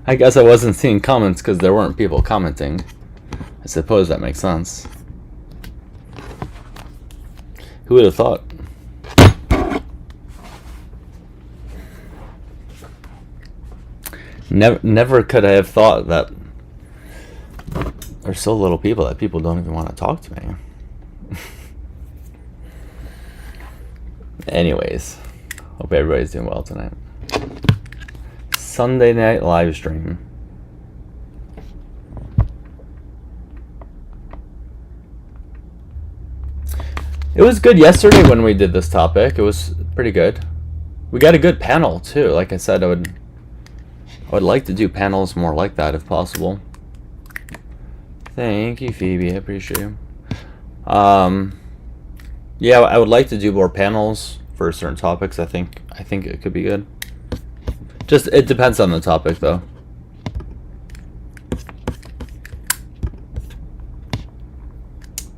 I guess I wasn't seeing comments because there weren't people commenting. I suppose that makes sense. Who would have thought? Never could I have thought that there's so little people that people don't even want to talk to me. Anyways, hope everybody's doing well tonight. Sunday night live stream. It was good yesterday when we did this topic. It was pretty good. We got a good panel too. Like I said, I would like to do panels more like that if possible. Thank you, Phoebe. I appreciate you. Yeah, I would like to do more panels for certain topics. I think it could be good. Just it depends on the topic, though.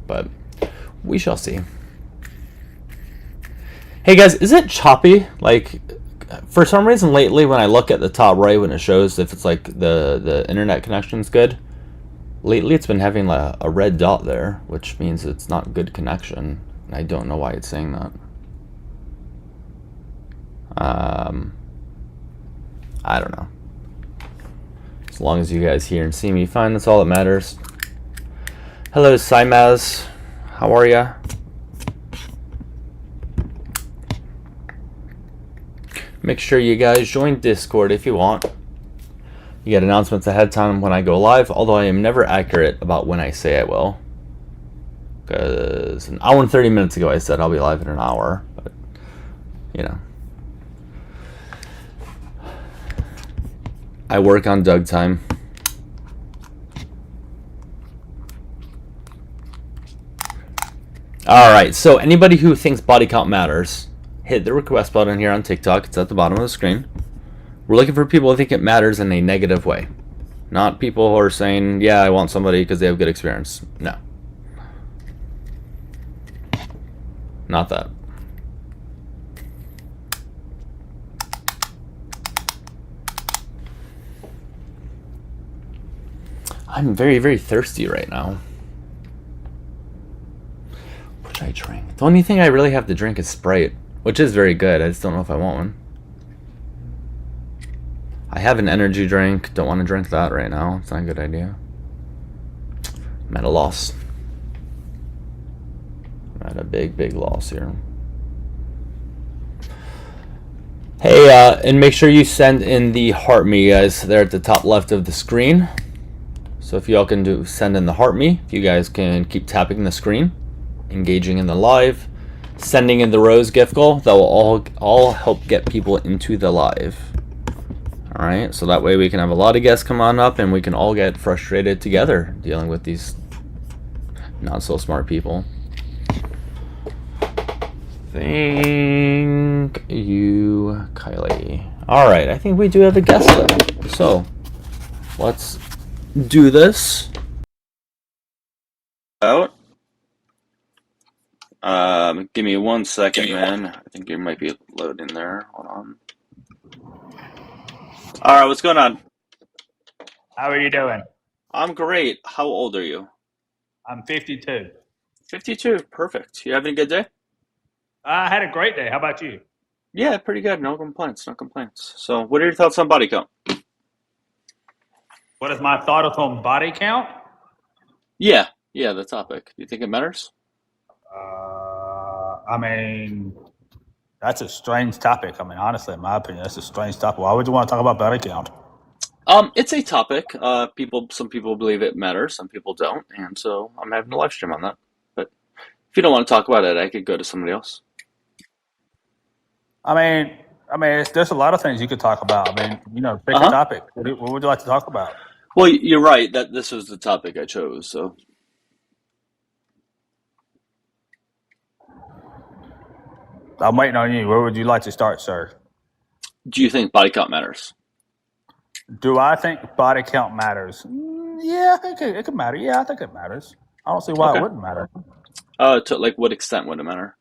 But we shall see. Hey guys, is it choppy? Like, for some reason lately, when I look at the top right when it shows if it's like the internet connection's good, lately it's been having a red dot there, which means it's not good connection. And I don't know why it's saying that. I don't know. As long as you guys hear and see me fine, that's all that matters. Hello, Simaz. How are ya? Make sure you guys join Discord if you want. You get announcements ahead of time when I go live, although I am never accurate about when I say I will. Because an hour and 30 minutes ago I said I'll be live in an hour. But, you know. I work on Doug time. Alright, so anybody who thinks body count matters, hit the request button here on TikTok. It's at the bottom of the screen. We're looking for people who think it matters in a negative way. Not people who are saying, yeah, I want somebody because they have good experience. No. Not that. I'm very, very thirsty right now. What should I drink? The only thing I really have to drink is Sprite, which is very good. I just don't know if I want one. I have an energy drink. Don't want to drink that right now. It's not a good idea. I'm at a loss. I'm at a big, big loss here. Hey, and make sure you send in the heart me, guys. They're at the top left of the screen. So if y'all can send in the heart me, if you guys can keep tapping the screen, engaging in the live, sending in the rose gift goal, that will all help get people into the live. All right, so that way we can have a lot of guests come on up and we can all get frustrated together dealing with these not so smart people. Thank you, Kylie. All right, I think we do have a guest though. So let's do this. Out. Give me 1 second, man. I think you might be loading there. Hold on. All right, what's going on? How are you doing? I'm great. How old are you? I'm 52. 52. Perfect. You having a good day? I had a great day. How about you? Yeah, pretty good. No complaints. No complaints. So, what are your thoughts on body count? What is my thought on body count? Yeah, the topic. Do you think it matters? I mean, that's a strange topic. I mean, honestly, in my opinion, that's a strange topic. Why would you want to talk about body count? It's a topic. Some people believe it matters, some people don't, and so I'm having a live stream on that. But if you don't want to talk about it, I could go to somebody else. I mean, there's a lot of things you could talk about. I mean, pick a topic. What would you like to talk about? Well, you're right that this was the topic I chose. So, I'm waiting on you. Where would you like to start, sir? do you think body count matters? Do I think body count matters? Yeah, I think it could matter. Yeah, I think it matters. I don't see why it wouldn't matter. To like what extent would it matter?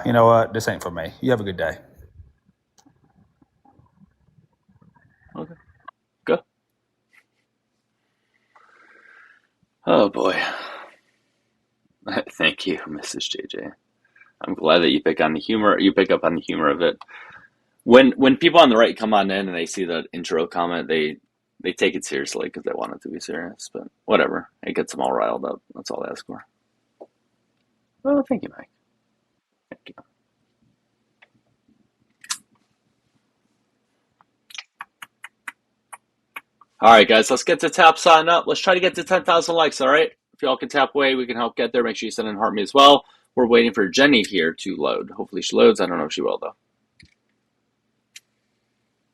You know what? This ain't for me. You have a good day. Oh boy. Thank you, Mrs. JJ. I'm glad that you pick on the humor. You pick up on the humor of it. When people on the right come on in and they see that intro comment, they take it seriously because they want it to be serious. But whatever, it gets them all riled up. That's all I ask for. Well, thank you, Mike. Thank you. All right, guys, let's get to tap sign up. Let's try to get to 10,000 likes. All right, if y'all can tap away, we can help get there. Make sure you send in heart me as well. We're waiting for Jenny here to load. Hopefully she loads. I don't know if she will though.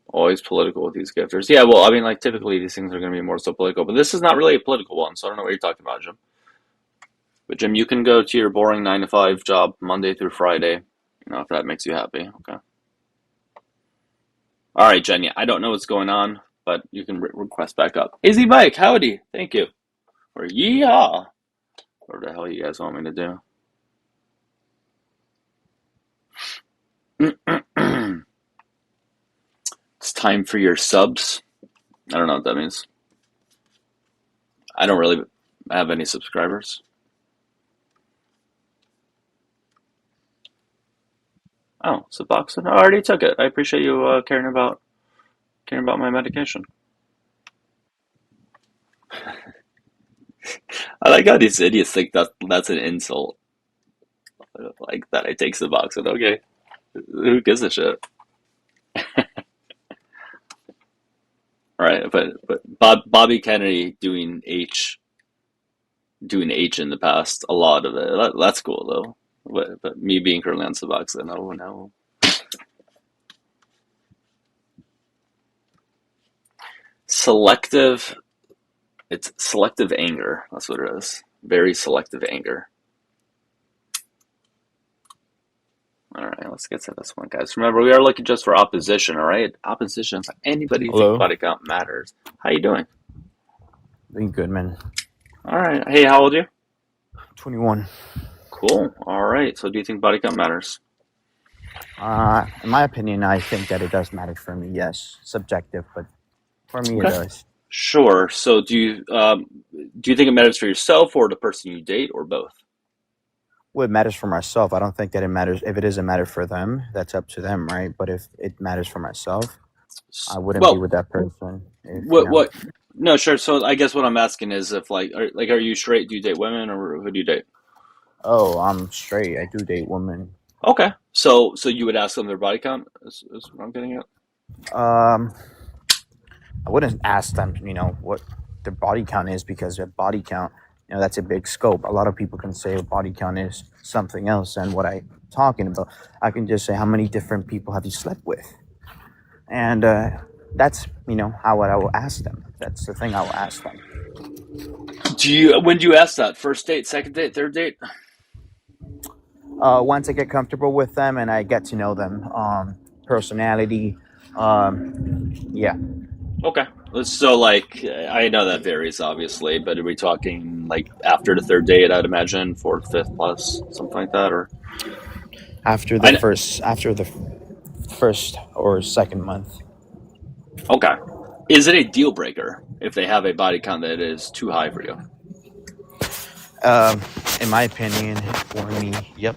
Always political with these gifters. Yeah, well, I mean, like typically these things are going to be more so political, but this is not really a political one, so I don't know what you're talking about, Jim. But Jim, you can go to your boring 9 to 5 job Monday through Friday. You know, if that makes you happy. Okay. All right, Jenny. I don't know what's going on, but you can request back up. Izzy Mike, howdy. Thank you. Or yeehaw. Whatever the hell you guys want me to do. It's time for your subs. I don't know what that means. I don't really have any subscribers. Oh, Suboxone. I already took it. I appreciate you caring about my medication. I like how these idiots think that's an insult. Like that I take Suboxone. Okay, who gives a shit? Right, but Bobby Kennedy doing H in the past, a lot of it. That's cool though. But me being currently on Suboxone, oh no. Selective. It's selective anger. That's what it is. Very selective anger. All right, let's get to this one, guys. Remember, we are looking just for opposition. All right, opposition. Anybody who thinks body count matters. How you doing? Doing good, man. All right. Hey, how old are you? 21. Cool. All right. So, do you think body count matters? In my opinion, I think that it does matter for me. Yes, subjective, but for me, Okay. it does. Sure. So, do you think it matters for yourself or the person you date, or both? Well, it matters for myself. I don't think that it matters. If it doesn't matter for them, that's up to them, right? But if it matters for myself, I wouldn't be with that person. What? No, sure. So, I guess what I'm asking is, if are you straight? Do you date women, or who do you date? Oh, I'm straight. I do date women. Okay. So you would ask them their body count? Is what I'm getting at? I wouldn't ask them, what their body count is, because their body count, that's a big scope. A lot of people can say a body count is something else than what I'm talking about. I can just say, how many different people have you slept with? And that's, how I will ask them. That's the thing I will ask them. When do you ask that? First date, second date, third date? Once I get comfortable with them and I get to know them, personality, yeah. Okay. So, I know that varies, obviously, but are we talking, after the third date, I'd imagine, fourth, fifth plus, something like that, or? After the first or second month. Okay. Is it a deal breaker if they have a body count that is too high for you? In my opinion, for me, yep.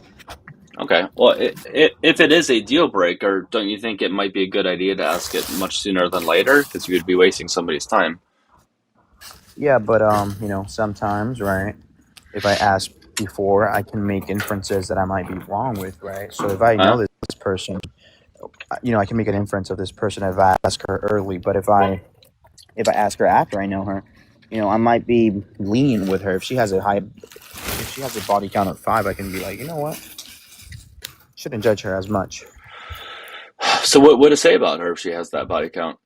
Okay. Well, if it is a deal breaker, don't you think it might be a good idea to ask it much sooner than later? Because you would be wasting somebody's time. Yeah, but sometimes, right, if I ask before, I can make inferences that I might be wrong with, right? So if I know this person, I can make an inference of this person if I ask her early. But if I ask her after I know her, I might be lenient with her. If she has a body count of 5, I can be like, you know what? Shouldn't judge her as much. So what would it say about her if she has that body count?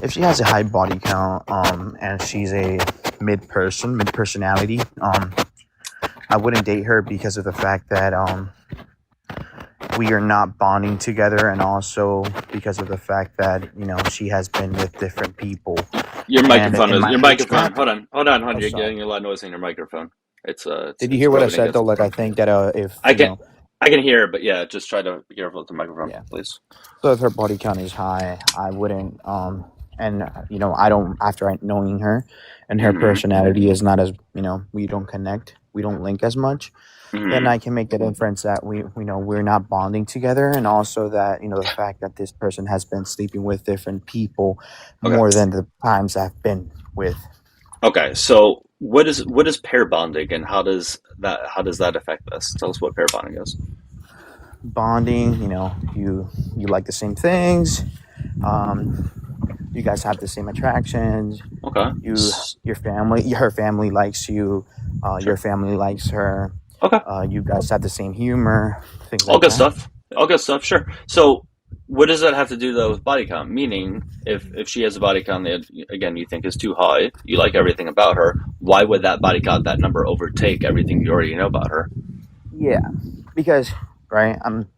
If she has a high body count, and she's a mid personality, I wouldn't date her because of the fact that we are not bonding together, and also because of the fact that she has been with different people. Your microphone. Hold on. You're getting a lot of noise in your microphone. Did you hear what I said though? I think that if I can hear, but yeah, just try to be careful with the microphone, please. So if her body count is high, I wouldn't and I don't, after knowing her, and her personality is not as, we don't connect, we don't link as much, then I can make the inference that we're not bonding together, and also that the fact that this person has been sleeping with different people more than the times I've been with. Okay, so what is pair bonding, and how does that affect this? Tell us what pair bonding is. Bonding, you like the same things, you guys have the same attractions, Okay. her family likes you, your family likes her, Okay. you guys have the same humor, things All like good that. stuff. All good stuff. Sure. So, what does that have to do though with body count? Meaning, if she has a body count that again you think is too high, you like everything about her, why would that body count, that number, overtake everything you already know about her? Yeah, because right, I'm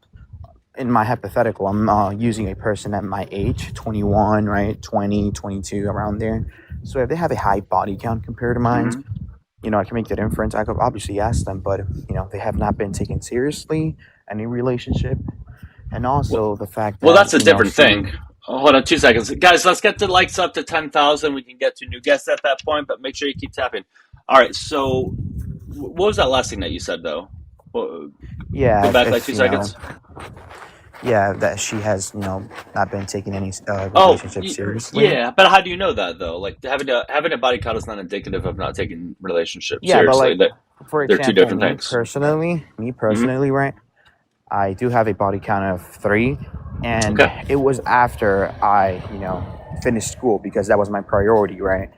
in my hypothetical, I'm using a person at my age, 21, right, 20, 22, around there. So if they have a high body count compared to mine, I can make that inference. I could obviously ask them, but they have not been taken seriously, any relationship, and Well, also the fact well, that that's a different she. thing. Hold on 2 seconds, guys. Let's get the likes up to 10,000. We can get to new guests at that point, but make sure you keep tapping. All right. So, what was that last thing that you said though? Well, Yeah, go back like if 2 seconds. yeah, that she has not been taking any Oh, relationship seriously. yeah, but how do you know that though? Like having a body count is not indicative of not taking relationships Yeah, but seriously. like, That for they're two example, different things. me Hmm. personally, right? I do have a body count of 3, and Okay. it was after I, finished school, because that was my priority, right?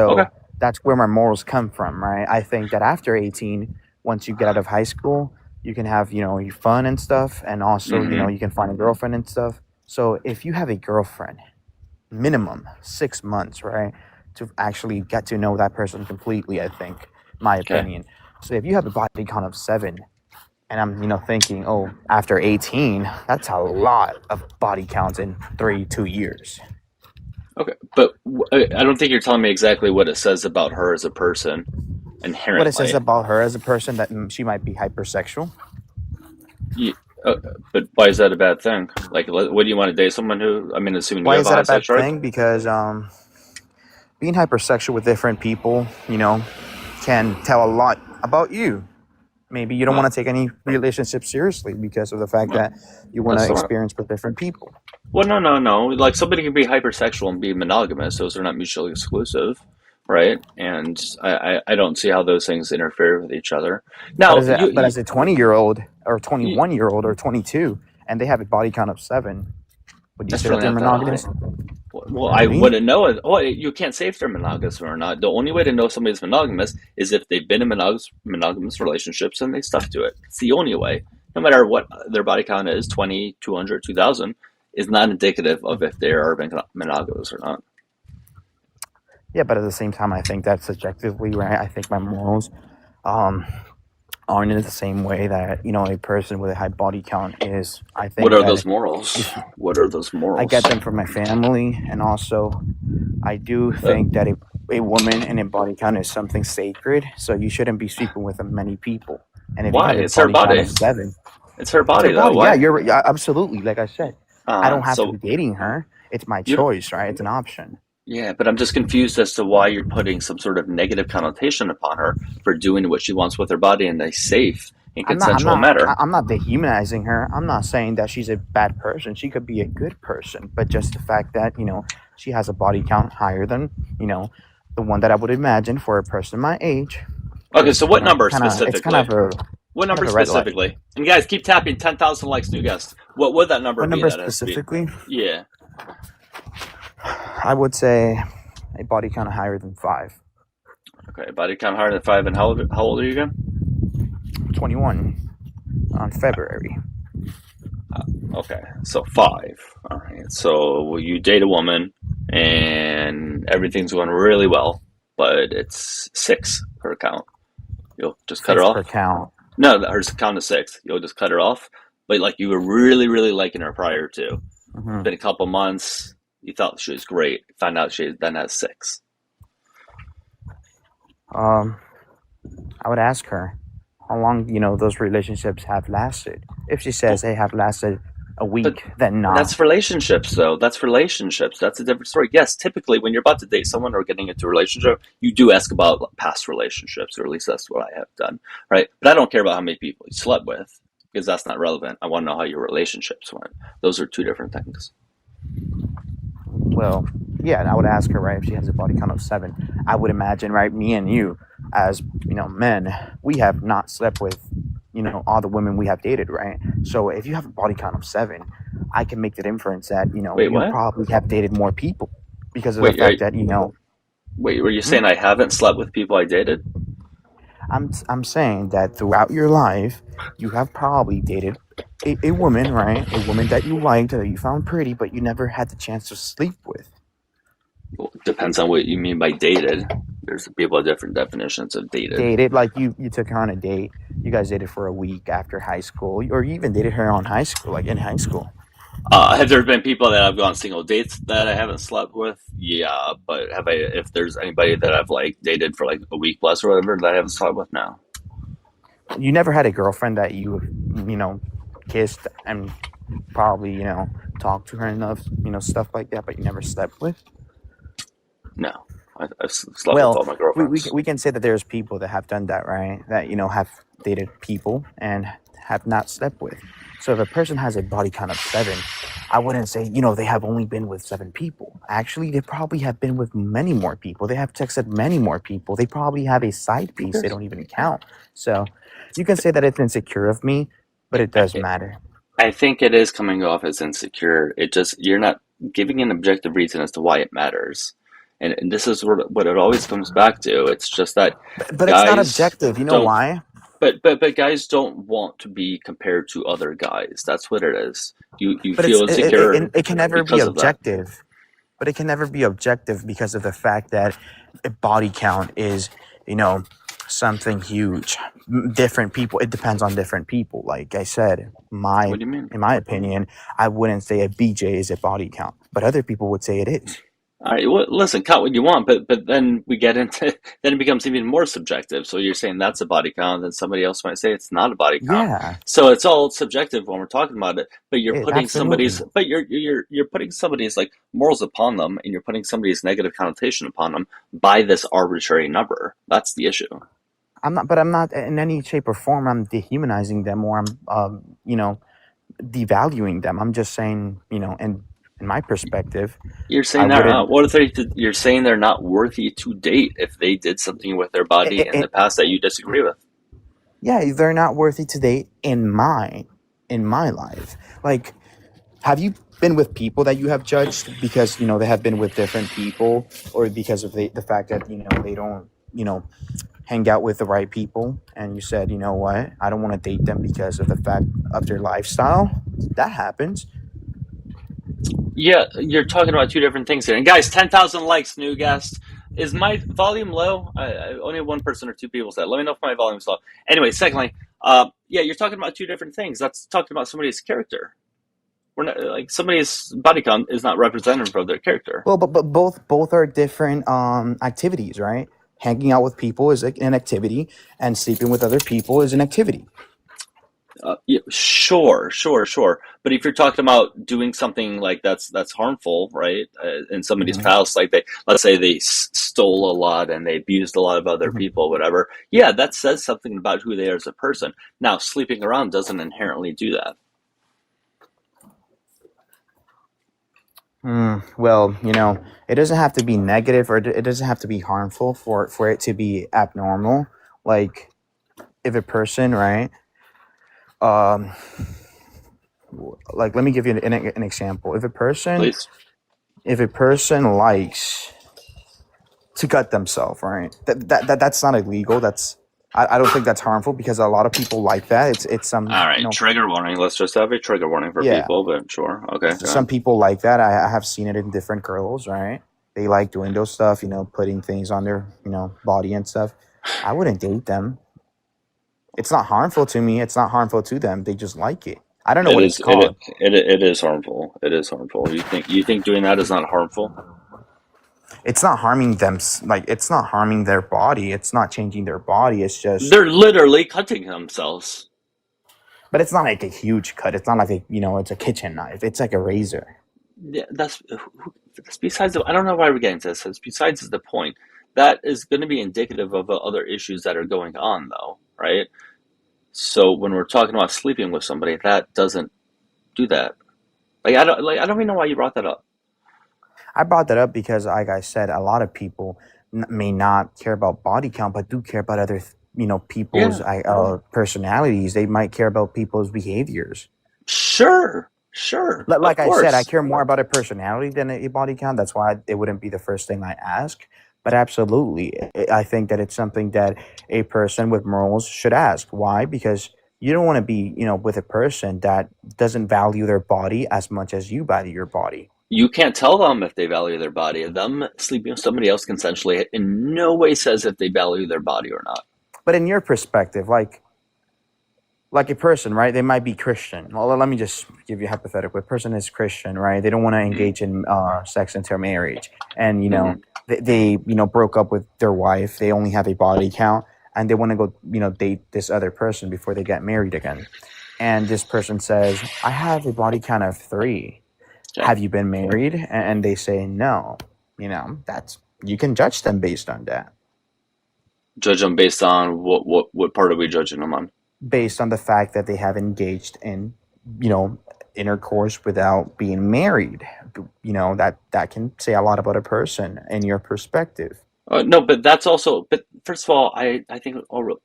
Okay. So that's where my morals come from, right? I think that after 18, once you get out of high school, you can have, your fun and stuff, and also, Hmm. you can find a girlfriend and stuff. So if you have a girlfriend, minimum 6 months, right, to actually get to know that person completely, I think, my Okay. opinion. So if you have a body count of 7, and I'm, thinking, oh, after 18, that's a lot of body counts in 2 years. Okay. But I don't think you're telling me exactly what it says about her as a person What it says inherently. about her as a person, that she might be hypersexual. You, uh, but why is that a bad thing? Like, what do you want to date someone who? I mean, assuming you Why have is a that high a bad sex drive. thing? Because being hypersexual with different people, can tell a lot about you. Maybe you don't Well, want to take any relationship seriously because of the fact well, that you want to that's not. experience with different people. Well, no, no, no. Like somebody can be hypersexual and be monogamous; those are not mutually exclusive, right? And I don't see how those things interfere with each other. Now, But as a 20-year-old or you 21-year-old or 22, and they have a body count of 7, would you that's say that really they're not that high. monogamous? Well, I Really? wouldn't know it. Oh, you can't say if they're monogamous or not. The only way to know if somebody's monogamous is if they've been in monogamous relationships and they stuck to it. It's the only way. No matter what their body count is, 20, 200, 2,000, is not indicative of if they are monogamous or not. Yeah, but at the same time, I think that subjectively, right? I think my morals um, aren't in the same way that a person with a high body count is. I What think are that those morals? if What are those I get morals? them from my family, and also I do Uh, think that a woman and a body count is something sacred, so you shouldn't be sleeping with many people. And if you why? have a It's her body count of body. 7, It's her it's her body, though. body. Yeah, Why? yeah, absolutely. Like I said, I don't have to So be dating her. It's my you don't. choice, right? It's an option. Yeah, but I'm just confused as to why you're putting some sort of negative connotation upon her for doing what she wants with her body in a safe and consensual manner. I'm not dehumanizing her. I'm not saying that she's a bad person. She could be a good person, but just the fact that she has a body count higher than the one that I would imagine for a person my age. Okay, so Just what number it's kind specifically? of a What number red light. specifically? And guys, keep tapping. 10,000 likes, new guest. What would that number What be? number That has to be. specifically? Yeah. I would say a body count higher than 5. Okay, body count higher than 5. And how old are you again? 21 on February. Okay, so 5. All right. So you date a woman and everything's going really well, but it's 6 her count. You'll just cut her 6 per off. count. No, her count is 6. You'll just cut her off. But like you were really, really liking her prior to. It's Hmm. been a couple months. You thought she was great. Found out she then has 6. I would ask her how long those relationships have lasted. If she says they have lasted a week than not. That's relationships, though. That's relationships. That's a different story. Yes, typically when you're about to date someone or getting into a relationship, you do ask about past relationships, or at least that's what I have done, right? But I don't care about how many people you slept with because that's not relevant. I want to know how your relationships went. Those are two different things. Well, yeah, and I would ask her, right, if she has a body count of 7. I would imagine, right, me and you, as, men, we have not slept with, all the women we have dated, right? So if you have a body count of 7, I can make the inference that, Wait, you what? probably have dated more people because of Wait, the fact that, Wait, were you saying I haven't slept with people I dated? I'm saying that throughout your life, you have probably dated a woman, right? A woman that you liked, that you found pretty, but you never had the chance to sleep with. Well, depends on what you mean by dated. There's people have different definitions of dated. Dated, like you took her on a date. You guys dated for a week after high school, or you even dated her in high school. Have there been people that I've gone single dates that I haven't slept with? Yeah, but if there's anybody that I've dated for a week plus or whatever that I haven't slept with now? You never had a girlfriend that you kissed and probably, talked to her enough, stuff like that, but you never slept with? No. I've slept with all my girlfriends. We can say that there's people that have done that, right? That, have dated people and have not slept with. So if a person has a body count of 7, I wouldn't say, they have only been with 7 people. Actually, they probably have been with many more people. They have texted many more people. They probably have a side piece they don't even count. So you can say that it's insecure of me, but it does matter. I think it is coming off as insecure. You're not giving an objective reason as to why it matters. And this is what it always comes back to. It's just that but it's not objective. You know why? But guys don't want to be compared to other guys. That's what it is. You feel insecure. It can never be objective. But it can never be objective because of the fact that a body count is, something huge. Different people. It depends on different people. Like I said, What do you mean? in my opinion, I wouldn't say a BJ is a body count, but other people would say it is. All right. Well, listen, count what you want, but then we get into then it becomes even more subjective. So you're saying that's a body count, then somebody else might say it's not a body count. Yeah. So it's all subjective when we're talking about it. But you're putting absolutely. you're putting somebody's morals upon them, and you're putting somebody's negative connotation upon them by this arbitrary number. That's the issue. I'm not in any shape or form. I'm dehumanizing them, or I'm devaluing them. I'm just saying, and in my perspective, you're saying you're saying they're not worthy to date if they did something with their body in the past that you disagree with. Yeah, they're not worthy to date in my life. Like, have you been with people that you have judged because they have been with different people, or because of the fact that they don't hang out with the right people, and you said, what, I don't want to date them because of the fact of their lifestyle? That happens. Yeah, you're talking about two different things here. And guys, 10,000 likes, new guest. Is my volume low? I only one person or two people said. Let me know if my volume's low. Anyway, secondly, you're talking about two different things. That's talking about somebody's character. We're not somebody's body count is not representative of their character. Well, but both are different activities, right? Hanging out with people is an activity, and sleeping with other people is an activity. Yeah, sure. But if you're talking about doing something that's harmful, right, in somebody's past, let's say they stole a lot and they abused a lot of other people, whatever. Yeah, that says something about who they are as a person. Now, sleeping around doesn't inherently do that. Well, it doesn't have to be negative, or it doesn't have to be harmful for it to be abnormal. Like, if a person, right? Let me give you an example. If a person likes to cut themselves, right? That's not illegal. I don't think that's harmful, because a lot of people like that. It's some. All right, trigger warning. Let's just have a trigger warning for people, but sure, okay. Some people like that. I have seen it in different girls, right? They like doing those stuff, putting things on their, body and stuff. I wouldn't date them. It's not harmful to me. It's not harmful to them. They just like it. I don't know what it's called. It is harmful. It is harmful. You think doing that is not harmful? It's not harming them. It's not harming their body. It's not changing their body. It's just they're literally cutting themselves. But it's not like a huge cut. It's not like it's a kitchen knife. It's like a razor. Yeah, that's besides I don't know why we're getting to this. It's besides the point. That is going to be indicative of other issues that are going on, though, right? So when we're talking about sleeping with somebody, that doesn't do that. I don't even know why you brought that up. I brought that up because, like I said, a lot of people may not care about body count, but do care about other, people's Yeah, personalities. They might care about people's behaviors. sure, of Like I said, I course. care more about a personality than a body count. That's why it wouldn't be the first thing I ask. But absolutely, I think that it's something that a person with morals should ask. Why? Because you don't want to be, with a person that doesn't value their body as much as you value your body. You can't tell them if they value their body. Them sleeping with somebody else consensually in no way says if they value their body or not. But in your perspective, like a person, right? They might be Christian. Well, let me just give you a hypothetical. A person is Christian, right? They don't want to Mm-hmm. engage in sex until marriage, and Mm-hmm. they broke up with their wife. They only have a body count, and they want to go date this other person before they get married again. And this person says, "I have a body count of 3. Okay. Have you been married?" And they say no. That's you can judge them based on that. Judge them based on what part are we judging them on? Based on the fact that they have engaged in, you know, intercourse without being married. That can say a lot about a person and your perspective. No, but that's also. But first of all, I think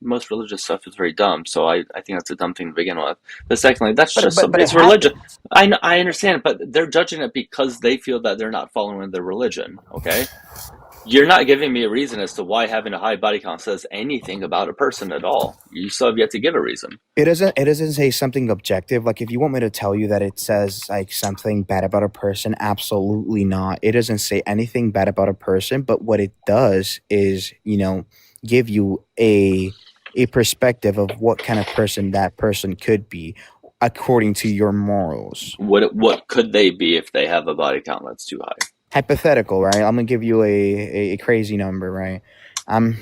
most religious stuff is very dumb. So I think that's a dumb thing to begin with. But secondly, that's But just but it somebody's religion. happens. I understand, but they're judging it because they feel that they're not following their religion. Okay, you're not giving me a reason as to why having a high body count says anything about a person at all. You still have yet to give a reason. It doesn't say something objective. Like if you want me to tell you that it says like something bad about a person, absolutely not. It doesn't say anything bad about a person, but what it does is, give you a perspective of what kind of person that person could be according to your morals. What could they be if they have a body count that's too high? Hypothetical, right? I'm gonna give you a crazy number, right? I'm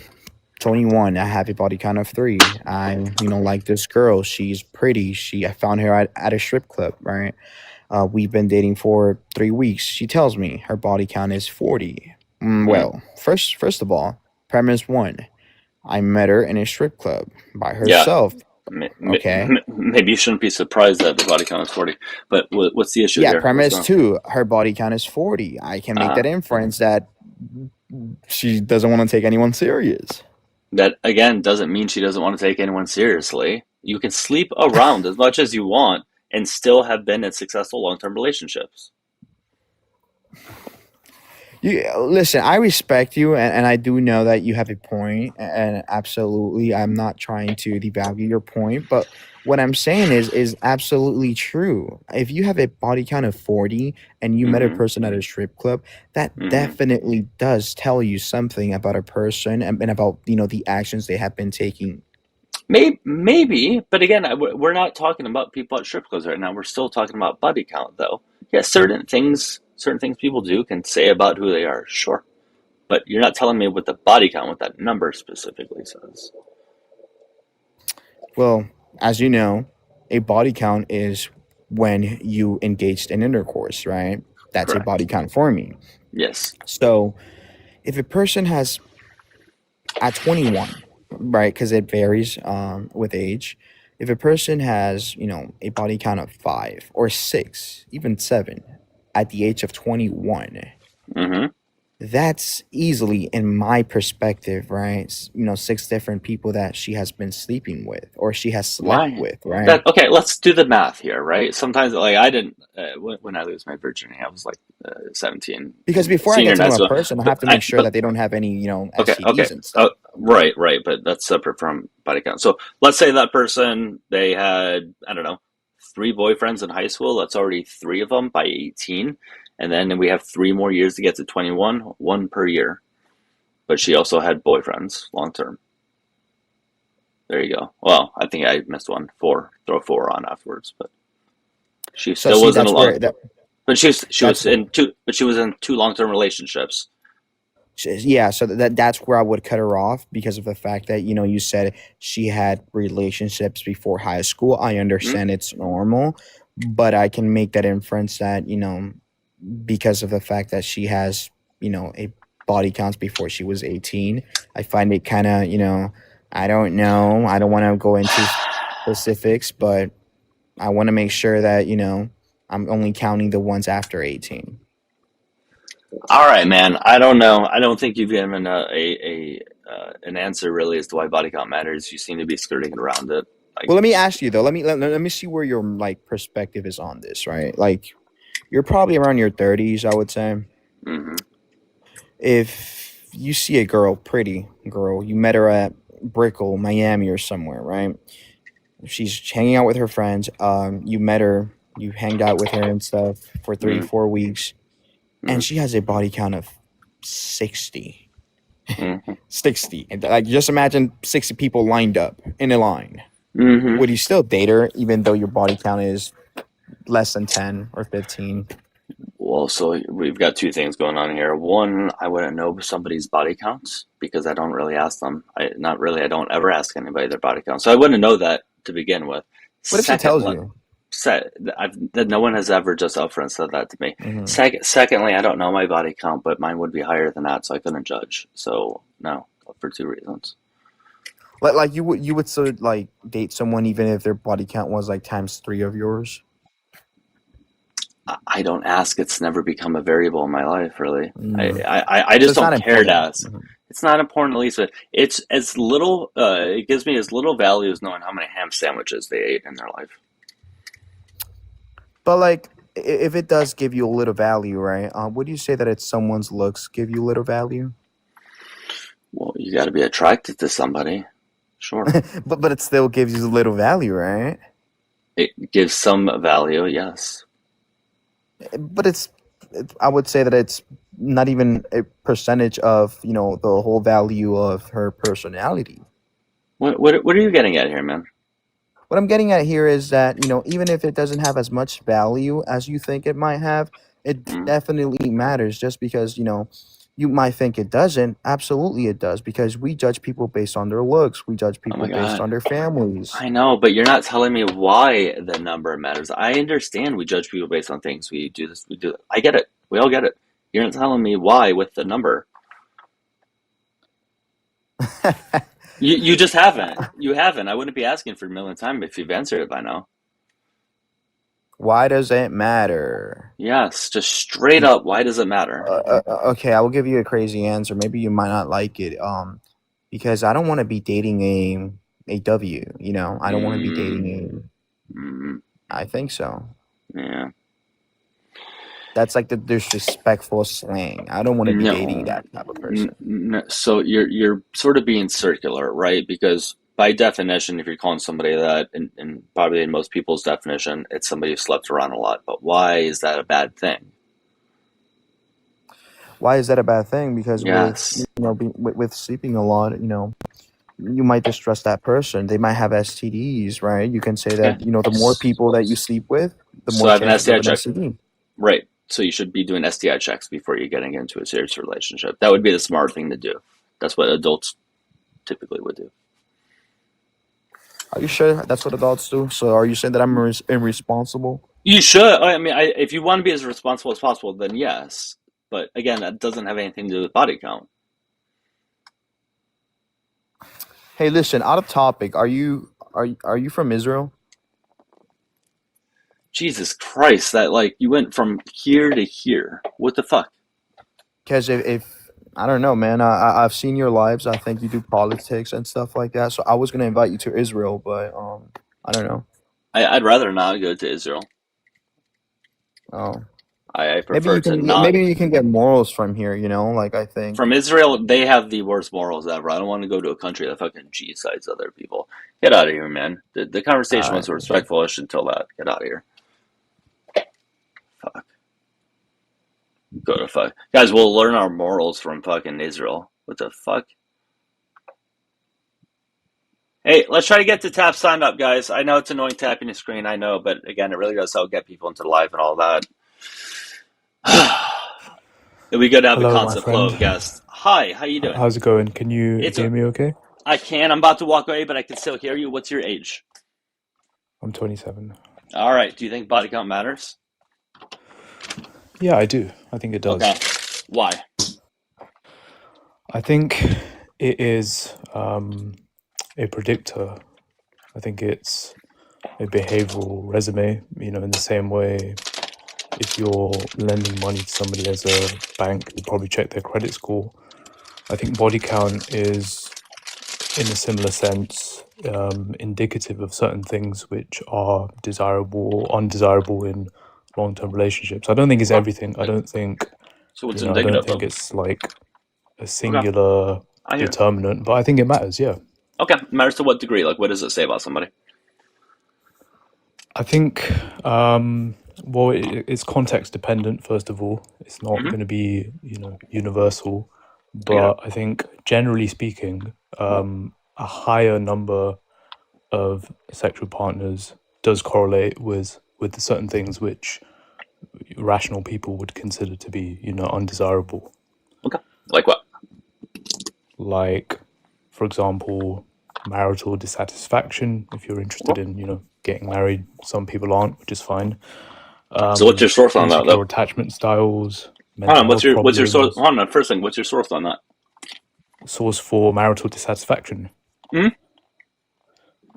21. I have a body count of 3. I, like this girl. She's pretty. I found her at a strip club, right? We've been dating for 3 weeks. She tells me her body count is 40. Hmm. Well, first of all, premise one, I met her in a strip club by Yeah, herself. Okay. maybe you shouldn't be surprised that the body count is 40. But what's the issue Yeah, here? What's premise going two, her body count is 40. I can make on? that inference that she doesn't want to take anyone serious. That again doesn't mean she doesn't want to take anyone seriously. You can sleep around as much as you want and still have been in successful long-term relationships. Listen, I respect you, and I do know that you have a point, and absolutely, I'm not trying to devalue your point, but what I'm saying is absolutely true. If you have a body count of 40 and you met a Hmm. person at a strip club, that Hmm. definitely does tell you something about a person and about the actions they have been taking. Maybe, but again, we're not talking about people at strip clubs right now. We're still talking about body count, though. Yeah, certain things people do can say about who they are, sure. But you're not telling me what the body count, what that number specifically says. Well, as you know, a body count is when you engaged in intercourse, right? That's a body Correct. count for me. Yes. So if a person has at 21, right? Because it varies with age. If a person has, a body count of 5 or 6, even 7, at the age of 21, Hmm. that's easily, in my perspective, right? 6 different people that she has been sleeping with or she has slept Why? with, right? That okay? Let's do the math here, right? Sometimes, like I didn't when I lose my virginity, I was like 17, Because before I senior get in to high know a school. person, I But have to make sure but that they don't have any, okay, okay, STDs and stuff. right, but that's separate from body count. So let's say that person they had I don't know 3 boyfriends in high school. That's already 3 of them by 18, and then we have 3 more years to get to 21, one per year. But she also had boyfriends long term. There you go. Well, I think I missed one. Four. Throw 4 on afterwards, but she So still see, wasn't a that's long. where that But she that's was in two. But she was in 2 long term relationships. Yeah, so that's where I would cut her off because of the fact that you said she had relationships before high school. I understand it's normal, but I can make that inference that because of the fact that she has a body counts before she was 18. I find it kind of I don't know. I don't want to go into specifics, but I want to make sure that I'm only counting the ones after 18. All right, man. I don't know. I don't think you've given an answer really as to why body count matters. You seem to be skirting around it. Well, let me ask you though. Let me see where your perspective is on this, right? Like, you're probably around your 30s, I would say. Mm-hmm. If you see a girl, pretty girl, you met her at Brickell, Miami, or somewhere, right? She's hanging out with her friends. You met her, you hanged out with her and stuff for 3-4 weeks, and she has a body count of 60. 60. And like, just imagine 60 people lined up in a line. Would you still date her even though your body count is less than 10 or 15? Well, so we've got two things going on here. One, I wouldn't know somebody's body counts because I don't really ask them. I don't ever ask anybody their body count. So I wouldn't know that to begin with. What if she tells you? No one has ever just upfront said that to me. Secondly, I don't know my body count, but mine would be higher than that, so I couldn't judge. So no, for two reasons. Like you would sort of like date someone even if their body count was like ×3 of yours? I don't ask. It's never become a variable in my life, really. I just don't care to ask. It's not important, at least. It's as little. It gives me as little value as knowing how many ham sandwiches they ate in their life. But like, if it does give you a little value, right? Would you say that it's someone's looks give you little value? Well, you got to be attracted to somebody, sure. but it still gives you little value, right? It gives some value, yes. But I would say that it's not even a percentage of the whole value of her personality. What are you getting at here, man? What I'm getting at here is that even if it doesn't have as much value as you think it might have, it definitely matters. Just because you might think it doesn't, absolutely it does, because we judge people based on their looks. We judge people based on their families. I know, but you're not telling me why the number matters. I understand we judge people based on things. We do this, we do that. I get it. We all get it. You're not telling me why with the number. You just haven't. You haven't. I wouldn't be asking for a million times if you've answered it by now. Why does it matter? Yes, just straight up. Why does it matter? Okay, I will give you a crazy answer. Maybe you might not like it. Because I don't want to be dating a W. I don't want to be dating a. I think so. Yeah. That's like the disrespectful slang. I don't want to be dating that type of person. No. So you're sort of being circular, right? Because by definition, if you're calling somebody that, and probably in most people's definition, it's somebody who slept around a lot. But why is that a bad thing? Why is that a bad thing? Because yes. with sleeping a lot, you might distrust that person. They might have STDs, right? You can say that the more people that you sleep with, the more chances of an STD. Right. So you should be doing STI checks before you're getting into a serious relationship. That would be the smart thing to do. That's what adults typically would do. Are you sure that's what adults do? So are you saying that I'm irresponsible? You should. I mean, if you want to be as responsible as possible, then yes. But again, that doesn't have anything to do with body count. Hey, listen, out of topic, are you from Israel? Jesus Christ, that you went from here to here. What the fuck? Because if I don't know, man, I've seen your lives. I think you do politics and stuff like that. So I was gonna invite you to Israel, but I don't know. I'd rather not go to Israel. Oh. I prefer to not. Maybe you can get morals from here, I think. From Israel, they have the worst morals ever. I don't want to go to a country that fucking G-sides other people. Get out of here, man. The conversation was respectful. I should tell that. Get out of here. Fuck. Go to fuck. Guys, we'll learn our morals from fucking Israel. What the fuck? Hey, let's try to get to tap signed up, guys. I know it's annoying tapping the screen, I know, but again, it really does help get people into the live and all that. It'd be good to have a constant flow of guests. Hi, how you doing? How's it going? Can you It's hear me okay? I can. I'm about to walk away, but I can still hear you. What's your age? I'm 27. All right. Do you think body count matters? Yeah, I do. I think it does. Okay. Why? I think it is a predictor. I think it's a behavioral resume, in the same way if you're lending money to somebody as a bank, you probably check their credit score. I think body count is, in a similar sense, indicative of certain things which are desirable or undesirable in long-term relationships. I don't think it's everything. I don't think, So what's I don't indicative think of? it's like a singular I hear. determinant, but I think it matters, yeah. Okay. Matters to what degree? Like, what does it say about somebody? I think, well, it's context dependent, first of all. It's not going to be, universal. But I think, generally speaking, a higher number of sexual partners does correlate with certain things which rational people would consider to be, undesirable. Okay. Like what? Like, for example, marital dissatisfaction. If you're interested in, getting married, some people aren't, which is fine. So what's your source on that, Insecure though? attachment styles. Hold on. What's your source? problems. Hold on. First thing, what's your source on that? Source for marital dissatisfaction. Hmm?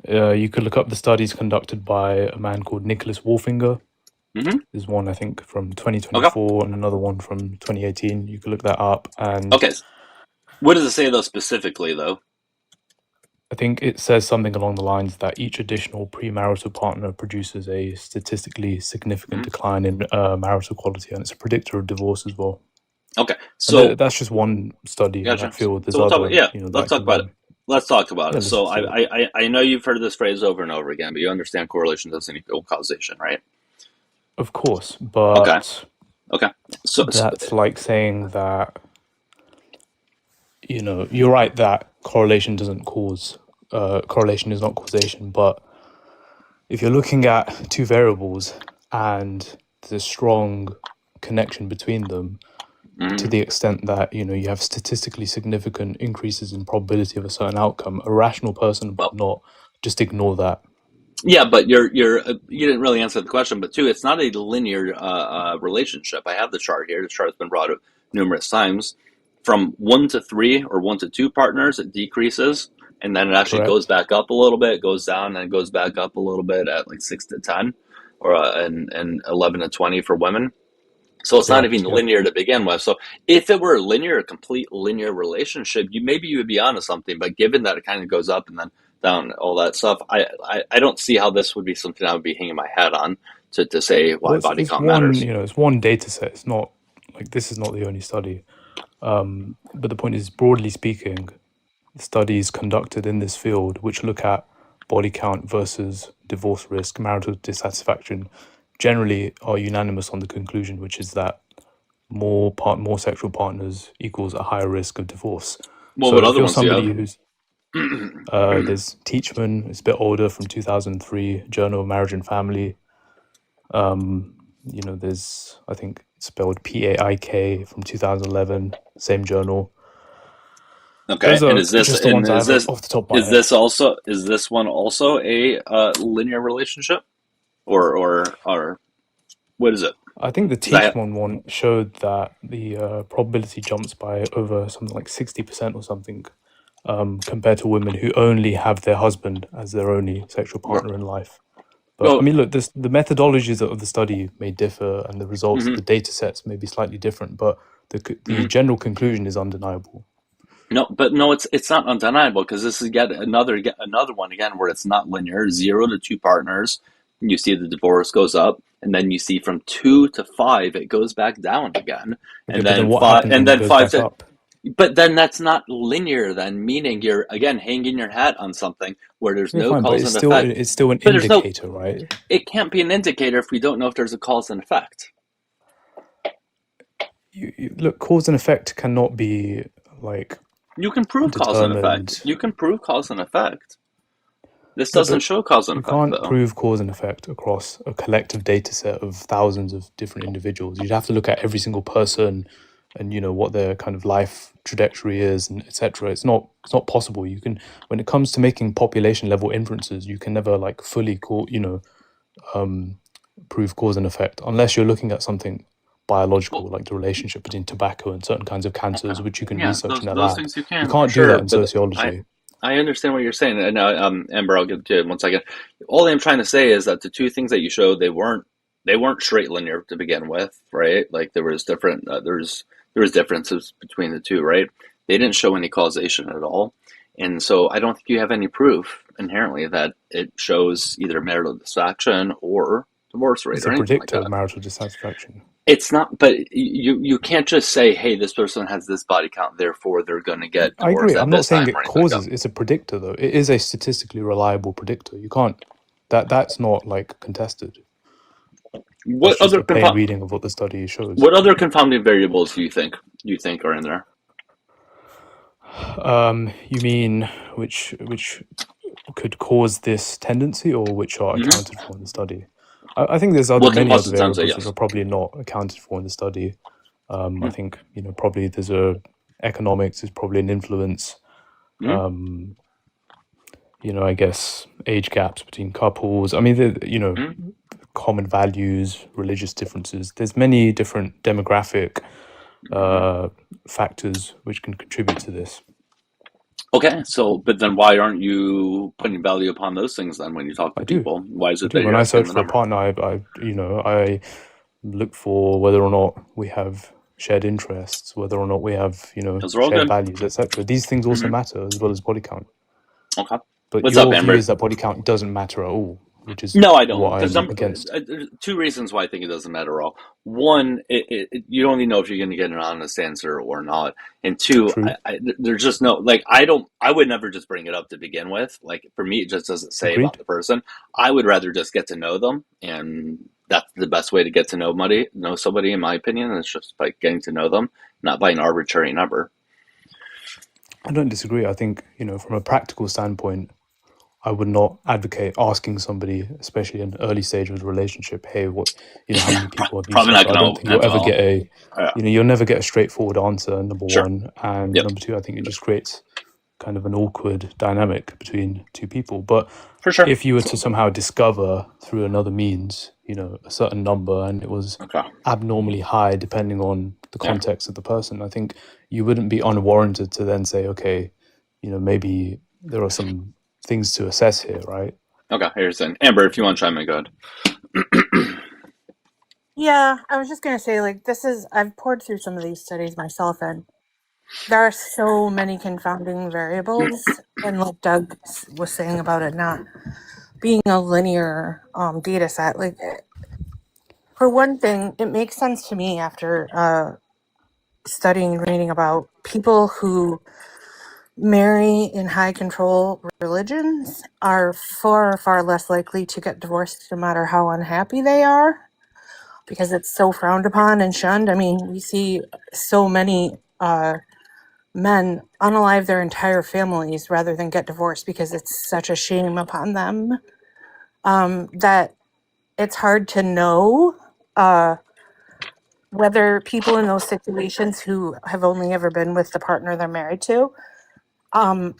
You could look up the studies conducted by a man called Nicholas Wolfinger. Mm-hmm. There's one, I think, from 2024 and another one from 2018. You could look that up. And Okay. What does it say, though, specifically, though? I think it says something along the lines that each additional premarital partner produces a statistically significant decline in marital quality, and it's a predictor of divorce as well. Okay. And So that's just one study in that field. There's so we'll other, talk about, let's talk about it. Let's talk about Yeah, it. So let's do I know you've heard this phrase over and over again, but you understand correlation doesn't equal causation, right? Of course, but Okay. So that's like saying that, you're right that correlation doesn't cause, correlation is not causation, but if you're looking at two variables and there's a strong connection between them, to the extent that, you have statistically significant increases in probability of a certain outcome, a rational person would not just ignore that. Yeah, but you didn't really answer the question. But two, it's not a linear relationship. I have the chart here. The chart has been brought up numerous times. From 1 to 3 or 1 to 2 partners, it decreases, and then it actually goes back up a little bit, goes down, and goes back up a little bit at like 6 to 10, or and 11 to 20 for women. So it's not even linear to begin with. So if it were a complete linear relationship, you would be onto something. But given that it kind of goes up and then down, all that stuff, I don't see how this would be something I would be hanging my hat on to say why body count matters. It's one data set. It's not like this is not the only study. But the point is, broadly speaking, studies conducted in this field which look at body count versus divorce risk, marital dissatisfaction, generally are unanimous on the conclusion, which is that more sexual partners equals a higher risk of divorce. Well, so what if other you're ones do you somebody have? who's there's Teachman, it's a bit older, from 2003, Journal of Marriage and Family. There's, I think it's spelled PAIK, from 2011, same journal. Okay, and is this just the ones I have off the top of my head. Is this one also a linear relationship, or what is it? I think the Teachman one showed that the probability jumps by over something like 60% or something, compared to women who only have their husband as their only sexual partner in life. But I mean, look, the methodologies of the study may differ, and the results of the data sets may be slightly different, but the general conclusion is undeniable. No, it's not undeniable, because this is yet another one again where it's not linear. 0 to 2 partners, you see the divorce goes up, and then you see from 2 to 5 it goes back down again, Okay, and then what 5 and then 5 to up? But then that's not linear. Then, meaning you're again hanging your hat on something where there's no cause and effect. It's still an indicator, right? It can't be an indicator if we don't know if there's a cause and effect. Look, cause and effect cannot be like. You can prove cause and effect. You can prove cause and effect. This doesn't show cause and effect. You can't prove cause and effect across a collective data set of thousands of different individuals. You'd have to look at every single person and what their kind of life trajectory is, and etc. It's not possible. You can, when it comes to making population level inferences, you can never like fully prove cause and effect unless you're looking at something biological, like the relationship between tobacco and certain kinds of cancers, which you can research in a those lab. things you You can, can't do sure, that in but sociology. I understand what you're saying, and Amber, I'll get to it in 1 second. All I'm trying to say is that the two things that you showed, they weren't straight linear to begin with, right? Like there was differences between the two, right? They didn't show any causation at all, and so I don't think you have any proof inherently that it shows either marital dissatisfaction or divorce rate It's or a anything like predictor of that. marital dissatisfaction. It's not, but you can't just say, hey, this person has this body count, therefore they're going to get I agree. divorced at I'm not this saying time or it anything like that. causes. It's a predictor, though. It is a statistically reliable predictor. You can't. That's not like contested. That's just a plain reading of what the study shows. What other confounding variables do you think are in there? You mean which could cause this tendency, or which are accounted for in the study? I think there's many other variables which are probably not accounted for in the study. I think probably there's economics is probably an influence. I guess age gaps between couples. I mean, common values, religious differences. There's many different demographic factors which can contribute to this. Okay, so but then why aren't you putting value upon those things then when you talk to people? Why is it that when I search for a partner, I look for whether or not we have shared interests, whether or not we have shared values, etc. These things also matter as well as body count. Okay. But What's your up, view Amber? is that body count doesn't matter at all, which is no, I don't. what I'm against. There's two reasons why I think it doesn't matter at all. One, you don't even know if you're going to get an honest answer or not. And two, there's just no, like, I would never just bring it up to begin with. Like, for me, it just doesn't say about the person. I would rather just get to know them. And that's the best way to get to know somebody, in my opinion. It's just by getting to know them, not by an arbitrary number. I don't disagree. I think, from a practical standpoint, I would not advocate asking somebody, especially in an early stage of the relationship, hey, how many people have you Probably not I don't think you'll ever get you'll never get a straightforward answer, number one. And number two, I think it just creates kind of an awkward dynamic between two people. But if you were to somehow discover through another means, a certain number, and it was abnormally high depending on the context of the person, I think you wouldn't be unwarranted to then say, okay, maybe there are some things to assess here, right? Okay, here's an Amber, if you want to chime in, go ahead. Yeah, I was just gonna say, like, I've poured through some of these studies myself, and there are so many confounding variables, and like Doug was saying about it not being a linear data set. Like, for one thing, it makes sense to me after studying and reading about people who marry in high control religions are far, far less likely to get divorced no matter how unhappy they are, because it's so frowned upon and shunned. I mean, we see so many men unalive their entire families rather than get divorced because it's such a shame upon them, that it's hard to know whether people in those situations who have only ever been with the partner they're married to are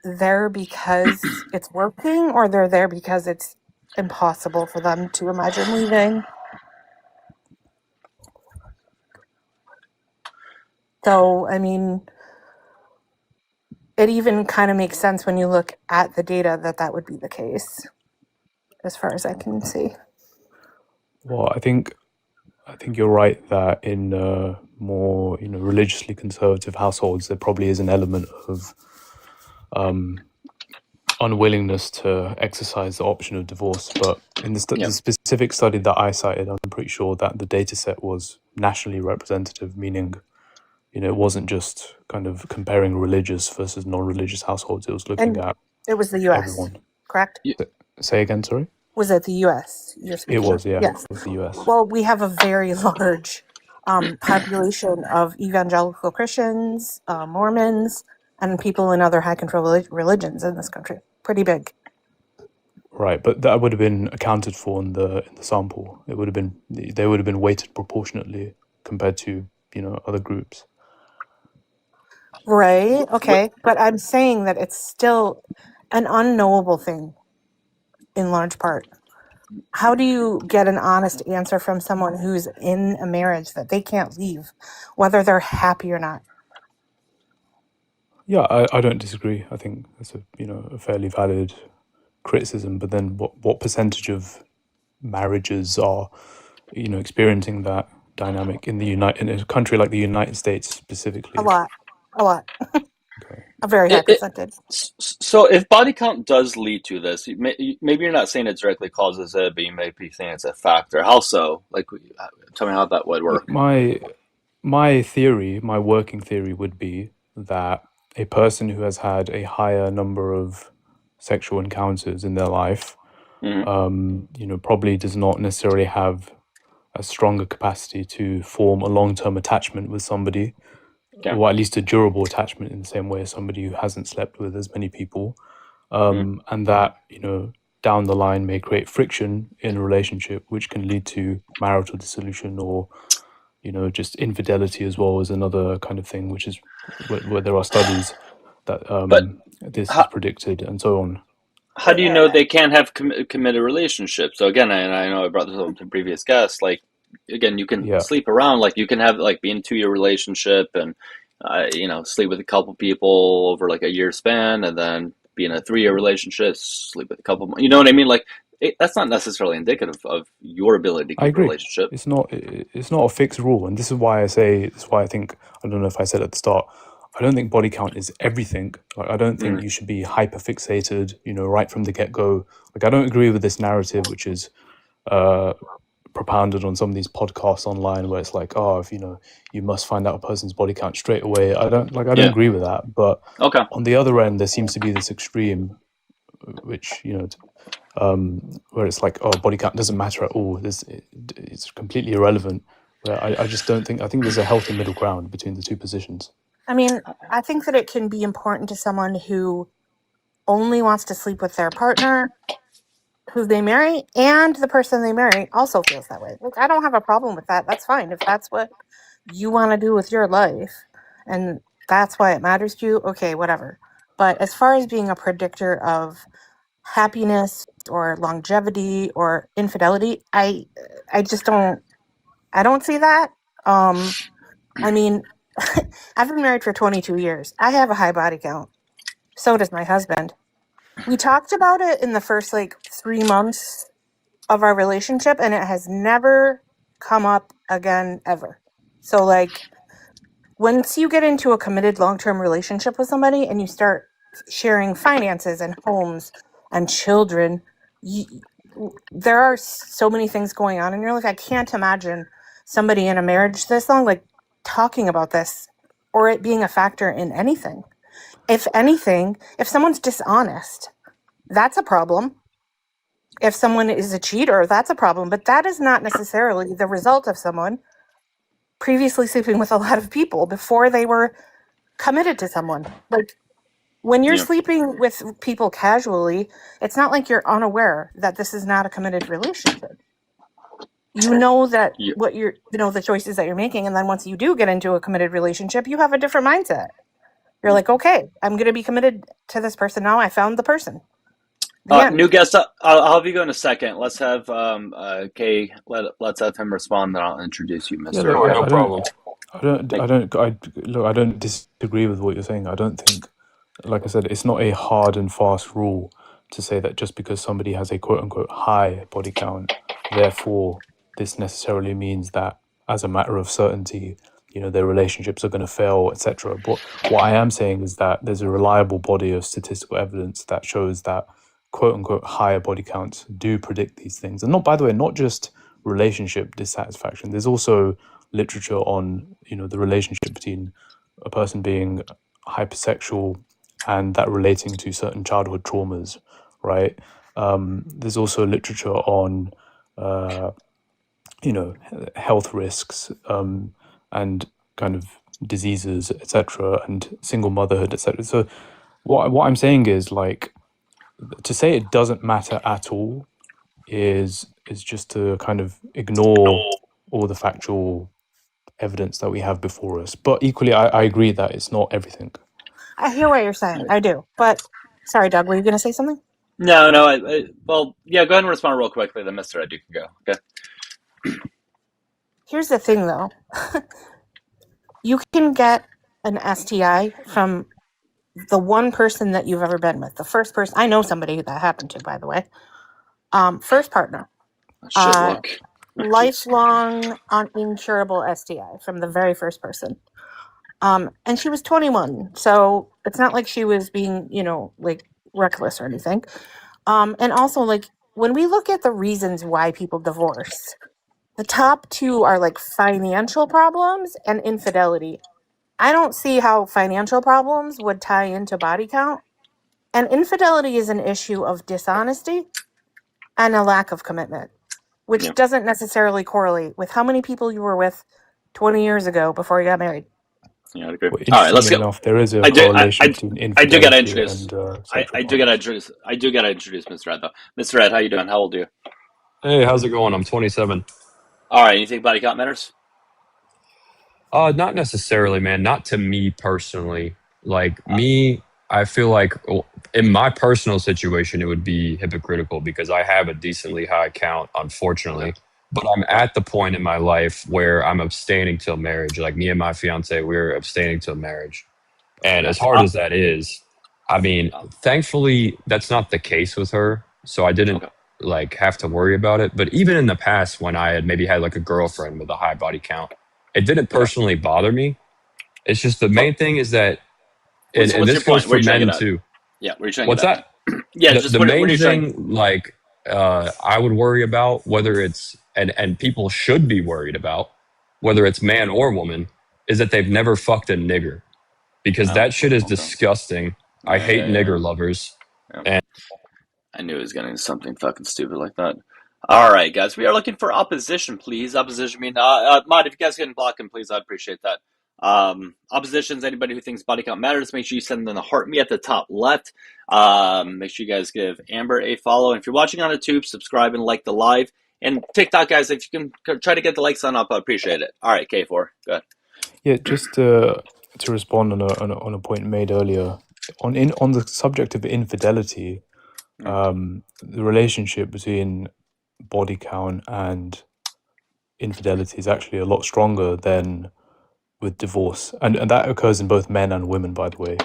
there because it's working, or they're there because it's impossible for them to imagine leaving. So, I mean, it even kind of makes sense when you look at the data that would be the case, as far as I can see. Well, I think you're right that in more religiously conservative households, there probably is an element of unwillingness to exercise the option of divorce. But in the specific study that I cited, I'm pretty sure that the data set was nationally representative, meaning it wasn't just kind of comparing religious versus non-religious households. It was looking at it was the U.S. everyone. Correct? Say again, sorry? Was it the U.S.? It was, yeah. Yes. It was the U.S. Well, we have a very large population of evangelical Christians, Mormons, and people in other high control religions in this country. Pretty big. Right, but that would have been accounted for in the sample. They would have been weighted proportionately. compared to, other groups. Right. Okay. But I'm saying that it's still an unknowable thing in large part. How do you get an honest answer from someone who's in a marriage that they can't leave, whether they're happy or not? Yeah, I don't disagree. I think that's a fairly valid criticism. But then, what percentage of marriages are experiencing that dynamic in a country like the United States specifically? A lot. Okay. A very high percentage. So if body count does lead to this, maybe you're not saying it directly causes it, but you may be saying it's a factor. How so? Like, tell me how that would work. My theory, my working theory would be that a person who has had a higher number of sexual encounters in their life, probably does not necessarily have a stronger capacity to form a long-term attachment with somebody, or at least a durable attachment in the same way as somebody who hasn't slept with as many people. And that, down the line may create friction in a relationship, which can lead to marital dissolution or, just infidelity as well as another kind of thing, which is where there are studies that But this is how, predicted and so on. how do you know they can't have committed relationships? So again, and I know I brought this up to previous guests, like, again, you can sleep around, like you can have like be in a 2-year relationship and sleep with a couple people over like a year span, and then be in a 3-year relationship, sleep with a couple more, you know what I mean? Like that's not necessarily indicative of your ability to I keep a agree. relationship. It's not a fixed rule, and this is why I think, I don't know if I said at the start, I don't think body count is everything. Like, I don't think you should be hyper fixated, right from the get go. Like, I don't agree with this narrative, which is propounded on some of these podcasts online, where it's like, oh, if you must find out a person's body count straight away. I don't agree with that. But Okay. on the other end, there seems to be this extreme, which where it's like, oh, body count doesn't matter at all. It's completely irrelevant. Where I just don't think. I think there's a healthy middle ground between the two positions. I mean, I think that it can be important to someone who only wants to sleep with their partner, who they marry, and the person they marry also feels that way. Look, I don't have a problem with that. That's fine. If that's what you want to do with your life and that's why it matters to you, okay, whatever. But as far as being a predictor of happiness or longevity or infidelity, I just don't see that. I mean, I've been married for 22 years. I have a high body count. So does my husband. We talked about it in the first 3 months of our relationship, and it has never come up again ever. So once you get into a committed long-term relationship with somebody and you start sharing finances and homes and children, there are so many things going on in your life. I can't imagine somebody in a marriage this long talking about this or it being a factor in anything. If anything, if someone's dishonest, that's a problem. If someone is a cheater, that's a problem. But that is not necessarily the result of someone previously sleeping with a lot of people before they were committed to someone. Like, when you're sleeping with people casually, it's not like you're unaware that this is not a committed relationship. You know that what you're, the choices that you're making. And then once you do get into a committed relationship, you have a different mindset. You're like, okay, I'm going to be committed to this person now. I found the person. New guest, I'll have you go in a second. Let's have Kay. Let's have him respond. Then I'll introduce you, Mister. Sure, no problem. I don't disagree with what you're saying. I don't think, like I said, it's not a hard and fast rule to say that just because somebody has a quote unquote high body count, therefore this necessarily means that as a matter of certainty, their relationships are going to fail, etc. But what I am saying is that there's a reliable body of statistical evidence that shows that quote unquote higher body counts do predict these things. And by the way, not just relationship dissatisfaction. There's also literature on, the relationship between a person being hypersexual and that relating to certain childhood traumas, right? There's also literature on, health risks and kind of diseases, etc., and single motherhood, etc. So what I'm saying is, to say it doesn't matter at all is just to kind of ignore all the factual evidence that we have before us. But equally, I agree that it's not everything. I hear what you're saying. I do. But sorry, Doug, were you going to say something? No. Well, yeah. Go ahead and respond real quickly. Then Mr. Ed, you can go. Okay. Here's the thing, though. You can get an STI from the one person that you've ever been with. The first person, I know somebody that happened to, by the way. First partner. Shit luck. Lifelong uninsurable STI from the very first person. And she was 21, so it's not like she was being, like reckless or anything. And also, like, when we look at the reasons why people divorce, the top two are like financial problems and infidelity. I don't see how financial problems would tie into body count. And infidelity is an issue of dishonesty and a lack of commitment, which doesn't necessarily correlate with how many people you were with 20 years ago before you got married. Yeah, I agree. Well, All right, let's interestingly go. enough, there is a I do. correlation between I do gotta infidelity introduce. and I do gotta introduce. I do gotta introduce Mr. Ed though. Mr. Ed, how you doing? How old are you? Hey, how's it going? I'm 27. All right. You think body count matters? Not necessarily, man. Not to me personally. Like me, I feel like in my personal situation, it would be hypocritical because I have a decently high count, unfortunately. But I'm at the point in my life where I'm abstaining till marriage. Like me and my fiance, we're abstaining till marriage. And as hard as that is, I mean, thankfully that's not the case with her. So I didn't like have to worry about it. But even in the past, when I had maybe had like a girlfriend with a high body count, it didn't personally bother me. It's just the main thing is that, and this goes for men too. Yeah, where are you trying What's that? Yeah, the main thing, like I would worry about whether it's and people should be worried about whether it's man or woman is that they've never fucked a nigger because that shit is disgusting. I hate nigger lovers. And I knew he was getting something fucking stupid like that. All right, guys, we are looking for opposition, please. Opposition, Mod, if you guys can block him, please, I'd appreciate that. Oppositions, anybody who thinks body count matters, make sure you send them the heart me at the top left. Make sure you guys give Amber a follow. And if you're watching on YouTube, subscribe and like the live. And TikTok, guys, if you can try to get the likes on up, I'd appreciate it. All right, K4, go ahead. Yeah, just to respond on a point made earlier on the subject of infidelity, the relationship between body count and infidelity is actually a lot stronger than with divorce, and that occurs in both men and women, by the way.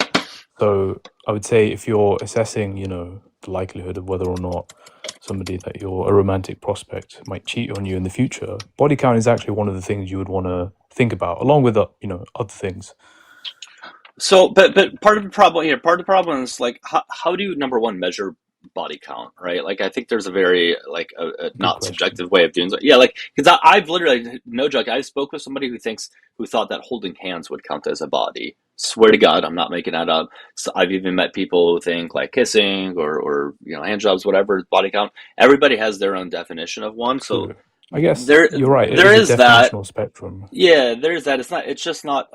So I would say if you're assessing, the likelihood of whether or not somebody that you're a romantic prospect might cheat on you in the future, body count is actually one of the things you would want to think about, along with other things. So, but part of the problem is like how do you, number one, measure body count, right? Like I think there's a very like a not subjective way of doing it. Yeah, like because I've literally, no joke, I spoke with somebody who thought that holding hands would count as a body. Swear to God, I'm not making that up. So I've even met people who think like kissing or hand jobs, whatever, body count. Everybody has their own definition of one. So I guess you're right. There is a definitional spectrum. Yeah, there's that. It's just not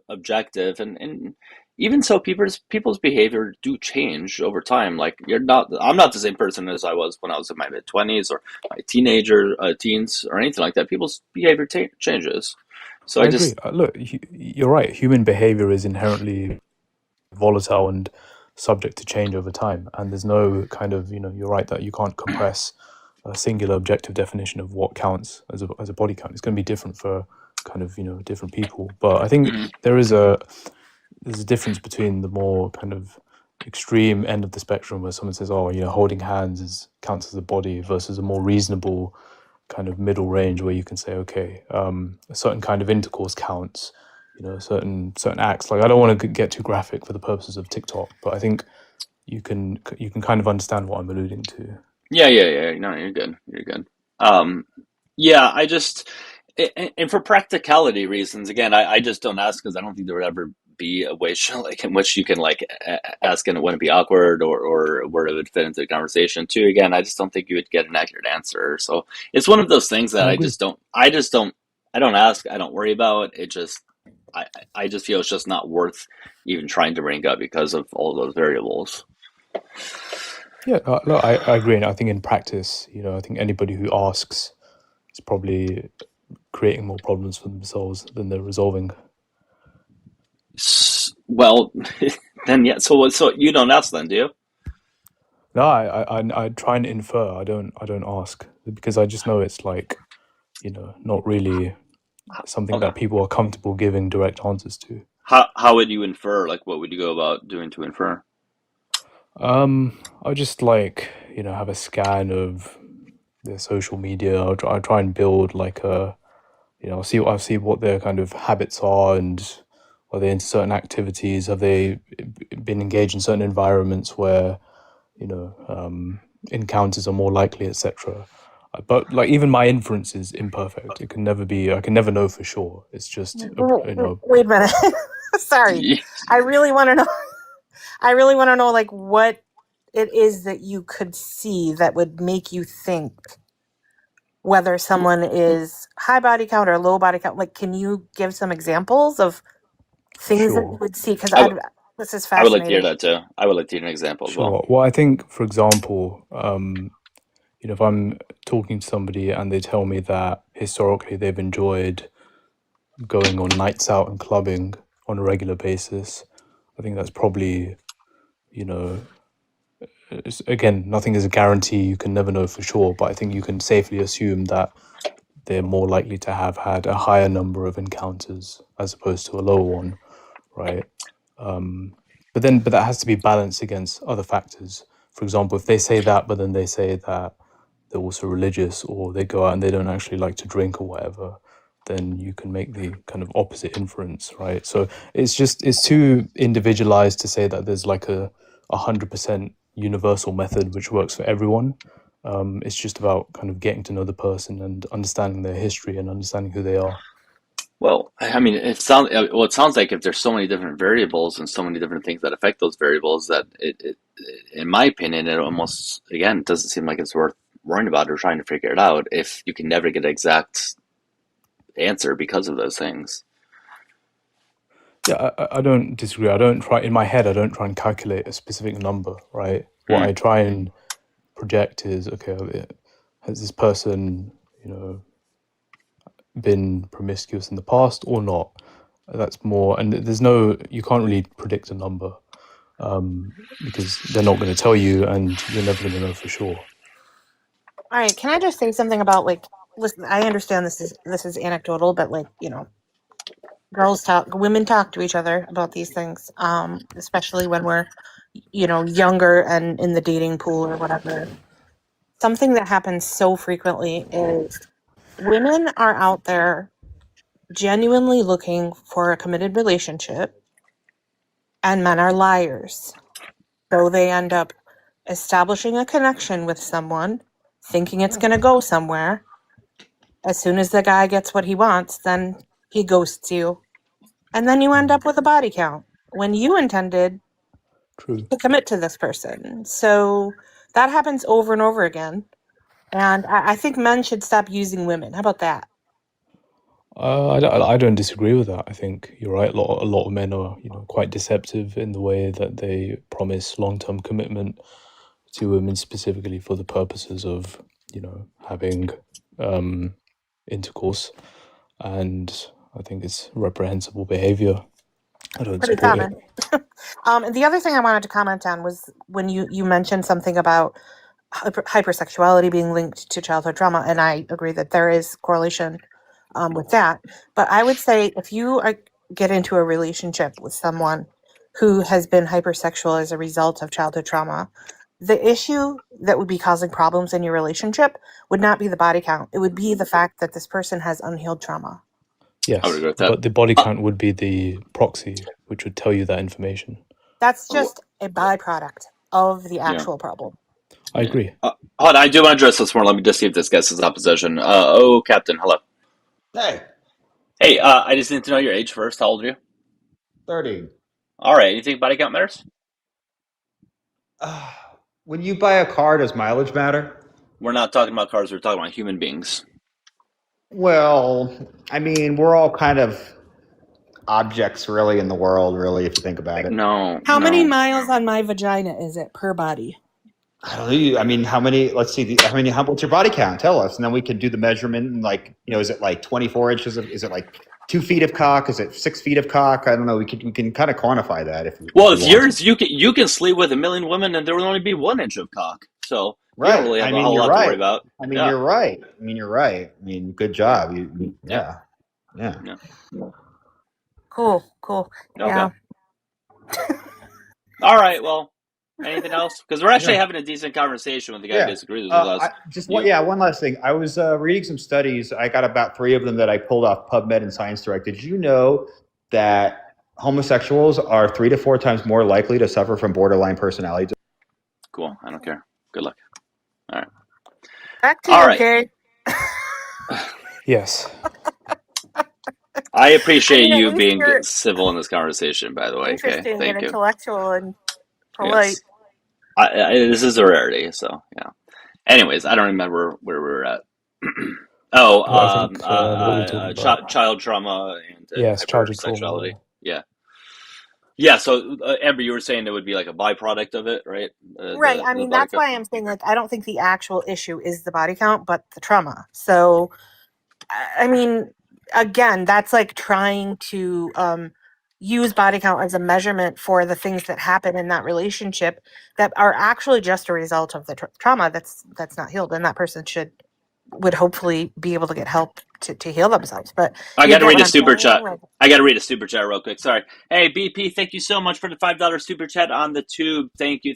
objective, and even so, people's behavior do change over time. Like I'm not the same person as I was when I was in my mid-20s or my teens or anything like that. People's behavior changes. So I agree. Look, you're right. Human behavior is inherently volatile and subject to change over time, and there's no kind of you're right that you can't compress a singular objective definition of what counts as a body count. It's going to be different for kind of different people. But I think there's a difference between the more kind of extreme end of the spectrum where someone says, oh, holding hands counts as a body, versus a more reasonable kind of middle range where you can say, okay, a certain kind of intercourse counts, certain acts. Like I don't want to get too graphic for the purposes of TikTok, but I think you can kind of understand what I'm alluding to. Yeah. No, you're good. Yeah, I just, and for practicality reasons, again, I just don't ask because I don't think there would ever be a way like in which you can like ask and it wouldn't be awkward or where it would fit into the conversation too. Again, I just don't think you would get an accurate answer. So it's one of those things that I don't ask, I don't worry about it. I just feel it's just not worth even trying to bring up because of all those variables. Yeah, look, I agree. And I think in practice, I think anybody who asks is probably creating more problems for themselves than they're resolving. Well, then yeah. So you don't ask then, do you? No, I try and infer. I don't ask because I just know it's like, not really something Okay. that people are comfortable giving direct answers to. How would you infer? Like, what would you go about doing to infer? I just like, have a scan of their social media. I try and build like a, I'll see what their kind of habits are, and are they into certain activities? Have they been engaged in certain environments where, encounters are more likely, etc. But like even my inference is imperfect. It can never be. I can never know for sure. It's just Wait a minute. Sorry, I really want to know. I really want to know like what it is that you could see that would make you think whether someone is high body count or low body count. Like, can you give some examples of things that you would see? Because this is fascinating. I would like to hear that too. I would like to hear an example as well. Sure. Well, I think, for example, if I'm talking to somebody and they tell me that historically they've enjoyed going on nights out and clubbing on a regular basis, I think that's probably, again, nothing is a guarantee. You can never know for sure, but I think you can safely assume that they're more likely to have had a higher number of encounters as opposed to a lower one, right? But that has to be balanced against other factors. For example, if they say that, but then they say that they're also religious, or they go out and they don't actually like to drink or whatever, then you can make the kind of opposite inference, right? So it's too individualized to say that there's like a 100% universal method which works for everyone. It's just about kind of getting to know the person and understanding their history and understanding who they are. Well, I mean, it sounds like if there's so many different variables and so many different things that affect those variables, that it in my opinion, it almost, again, doesn't seem like it's worth worrying about or trying to figure it out if you can never get an exact answer because of those things. Yeah, I don't disagree. I don't try and calculate a specific number, right? What I try and project is, okay, has this person, been promiscuous in the past or not? That's more, and you can't really predict a number because they're not going to tell you, and you're never going to know for sure. All right, can I just say something about like? Listen, I understand this is anecdotal, but like women talk to each other about these things, especially when we're younger and in the dating pool or whatever. Something that happens so frequently is women are out there genuinely looking for a committed relationship, and men are liars. So they end up establishing a connection with someone, thinking it's going to go somewhere. As soon as the guy gets what he wants, then he ghosts you. And then you end up with a body count when you intended to commit to this person. So that happens over and over again. And I think men should stop using women. How about that? I don't disagree with that. I think you're right. A lot of men are quite deceptive in the way that they promise long-term commitment to women specifically for the purposes of having intercourse, and I think it's reprehensible behavior. I don't support it. And the other thing I wanted to comment on was when you mentioned something about hypersexuality being linked to childhood trauma, and I agree that there is correlation with that. But I would say if you get into a relationship with someone who has been hypersexual as a result of childhood trauma, the issue that would be causing problems in your relationship would not be the body count. It would be the fact that this person has unhealed trauma. Yes, but the body count would be the proxy, which would tell you that information. That's just a byproduct of the actual problem. I agree. Hold on, I do want to address this more. Let me just see if this gets his opposition. Captain, hello. Hey, I just need to know your age first. How old are you? 30. All right. You think body count matters? When you buy a car, does mileage matter? We're not talking about cars. We're talking about human beings. Well, I mean, we're all kind of objects, really, in the world, really, if you think about it. No. How many miles on my vagina is it per body? I don't know. I mean, how many? Let's see. What's your body count? Tell us, and then we can do the measurement. And like, is it like 24 inches? Is it like 2 feet of cock? Is it 6 feet of cock? I don't know. We can kind of quantify that if yours, you can sleep with 1 million women, and there will only be 1 inch of cock. So you don't really have a whole lot to worry about. I mean, you're right. I mean, good job. Yeah. Cool. Okay. Yeah. All right. Well, anything else? Because we're actually having a decent conversation with the guy who disagrees with you. One last thing. I was reading some studies. I got about 3 of them that I pulled off PubMed and Science Direct. Did you know that homosexuals are 3 to 4 times more likely to suffer from borderline personality disorder? Cool. I don't care. Good luck. All right. Back to you, Kate. Yes. I appreciate you being civil in this conversation, by the way. Interesting Thank you. Intellectual and polite. Yes. This is a rarity, so yeah. Anyways, I don't remember where we were at. Child trauma and hypersexuality. Yeah. So Amber, you were saying it would be like a byproduct of it, right? Right. I mean, that's why I'm saying, like, I don't think the actual issue is the body count, but the trauma. So, I mean, again, that's like trying to use body count as a measurement for the things that happen in that relationship that are actually just a result of the trauma that's not healed, and that person would hopefully be able to get help to heal themselves. But I got to read a super chat. I got to read a super chat real quick. Sorry. Hey, BP, thank you so much for the $5 super chat on the tube. Thank you.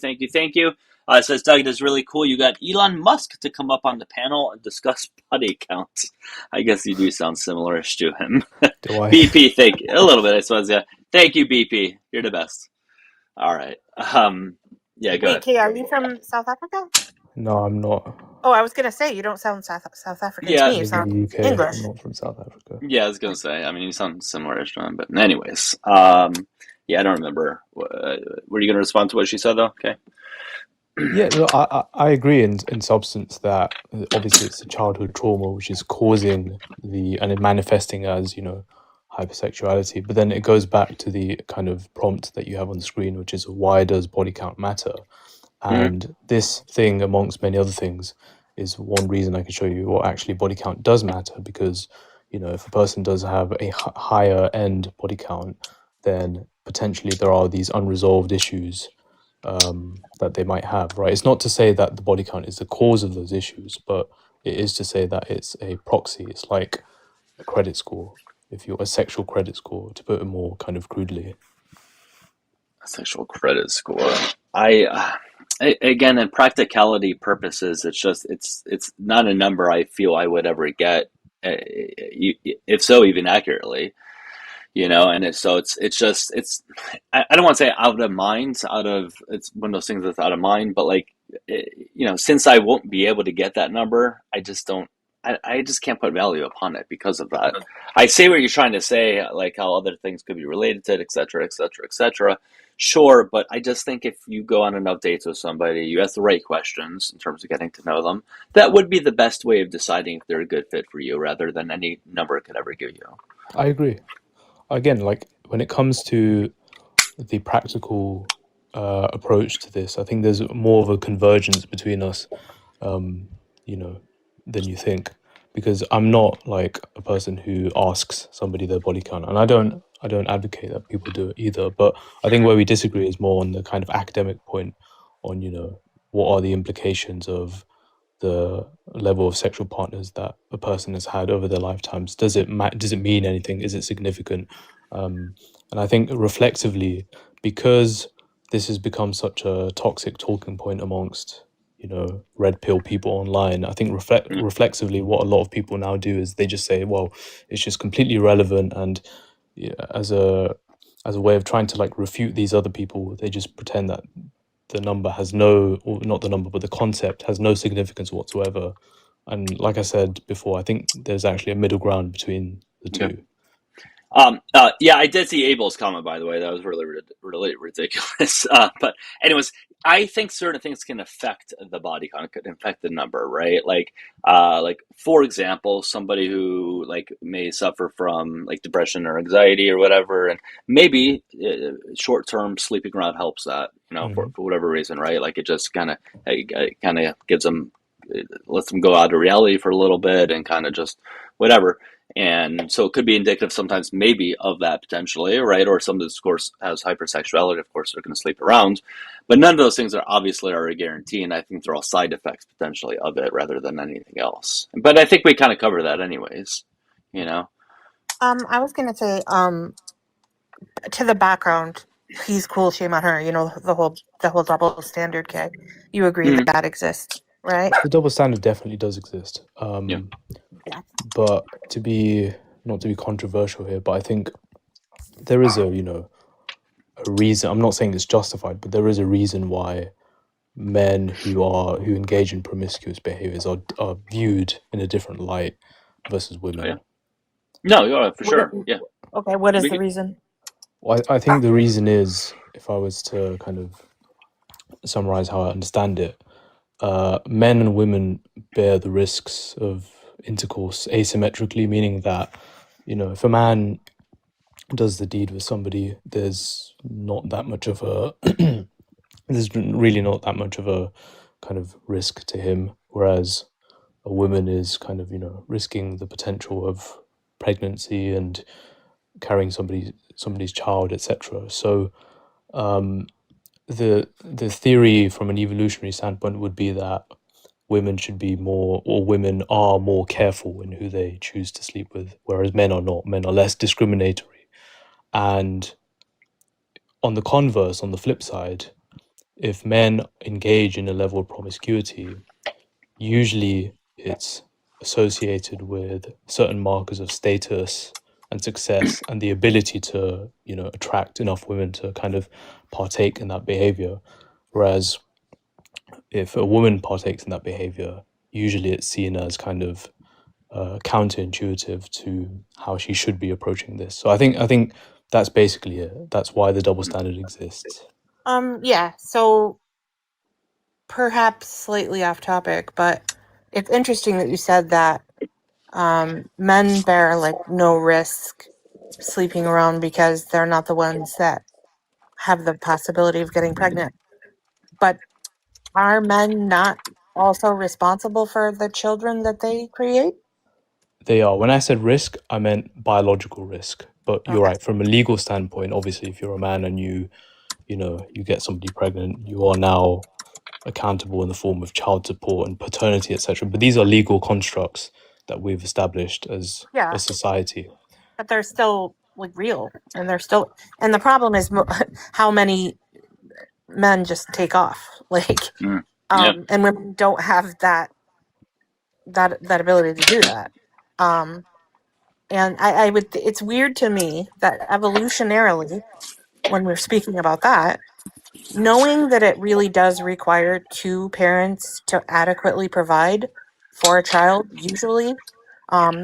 It says, Doug, it is really cool. You got Elon Musk to come up on the panel and discuss body counts. I guess you do sound similar-ish to him. Do I? BP, thank you. A little bit, I suppose, yeah. Thank you, BP. You're the best. All right. Yeah, go ahead. Kay, are you from South Africa? No, I'm not. Oh, I was going to say, you don't sound South African to me. You sound UK. English. I'm not from South Africa. Yeah, I was going to say. I mean, you sound similar-ish to him. But anyways, yeah, I don't remember. Were you going to respond to what she said, though? Okay. Yeah, no, I agree in substance that obviously it's a childhood trauma which is causing and manifesting as, hypersexuality. But then it goes back to the kind of prompt that you have on the screen, which is, why does body count matter? And this thing, amongst many other things, is one reason I can show you what actually body count does matter. Because, if a person does have a higher end body count, then potentially there are these unresolved issues that they might have, right? It's not to say that the body count is the cause of those issues, but it is to say that it's a proxy. It's like a credit score, if you're a sexual credit score, to put it more kind of crudely. A sexual credit score. Again, in practicality purposes, it's not a number I feel I would ever get, if so, even accurately. And I don't want to say out of mind, it's one of those things that's out of mind, but like, since I won't be able to get that number, I just can't put value upon it because of that. I say what you're trying to say, like how other things could be related to it, et cetera, et cetera, et cetera. Sure, but I just think if you go on enough dates with somebody, you ask the right questions in terms of getting to know them, that would be the best way of deciding if they're a good fit for you, rather than any number could ever give you. I agree. Again, like when it comes to the practical approach to this, I think there's more of a convergence between us, than you think. Because I'm not like a person who asks somebody their body count, and I don't advocate that people do it either. But I think where we disagree is more on the kind of academic point on, what are the implications of the level of sexual partners that a person has had over their lifetimes. Does it mean anything? Is it significant? And I think reflexively, because this has become such a toxic talking point amongst, red pill people online, I think reflexively what a lot of people now do is they just say, well, it's just completely irrelevant, and as a way of trying to like refute these other people, they just pretend that the number has not the number, but the concept has no significance whatsoever. And like I said before, I think there's actually a middle ground between the two. Yeah, I did see Abel's comment, by the way. That was really ridiculous. But anyways, I think certain things can affect the body count, could affect the number, right? Like for example, somebody who like may suffer from like depression or anxiety or whatever, and maybe short-term sleeping around helps that, Hmm. for whatever reason, right? Like it just kind of gives them, lets them go out of reality for a little bit and kind of just whatever. And so it could be indicative sometimes maybe of that potentially, right? Or somebody, of course, has hypersexuality, of course, they're going to sleep around. But none of those things are a guarantee, and I think they're all side effects potentially of it rather than anything else. But I think we kind of cover that anyways, you know. I was gonna say, to the background, he's cool, shame on her. The whole double standard kid. You agree Mm, that exists, right? The double standard definitely does exist. yeah. Yeah. But to be not to be controversial here, but I think there is a a reason. I'm not saying it's justified, but there is a reason why men who engage in promiscuous behaviors are viewed in a different light versus Oh, yeah. women. No, yeah, for sure. Yeah. Okay, what is We the could, reason? Well, I think the reason is, if I was to kind of summarize how I understand it, men and women bear the risks of intercourse asymmetrically, meaning that if a man does the deed with somebody, there's not that much of a there's really not that much of a kind of risk to him, whereas a woman is kind of risking the potential of pregnancy and carrying somebody's child, etc. So the theory from an evolutionary standpoint would be that women should be more, or women are more careful in who they choose to sleep with, whereas men are not. Men are less discriminatory. And on the converse, on the flip side, if men engage in a level of promiscuity, usually it's associated with certain markers of status and success and the ability to attract enough women to kind of partake in that behavior. Whereas if a woman partakes in that behavior, usually it's seen as kind of counterintuitive to how she should be approaching this. So I think that's basically it. That's why the double standard exists. Yeah. So perhaps slightly off topic, but it's interesting that you said that men bear like no risk sleeping around because they're not the ones that have the possibility of getting pregnant. But are men not also responsible for the children that they create? They are. When I said risk, I meant biological risk. But you're Okay. right. From a legal standpoint, obviously, if you're a man and you get somebody pregnant, you are now accountable in the form of child support and paternity, etc. But these are legal constructs that we've established as Yeah, a society. but they're still like real, and they're still. And the problem is how many men just take off, like, mm, yeah. and women don't have that ability to do that. And I would. It's weird to me that evolutionarily, when we're speaking about that, knowing that it really does require two parents to adequately provide for a child, usually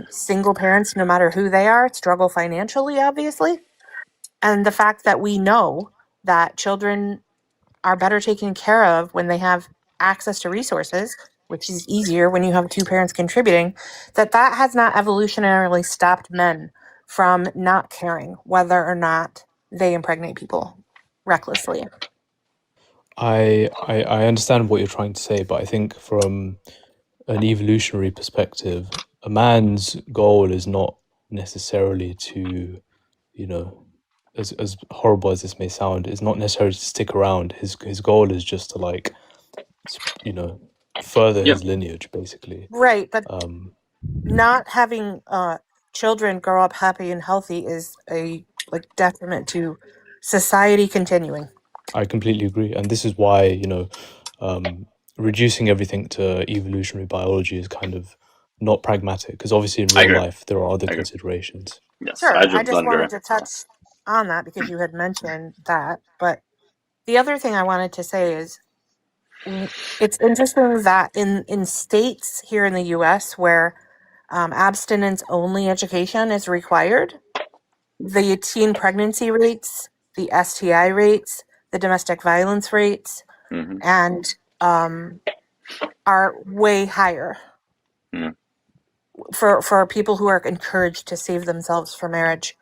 single parents, no matter who they are, struggle financially, obviously. And the fact that we know that children are better taken care of when they have access to resources, which is easier when you have two parents contributing, that has not evolutionarily stopped men from not caring whether or not they impregnate people recklessly. I understand what you're trying to say, but I think from an evolutionary perspective, a man's goal is not necessarily to, as horrible as this may sound, is not necessarily to stick around. His goal is just to like, you know, further Yeah. his lineage, basically. Right, but not having children grow up happy and healthy is a detriment to society continuing. I completely agree, and this is why reducing everything to evolutionary biology is kind of not pragmatic, because obviously in I real agree. life there are other I agree. considerations. Yes. I Sure, I just just agree. wanted to touch on that because you had mentioned that. But the other thing I wanted to say is it's interesting that in states here in the U.S. where abstinence-only education is required, the teen pregnancy rates, the STI rates, the domestic violence rates Mhm. and are way higher Mm. for people who are encouraged to save themselves for marriage.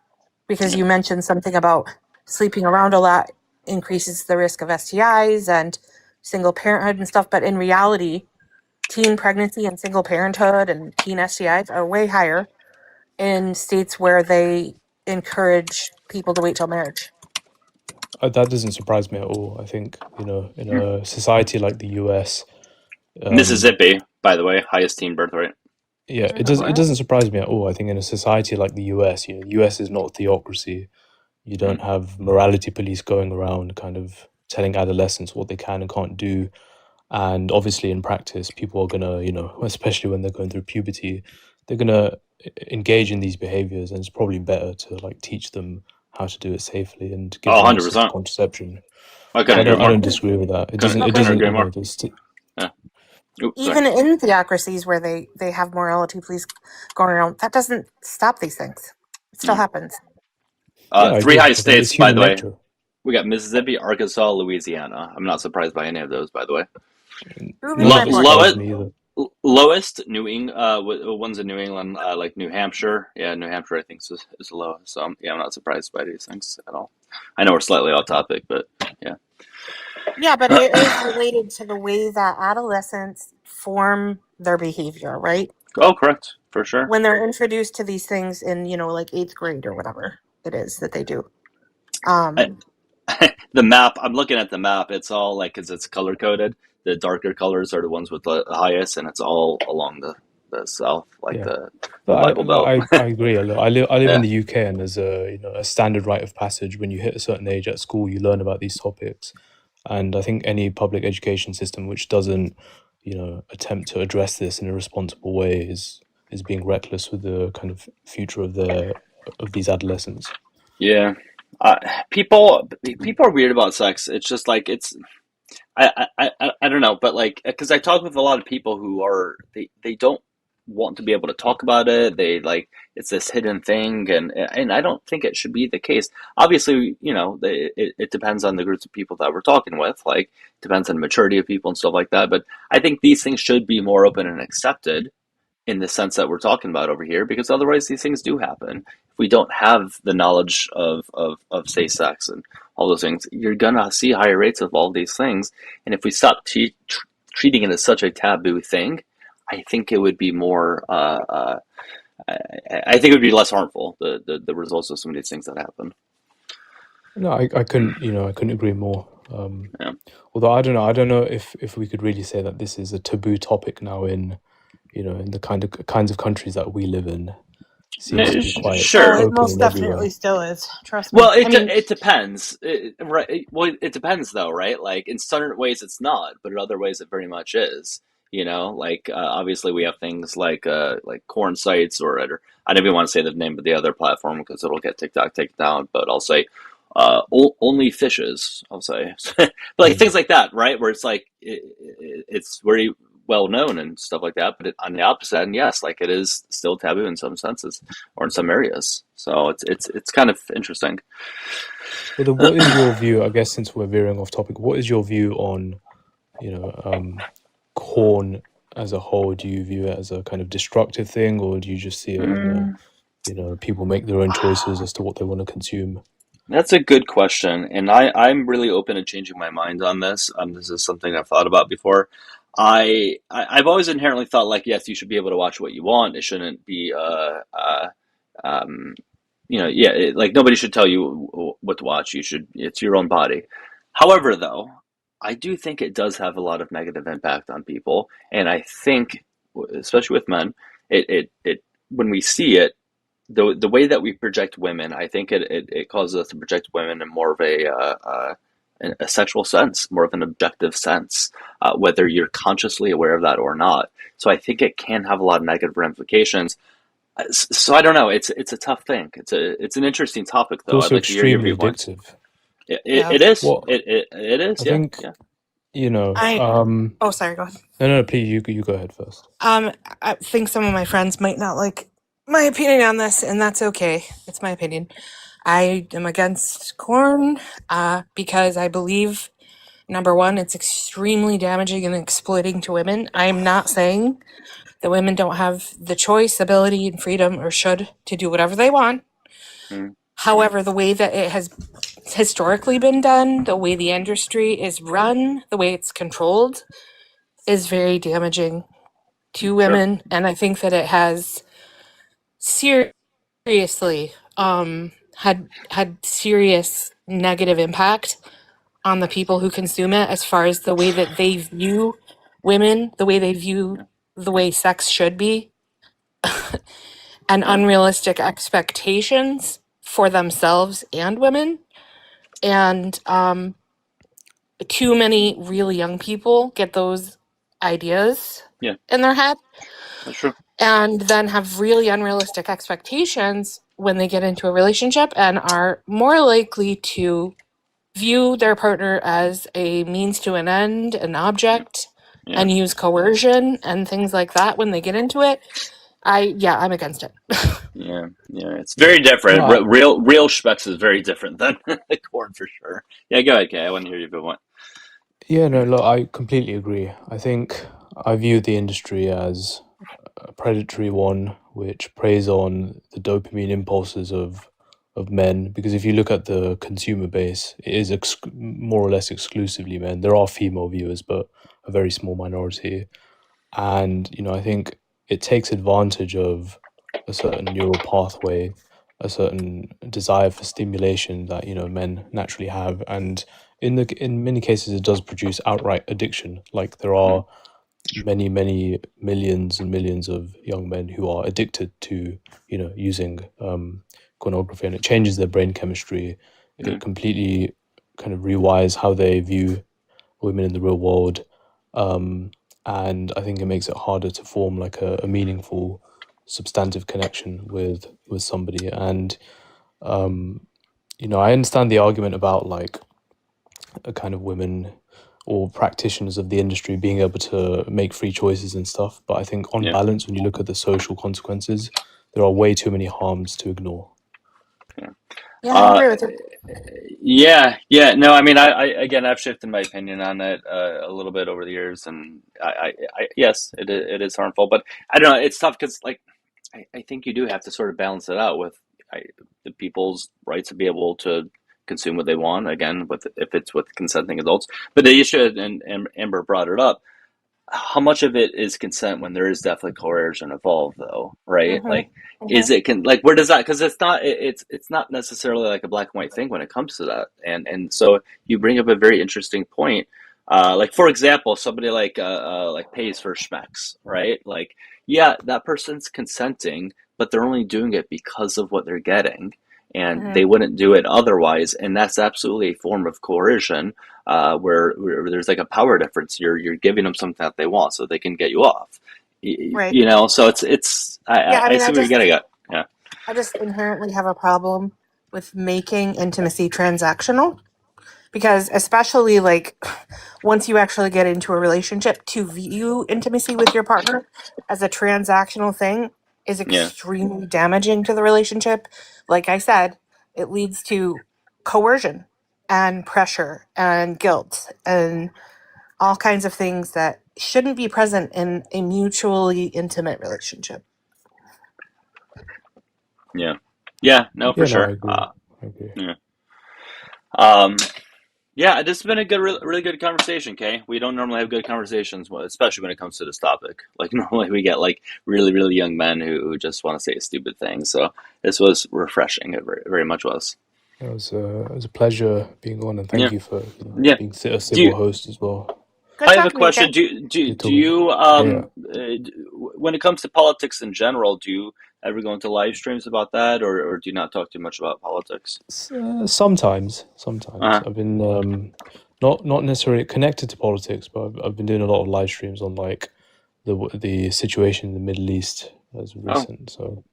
Because you mentioned something about sleeping around a lot increases the risk of STIs and single parenthood and stuff. But in reality, teen pregnancy and single parenthood and teen STIs are way higher in states where they encourage people to wait till marriage. That doesn't surprise me at all. I think, you know, in a society like the US, Mississippi, by the way, highest teen birth rate. yeah, it What? doesn't surprise me at all. I think in a society like the US, you know, US is not a theocracy. You don't have morality police going around kind of telling adolescents what they can and can't do. And obviously in practice, people are gonna, you know, especially when they're going through puberty, they're gonna engage in these behaviors, and it's probably better to like teach them how to do it safely and give Oh, them access to 100%. contraception. I So couldn't agree I more. don't disagree with that. It doesn't, Couldn't agree you know, more. Yeah. Oops, Even sorry. in theocracies where they have morality police going around, that doesn't stop these things. It still happens. Yeah, I Three agree. high I think it's states, by human the way. nature. We got Mississippi, Arkansas, Louisiana. I'm not surprised by any of those, by the way. Proving None my of it point. surprises me either. Lowest New England ones in New England, like New Hampshire. Yeah, New Hampshire I think is the lowest. So yeah, I'm not surprised by these things at all. I know we're slightly off topic, but yeah. Yeah, but it is related to the way that adolescents form their behavior, right? Oh, correct, for sure. When they're introduced to these things in, you know, like 8th grade or whatever it is that they do. The map, I'm looking at the map. It's all like, because it's color coded. The darker colors are the ones with the highest, and it's all along the south, like Yeah. the But Bible Belt. I agree. I live Yeah. in the UK, and there's a, you know, a standard rite of passage. When you hit a certain age at school, you learn about these topics. And I think any public education system which doesn't, you know, attempt to address this in a responsible way is being reckless with the kind of future of these adolescents. Yeah. People are weird about sex. It's just like I don't know, but like, because I talk with a lot of people who are they don't want to be able to talk about it. They like, it's this hidden thing, and I don't think it should be the case. Obviously, you know, it depends on the groups of people that we're talking with. Like, depends on the maturity of people and stuff like that. But I think these things should be more open and accepted in the sense that we're talking about over here, because otherwise these things do happen. If we don't have the knowledge of safe sex and all those things, you're gonna see higher rates of all these things. And if we stop treating it as such a taboo thing, I think it would be more. I think it would be less harmful. The results of some of these things that happen. No, I couldn't, you know, I couldn't agree more. Yeah. Although I don't know if we could really say that this is a taboo topic now in, you know, in the kinds of countries that we live in. Seems to be quite Sure. it open most and definitely everywhere. still is. Trust me. Well, I mean, it depends. Right. Well, it depends though, right? Like in certain ways it's not, but in other ways it very much is. You know, like obviously we have things like corn sites, or I don't even want to say the name of the other platform because it'll get TikTok taken down. But I'll say only fishes. I'll say, but like things like that, right? Where it's like it's very well known and stuff like that. But on the opposite end, yes, like it is still taboo in some senses or in some areas. So it's kind of interesting. Well, then what is your view? I guess since we're veering off topic, what is your view on, you know, corn as a whole? Do you view it as a kind of destructive thing, or do you just see it in a, you know, people make their own choices as to what they want to consume? That's a good question, and I'm really open to changing my mind on this. This is something I've thought about before. I've always inherently thought like, yes, you should be able to watch what you want. It shouldn't be you know, yeah, like nobody should tell you what to watch. It's your own body. However, though, I do think it does have a lot of negative impact on people, and I think, especially with men, it when we see it, the way that we project women, I think it causes us to project women in more of a sexual sense, more of an objective sense, whether you're consciously aware of that or not. So I think it can have a lot of negative ramifications. So I don't know. It's a tough thing. It's an interesting topic, It's though. I'd also like to hear your extremely viewpoints. addictive. It is. Well, It is. I Yeah. think, Yeah. you know, oh, sorry, go ahead. no, please, you go ahead first. I think some of my friends might not like my opinion on this, and that's okay. It's my opinion. I am against corn because I believe Number one, it's extremely damaging and exploiting to women. I'm not saying that women don't have the choice, ability, and freedom, or should, to do whatever they want. Mm. However, the way that it has historically been done, the way the industry is run, the way it's controlled, is very damaging to women. And I think that it has seriously had serious negative impact on the people who consume it, as far as the way that they view women, the way they view the way sex should be, and unrealistic expectations for themselves and women. And too many really young people get those ideas Yeah. in their head, That's true. and then have really unrealistic expectations when they get into a relationship, and are more likely to view their partner as a means to an end, an object, Yeah. and use coercion and things like that when they get into it. I'm against it. Yeah, it's very different. No, Real specs is very different than the corn for sure. Yeah, go ahead, Kay. I want to hear you if you want. yeah, no, look, I completely agree. I think I view the industry as a predatory one, which preys on the dopamine impulses of men. Because if you look at the consumer base, it is more or less exclusively men. There are female viewers, but a very small minority. And I think it takes advantage of a certain neural pathway, a certain desire for stimulation that men naturally have, and in many cases it does produce outright addiction. Like there are many millions and millions of young men who are addicted to using pornography, and it changes their brain chemistry. It completely kind of rewires how they view women in the real world. And I think it makes it harder to form like a meaningful, substantive connection with somebody. And I understand the argument about like a kind of women or practitioners of the industry being able to make free choices and stuff. But I think on balance, when you look at the social consequences, there are way too many harms to ignore. Yeah, I agree with you. Yeah. No, I mean, I've shifted my opinion on it a little bit over the years, and I yes, it is harmful, but I don't know. It's tough because, like, I think you do have to sort of balance it out with the people's rights to be able to consume what they want. Again, if it's with consenting adults, but the issue, and Amber brought it up, how much of it is consent when there is definitely coercion involved, though, right? Like, is it like, where does that? Because it's not necessarily like a black and white thing when it comes to that, and so you bring up a very interesting point. Like, for example, somebody like pays for schmecks, right? Like, yeah, that person's consenting, but they're only doing it because of what they're getting, and they wouldn't do it otherwise, and that's absolutely a form of coercion. Where there's like a power difference. You're giving them something that they want so they can get you off. Right. So it's I see where you're getting at. Yeah. I just inherently have a problem with making intimacy transactional, because especially like once you actually get into a relationship, to view intimacy with your partner as a transactional thing is extremely damaging to the relationship. Like I said, it leads to coercion and pressure and guilt and all kinds of things that shouldn't be present in a mutually intimate relationship. Yeah. No, for No, sure. I agree. Yeah, this has been a really good conversation, Kay. We don't normally have good conversations, especially when it comes to this topic. Like, normally we get like really, really young men who just want to say stupid things. So this was refreshing. It very much was. It was a pleasure being on, and thank you for being a civil you- host as well. Good I have a talking to you, question. Ken. Do you when it comes to politics in general, do you ever go into live streams about that, or do you not talk too much about politics? Sometimes. I've been not necessarily connected to politics, but I've been doing a lot of live streams on like the situation in the Middle East as recent. So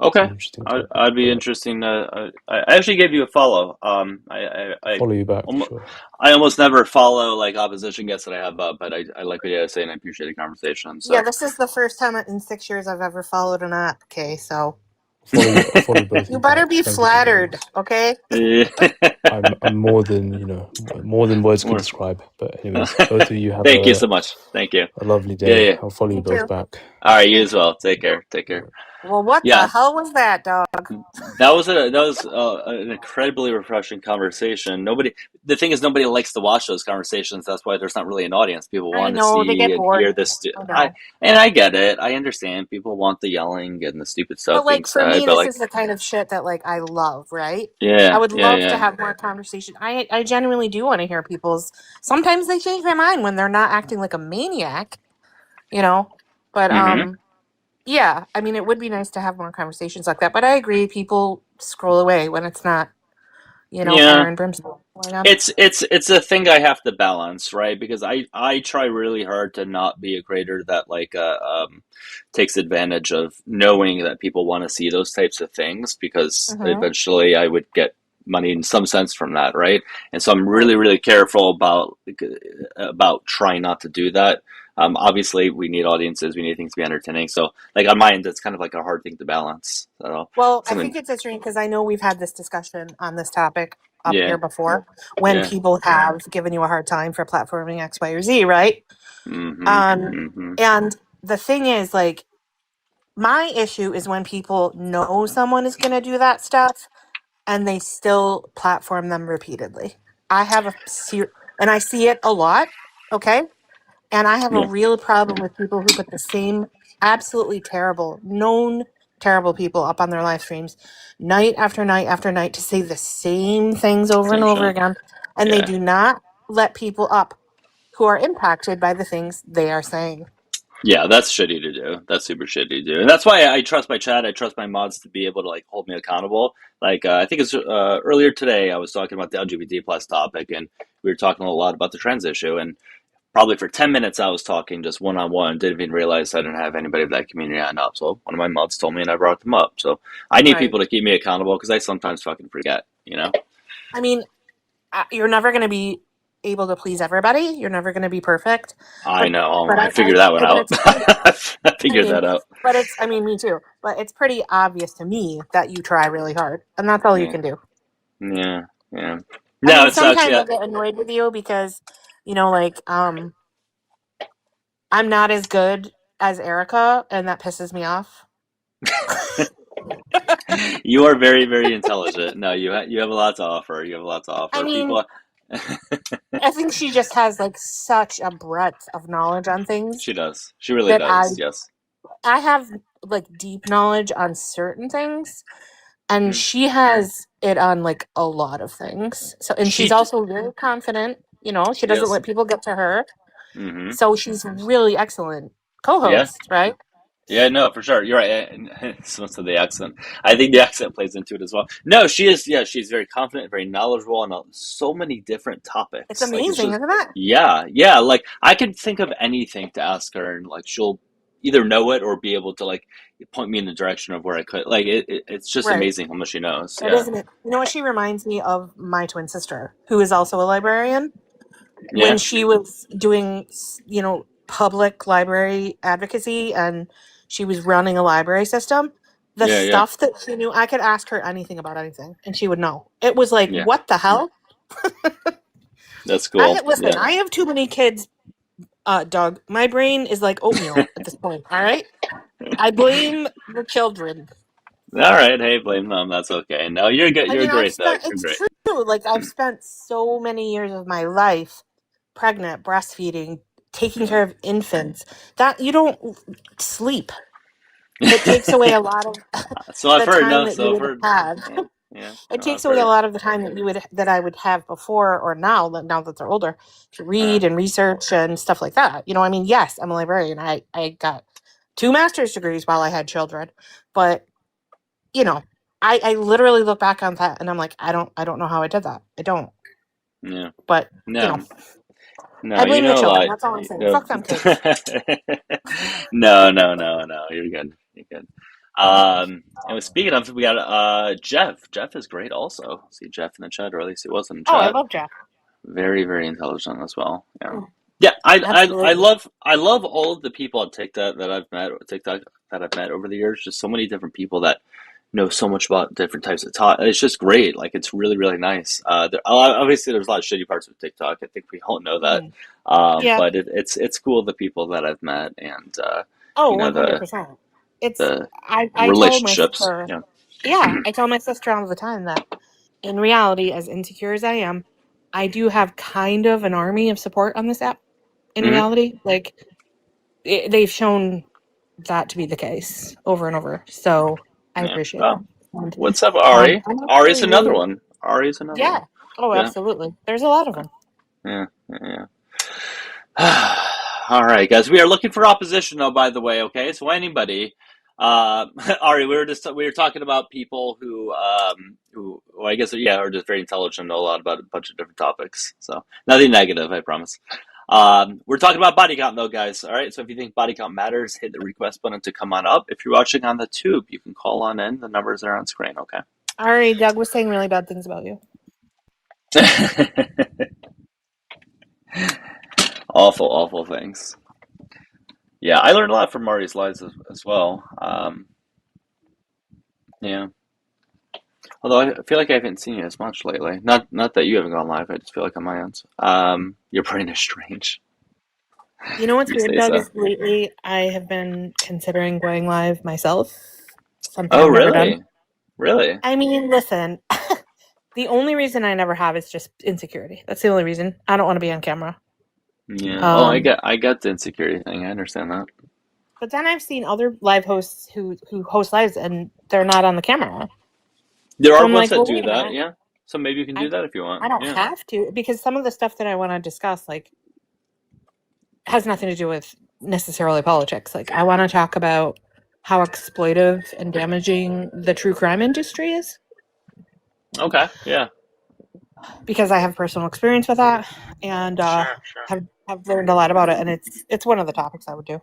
Okay, interesting topic, I'd be but interesting. I actually gave you a follow. I follow you back for sure. I almost never follow like opposition guests that I have up, but I like what you had to say, and I appreciate the conversation. So Yeah, this is the first time in 6 years I've ever followed an app, okay, so follow both You you better back. be Thank you so very much. flattered, okay? I'm more than more than words could More. describe. But anyways, both of you have Thank you so much. Thank you. a lovely Yeah, day. yeah. I'll follow you You both too. back. All right, you as well. Take care. Take care. Well, what the Yeah, hell was that, dog? that was an incredibly refreshing conversation. The thing is, nobody likes to watch those conversations. That's why there's not really an audience. People I want to know, they see get and bored. hear this. I know. I get it. I understand. People want the yelling and the stupid stuff But being like for said. me, But this like, is the kind of shit that like I love, right? I yeah, would yeah, love to yeah. have more conversation. I genuinely do want to hear people's. Sometimes they change their mind when they're not acting like a maniac, you know. But Mm-hmm. yeah. I mean, it would be nice to have more conversations like that. But I agree, people scroll away when it's not, fire Yeah. and brimstone going on. It's a thing I have to balance, right? Because I try really hard to not be a creator that takes advantage of knowing that people want to see those types of things, because Mm-hmm. eventually I would get money in some sense from that, right? And so I'm Right. really really careful about trying not to do that. Obviously, we need audiences, we need things to be entertaining. So, like on my end, it's kind of like a hard thing to balance. So, Well, I something, think it's interesting because I know we've had this discussion on this topic up yeah, here before when yeah, people have given you a hard time for platforming X, Y, or Z, right? mm-hmm, Um, mm-hmm, and the thing is, like, my issue is when people know someone is going to do that stuff and they still platform them repeatedly. I have and I see it a lot, okay? And I have a yeah, real problem with people who put the same absolutely terrible, known terrible people up on their live streams night after night after night to say the same things over and same over shit, again. And they yeah. do not let people up who are impacted by the things they are saying. Yeah, that's shitty to do. That's super shitty to do, and that's why I trust my chat. I trust my mods to be able to like hold me accountable. Like I think it's earlier today, I was talking about the LGBT plus topic, and we were talking a lot about the trans issue. And probably for 10 minutes, I was talking just one on one. Didn't even realize I didn't have anybody of that community on up. So one of my mods told me, and I brought them up. So I need Right. people to keep me accountable because I sometimes fucking forget. You know? I mean, you're never going to be able to please everybody. You're never going to be perfect. I But know. but I figured that one but out. it's pretty, I I figured mean, that out. me too. But it's pretty obvious to me that you try really hard, and that's all you Yeah, can do. yeah, yeah. I No, mean, it sucks. sometimes Yeah. I get annoyed with you because, like, I'm not as good as Erica, and that pisses me off. You are very, very intelligent. No, you have a lot to offer. You have a lot to I offer. mean, People, I think she just has like such a breadth of knowledge on things she does. She really that does. Yes. I have like deep knowledge on certain things, and Hmm. she has it on like a lot of things. So, and she's She. also very confident. She doesn't Yes. let people get to her. Mm-hmm. So she's really excellent Yeah. co-host, right? Yeah. No, for sure. You're right. It's most of the accent. I think the accent plays into it as well. No, she is. Yeah, she's very confident, very knowledgeable on so many different It's topics. Like it's amazing, just. isn't it? Yeah. Yeah. Like I could think of anything to ask her, and like she'll either know it or be able to like point me in the direction of where I could. Like it's just Right. amazing how much she knows. It Yeah. isn't it. You know what she reminds me of? My twin sister, who is also a librarian. Yeah. When she was doing, public library advocacy and she was running a library system, the Yeah. Yeah. stuff that she knew, I could ask her anything about anything and she would know. It was like, Yeah. what the hell? That's cool. Listen, Yeah. I have too many kids, Doug. My brain is like oatmeal at this point. All right. I blame the children. All right. Hey, blame them. That's okay. No, you're good. I You're mean, great, Doug. You're it's great. true. Like, I've spent so many years of my life pregnant, breastfeeding, taking care of infants that you don't sleep. It takes away a lot of So I've the heard. time No, that you so I've would heard. have. Yeah. Yeah. It No, I've takes away a heard. lot of the time that I would have before or now that they're older to read and research and stuff like that. I mean, yes, I'm a librarian. I got 2 master's degrees while I had children, but I literally look back on that and I'm like, I don't know how I did that. I don't. Yeah. But No. No, I you blame the know a children. lot. That's all I'm You saying. know. Fuck them kids. No, no, no, no. You're good. You're good. And speaking of, we got Jeff. Jeff is great also. See Jeff in the chat, or at least he was in the Oh, I chat. love Jack. Very, very intelligent as well. Yeah. Mm, Yeah, I absolutely. love all of the people on TikTok that I've met over the years. Just so many different people that know so much about different types of talk. It's just great. Like, it's really, really nice. Obviously, there's a lot of shitty parts of TikTok. I think we all know that. Yeah. But it's cool, the people that I've met, and Oh, you know, 100%. It's the I tell my relationships. sister, Yeah. yeah, I tell my sister all the time that in reality, as insecure as I am, I do have kind of an army of support on this app. In Mhm. reality, like they've shown that to be the case over and over. So I Yeah. appreciate Well, that. And, what's up, Ari? I'm Ari's actually another really, one. Ari's another one. yeah. Oh, Yeah. absolutely. There's a lot of them. Yeah. Yeah. All right, guys. We are looking for opposition, though. By the way, okay. So anybody, Ari, we were talking about people who well, I guess, yeah, are just very intelligent, know a lot about a bunch of different topics. So nothing negative, I promise. We're talking about body count, though, guys. All right. So if you think body count matters, hit the request button to come on up. If you're watching on the tube, you can call on in. The numbers are on screen. Okay. Alright, Doug was saying really bad things about you. Awful things. Yeah, I learned a lot from Marty's lives as well. Yeah. Although I feel like I haven't seen you as much lately. Not that you haven't gone live. I just feel like on my end, your brain is strange. You know what's You weird, say Doug, so. is lately I have been considering going live myself. Something Oh, I've never done. Really? I mean, listen, the only reason I never have is just insecurity. That's the only reason. I don't want to be on camera. Yeah. Oh, I got the insecurity thing. I understand that. But then I've seen other live hosts who host lives and they're not on the camera. There So are I'm ones like, well, that do wait a that. minute. Yeah. So maybe you can do that if you want. I don't Yeah. have to, because some of the stuff that I want to discuss, like, has nothing to do with necessarily politics. Like, I want to talk about how exploitive and damaging the true crime industry is, Okay. Yeah. because I have personal experience with that and Sure. have learned a lot about it, and it's one of the topics I would do.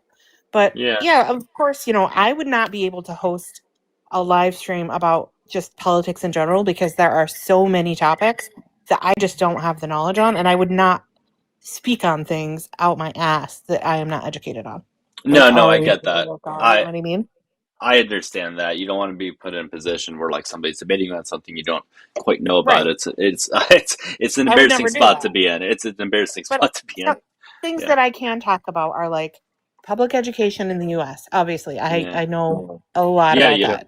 But Yeah. yeah, of course, you know, I would not be able to host a live stream about just politics in general, because there are so many topics that I just don't have the knowledge on, and I would not speak on things out my ass that I am not educated on. No, Like, I always get that. work on, you know what I mean? I understand that. You don't want to be put in a position where, like, somebody's debating on something you don't quite know about. Right. It's an I would embarrassing never do spot to that. be in. It's an embarrassing But spot to be in. things Yeah. that I can talk about are like public education in the U.S. Obviously, Yeah. I know a lot Yeah, about yeah. that.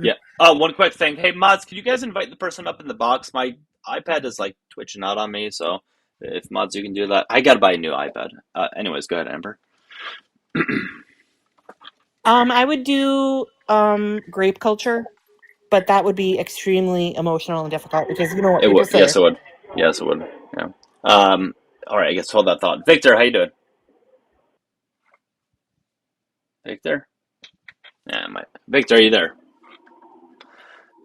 Yeah. Oh, one quick thing. Hey, mods, can you guys invite the person up in the box? My iPad is like twitching out on me, so if mods, you can do that. I gotta buy a new iPad. Anyways, go ahead, Amber. I would do grape culture, but that would be extremely emotional and difficult, because you know what It people would. say. Yes, it would. Yes, it would. Yeah. All right. I guess hold that thought. Victor, how you doing? Victor? Yeah, Victor, are you there?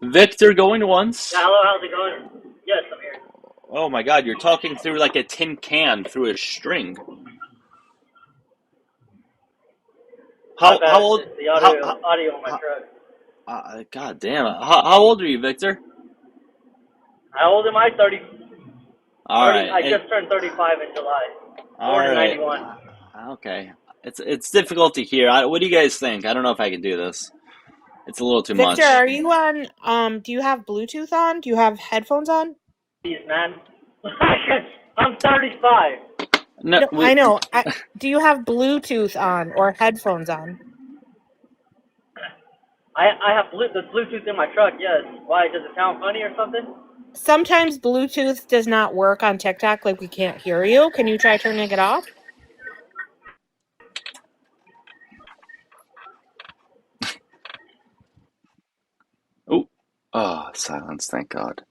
Victor, going once. Yeah, hello, how's it going? Yes, I'm here. Oh my God, you're talking through like a tin can through a string. How old? It's the audio on my truck. God damn it! How old are you, Victor? How old am I? 30. All 30 right. I just turned 35 in July. Born in 91. Okay. It's difficult to hear. What do you guys think? I don't know if I can do this. It's a little too much. Victor, are you on? Do you have Bluetooth on? Do you have headphones on? Jeez, man. I'm 35. No, I know. Do you have Bluetooth on or headphones on? I have the Bluetooth in my truck, yes. Why, does it sound funny or something? Sometimes Bluetooth does not work on TikTok, like we can't hear you. Can you try turning it off? Oh, silence, thank God.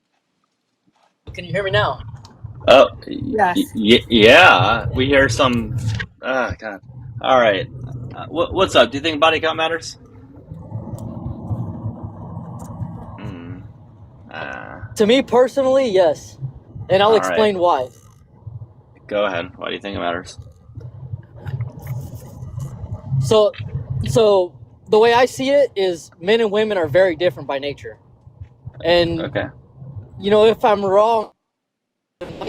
Can you hear me now? Oh, yes. Yeah. We hear some. Oh, God. All right. What's up? Do you think body count matters? To me personally, yes. And I'll explain why. Go ahead. Why do you think it matters? So the way I see it is men and women are very different by nature. And, you know, if I'm wrong,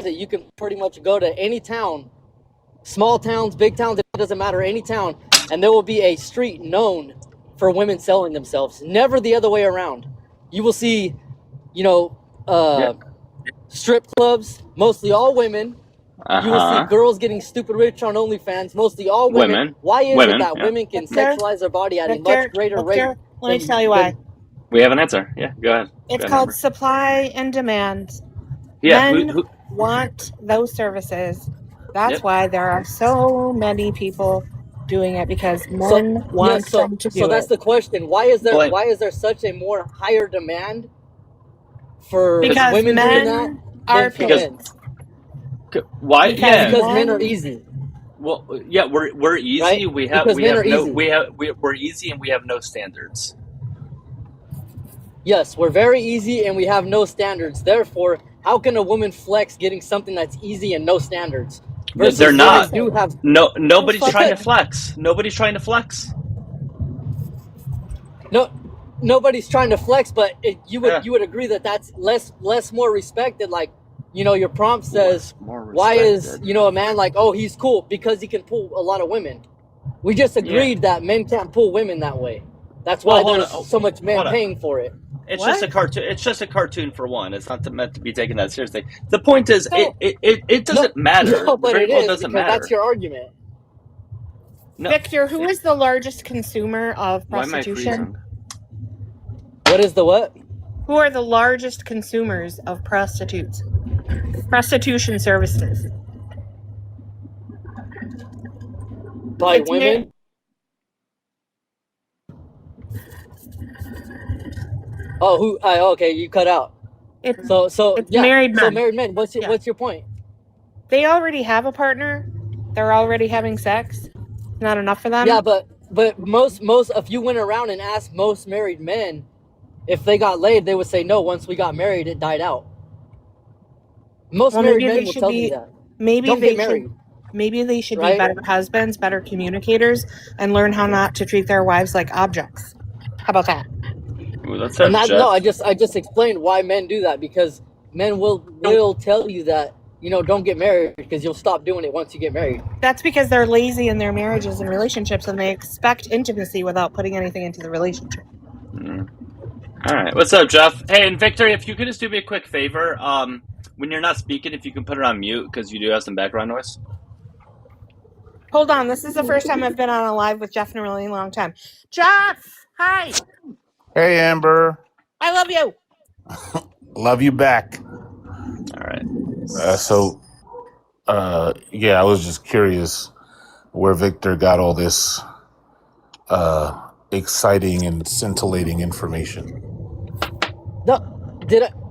you can pretty much go to any town, small towns, big towns, it doesn't matter, any town, and there will be a street known for women selling themselves. Never the other way around. you will see, strip clubs, mostly all women. You will see girls getting stupid rich on OnlyFans, mostly all women. Why is it that women can sexualize their body at a much greater rate? Let me tell you why. We have an answer. Yeah, go ahead. It's go ahead, called Amber. supply and demand. Yeah, Men want those services. That's why there are so many people doing it, because men want them to do it. So that's the question. Why is there such a more higher demand for women doing that are than men? Why? Because men are easy. Well, yeah, we're easy. Right? We have Because men are no easy. we're easy and we have no standards. Yes, we're very easy and we have no standards. Therefore, how can a woman flex getting something that's easy and no standards? Versus They're not. Do have Nobody's trying to flex. Nobody's trying to flex. No, nobody's trying to flex, but you would agree that that's less more respected. Like, your prompt says, why is a man like, oh, he's cool because he can pull a lot of women. We just agreed that men can't pull women that way. That's why there's so much men paying for it. It's just a cartoon. It's just a cartoon for one. It's not meant to be taken that seriously. The point is, it doesn't matter. No, but it is, doesn't because matter. that's your argument. No. Victor, who is the largest consumer of prostitution? What is the what? Who are the largest consumers of prostitution services? By women? Oh, okay, you cut out. It's married men. So married men. What's your point? They already have a partner. They're already having sex. Not enough for them. Yeah, but most if you went around and asked most married men if they got laid, they would say no. Once we got married, it died out. Most married men will tell you that. Maybe Don't get married. Maybe they should be better husbands, better communicators, and learn how not to treat their wives like objects. How about that? Ooh, that's no, I just explained why men do that, because men will tell you that, don't get married because you'll stop doing it once you get married. That's because they're lazy in their marriages and relationships, and they expect intimacy without putting anything into the relationship. All right, what's up, Jeff? Hey, and Victor, if you could just do me a quick favor, when you're not speaking, if you can put it on mute, because you do have some background noise. Hold on, this is the first time I've been on a live with Jeff in a really long time. Jeff, hi. Hey, Amber. I love you. Love you back. All right. I was just curious where Victor got all this exciting and scintillating information. No,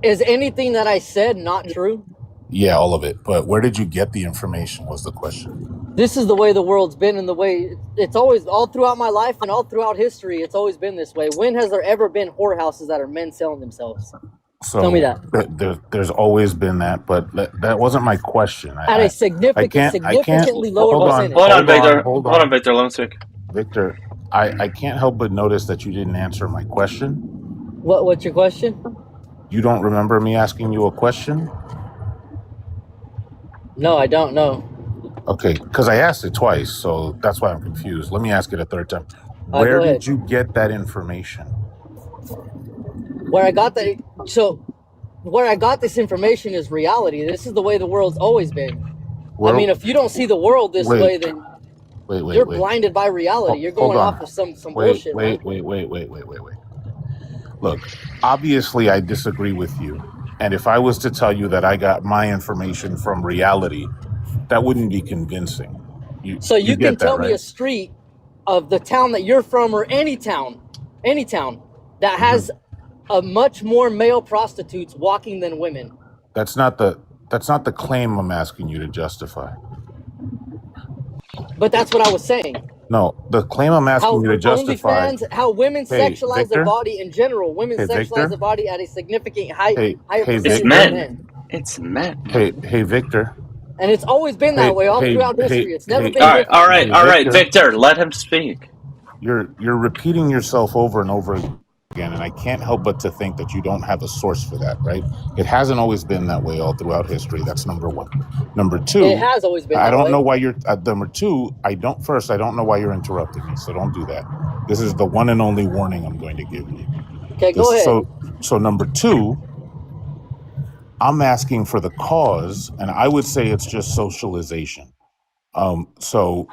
is anything that I said not true? Yeah, all of it. But where did you get the information was the question. This is the way the world's been, and the way it's always, all throughout my life and all throughout history, it's always been this way. When has there ever been whorehouses that are men selling themselves? So tell me that. There's always been that, but that wasn't my question. At a significantly lower percentage. Hold on, Victor. Hold on, Victor. Let me speak. Victor, I can't help but notice that you didn't answer my question. What's your question? You don't remember me asking you a question? No, I don't know. Okay, because I asked it twice, so that's why I'm confused. Let me ask it a third time. Where did you get that information? Where I got this information is reality. This is the way the world's always been. If you don't see the world this way, then you're blinded by reality. You're going off of some bullshit. Wait. Look, obviously I disagree with you. And if I was to tell you that I got my information from reality, that wouldn't be convincing. You can tell me a street of the town that you're from, or any town that has a much more male prostitutes walking than women. That's not the claim I'm asking you to justify. But that's what I was saying. No, the claim I'm asking you to justify. How women sexualize their body in general. Women sexualize their body at a significant higher percentage than men. It's men. Hey, Victor. And it's always been that way all throughout history. It's never been. All right, Victor. Let him speak. You're repeating yourself over and over again, and I can't help but to think that you don't have a source for that, right? It hasn't always been that way all throughout history. That's number one. Number two, it has always been. I don't know why you're. Number two, I don't know why you're interrupting me. So don't do that. This is the one and only warning I'm going to give you. Okay, go ahead. So number two, I'm asking for the cause, and I would say it's just socialization. So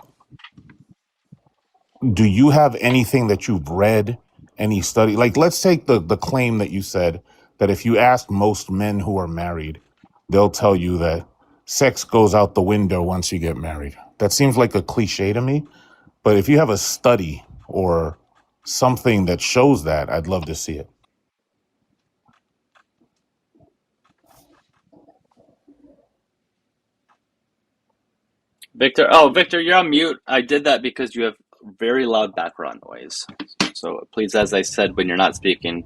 do you have anything that you've read, any study? Like, let's take the claim that you said that if you ask most men who are married, they'll tell you that sex goes out the window once you get married. That seems like a cliche to me, but if you have a study or something that shows that, I'd love to see it. Victor, oh, Victor, you're on mute. I did that because you have very loud background noise. So please, as I said, when you're not speaking,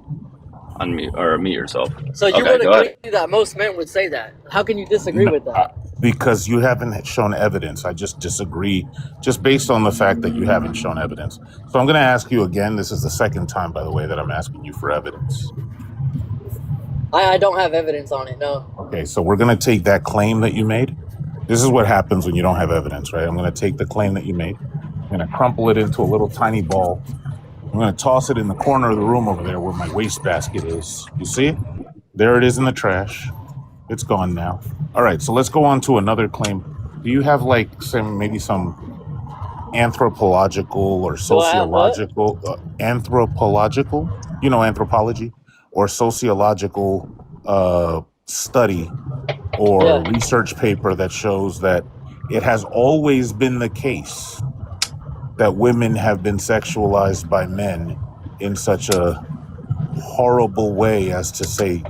unmute or mute yourself. So you Okay, would go agree ahead. that most men would say that. How can you disagree No, with that? because you haven't shown evidence. I just disagree, just based on the fact that you haven't shown evidence. So I'm going to ask you again. This is the second time, by the way, that I'm asking you for evidence. I don't have evidence on it, no. Okay, so we're going to take that claim that you made. This is what happens when you don't have evidence, right? I'm going to take the claim that you made. I'm going to crumple it into a little tiny ball. I'm going to toss it in the corner of the room over there where my wastebasket is. You see it? There it is in the trash. It's gone now. All right, so let's go on to another claim. Do you have like maybe some anthropological or Do I have what? anthropological, anthropology or sociological study or Yeah. research paper that shows that it has always been the case that women have been sexualized by men in such a horrible way as to say,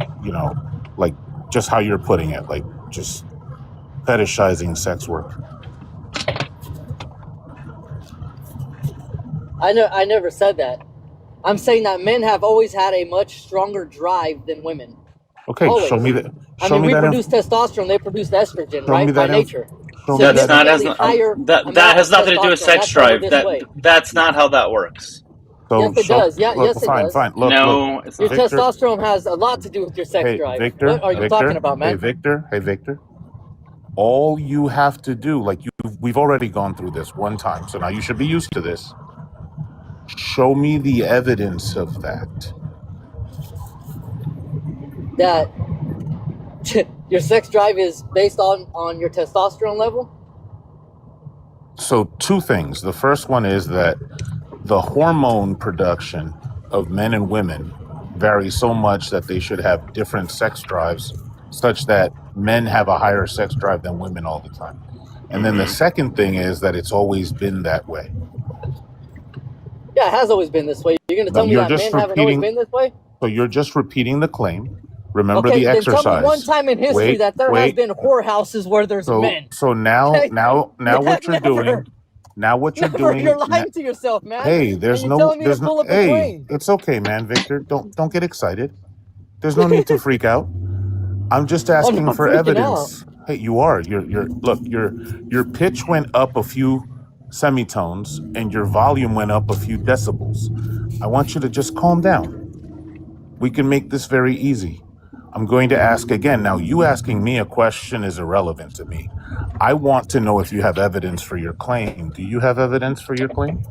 like just how you're putting it, like just fetishizing sex work. I never said that. I'm saying that men have always had a much stronger drive than women. Okay, Always. show me that. I Show mean, me we that. produce testosterone, they produce estrogen, Show me right? By that. nature. Show So me you That's get that. not has immediately not, higher that amount has of nothing to do with testosterone. sex That's why we're drive. this way. That's not how that works. So Yes, it show. does. Yeah, Look, yes, it fine, does. fine. Look, No, it's Your not. Victor. testosterone has a lot to do with your sex Hey, drive. Victor. What are you Victor. talking about, man? Hey, Victor. All you have to do, we've already gone through this one time, so now you should be used to this. Show me the evidence of that. That your sex drive is based on your testosterone level? So two things. The first one is that the hormone production of men and women varies so much that they should have different sex drives, such that men have a higher sex drive than women all the time. And then the second thing is that it's always been that way. Yeah, it has always been this way. You're going to No, tell me you're that just men haven't always repeating. been this way? So you're just repeating the claim. Remember Okay, the then tell me one exercise. time in history Wait, that there has wait. been whorehouses where there's men. So now Okay? what you're Never. doing, Never. You're lying to yourself, man. hey, And you're telling me to pull up a hey, claim. it's okay, man, Victor. Don't get excited. There's no need to freak out. I'm just Oh, no, asking I'm for freaking out. evidence. Hey, you are. Look, your pitch went up a few semitones and your volume went up a few decibels. I want you to just calm down. We can make this very easy. I'm going to ask again. Now, you asking me a question is irrelevant to me. I want to know if you have evidence for your claim. Do you have evidence for your claim?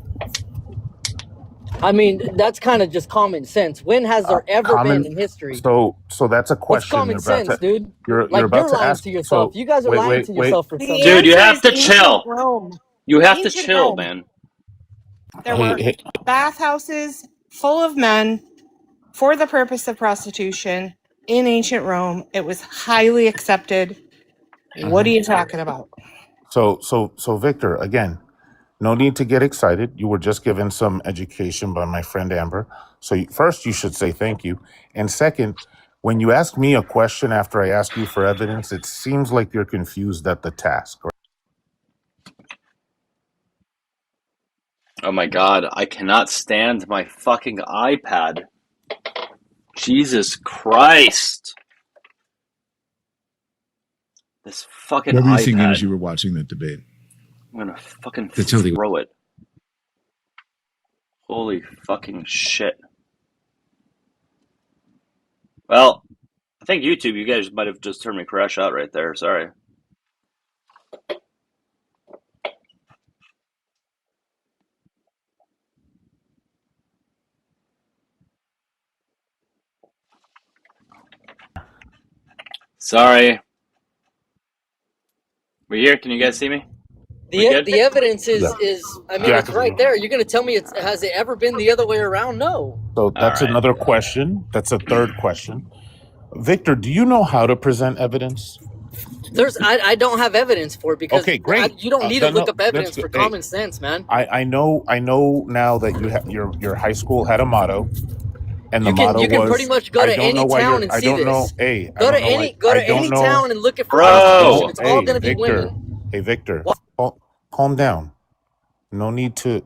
I mean, that's kind of just common sense. When has there ever been in history? So that's a What's question. common sense, dude? You're Like, about you're to lying ask. to yourself. So You guys are lying to yourself for The some Dude, you answer reason. have is to ancient chill. Rome. You have to Ancient chill, Rome. man. There were bathhouses full of men for the purpose of prostitution in ancient Rome. It was highly accepted. What are you talking about? So Victor, again, no need to get excited. You were just given some education by my friend Amber. So first, you should say thank you. And second, when you ask me a question after I ask you for evidence, it seems like you're confused at the task. Right? Oh my god, I cannot stand my fucking iPad. Jesus Christ. This fucking What were you iPad. thinking as you were watching that debate? I'm gonna fucking throw it. Holy fucking shit. Well, I think YouTube, you guys might have just turned me crash out right there. Sorry. Sorry. We here? Can you guys see me? The evidence is I mean, Yeah, I it's can see right you. there. You're gonna tell me has it ever been the other way around? No. So that's right. another question. That's a third question. Victor, do you know how to present evidence? I don't have evidence for it because Okay, great. you don't need to No, look up that's evidence good. for Hey, common sense, man. I know now that your high school had a motto, and the motto You can pretty was, much go I to don't know any why town you're and I see don't know. this. Hey, I Go don't to know why any I don't know. town and look at Bro. prostitution. It's all Hey, gonna be Victor. women. Hey, Victor. Calm down. No need to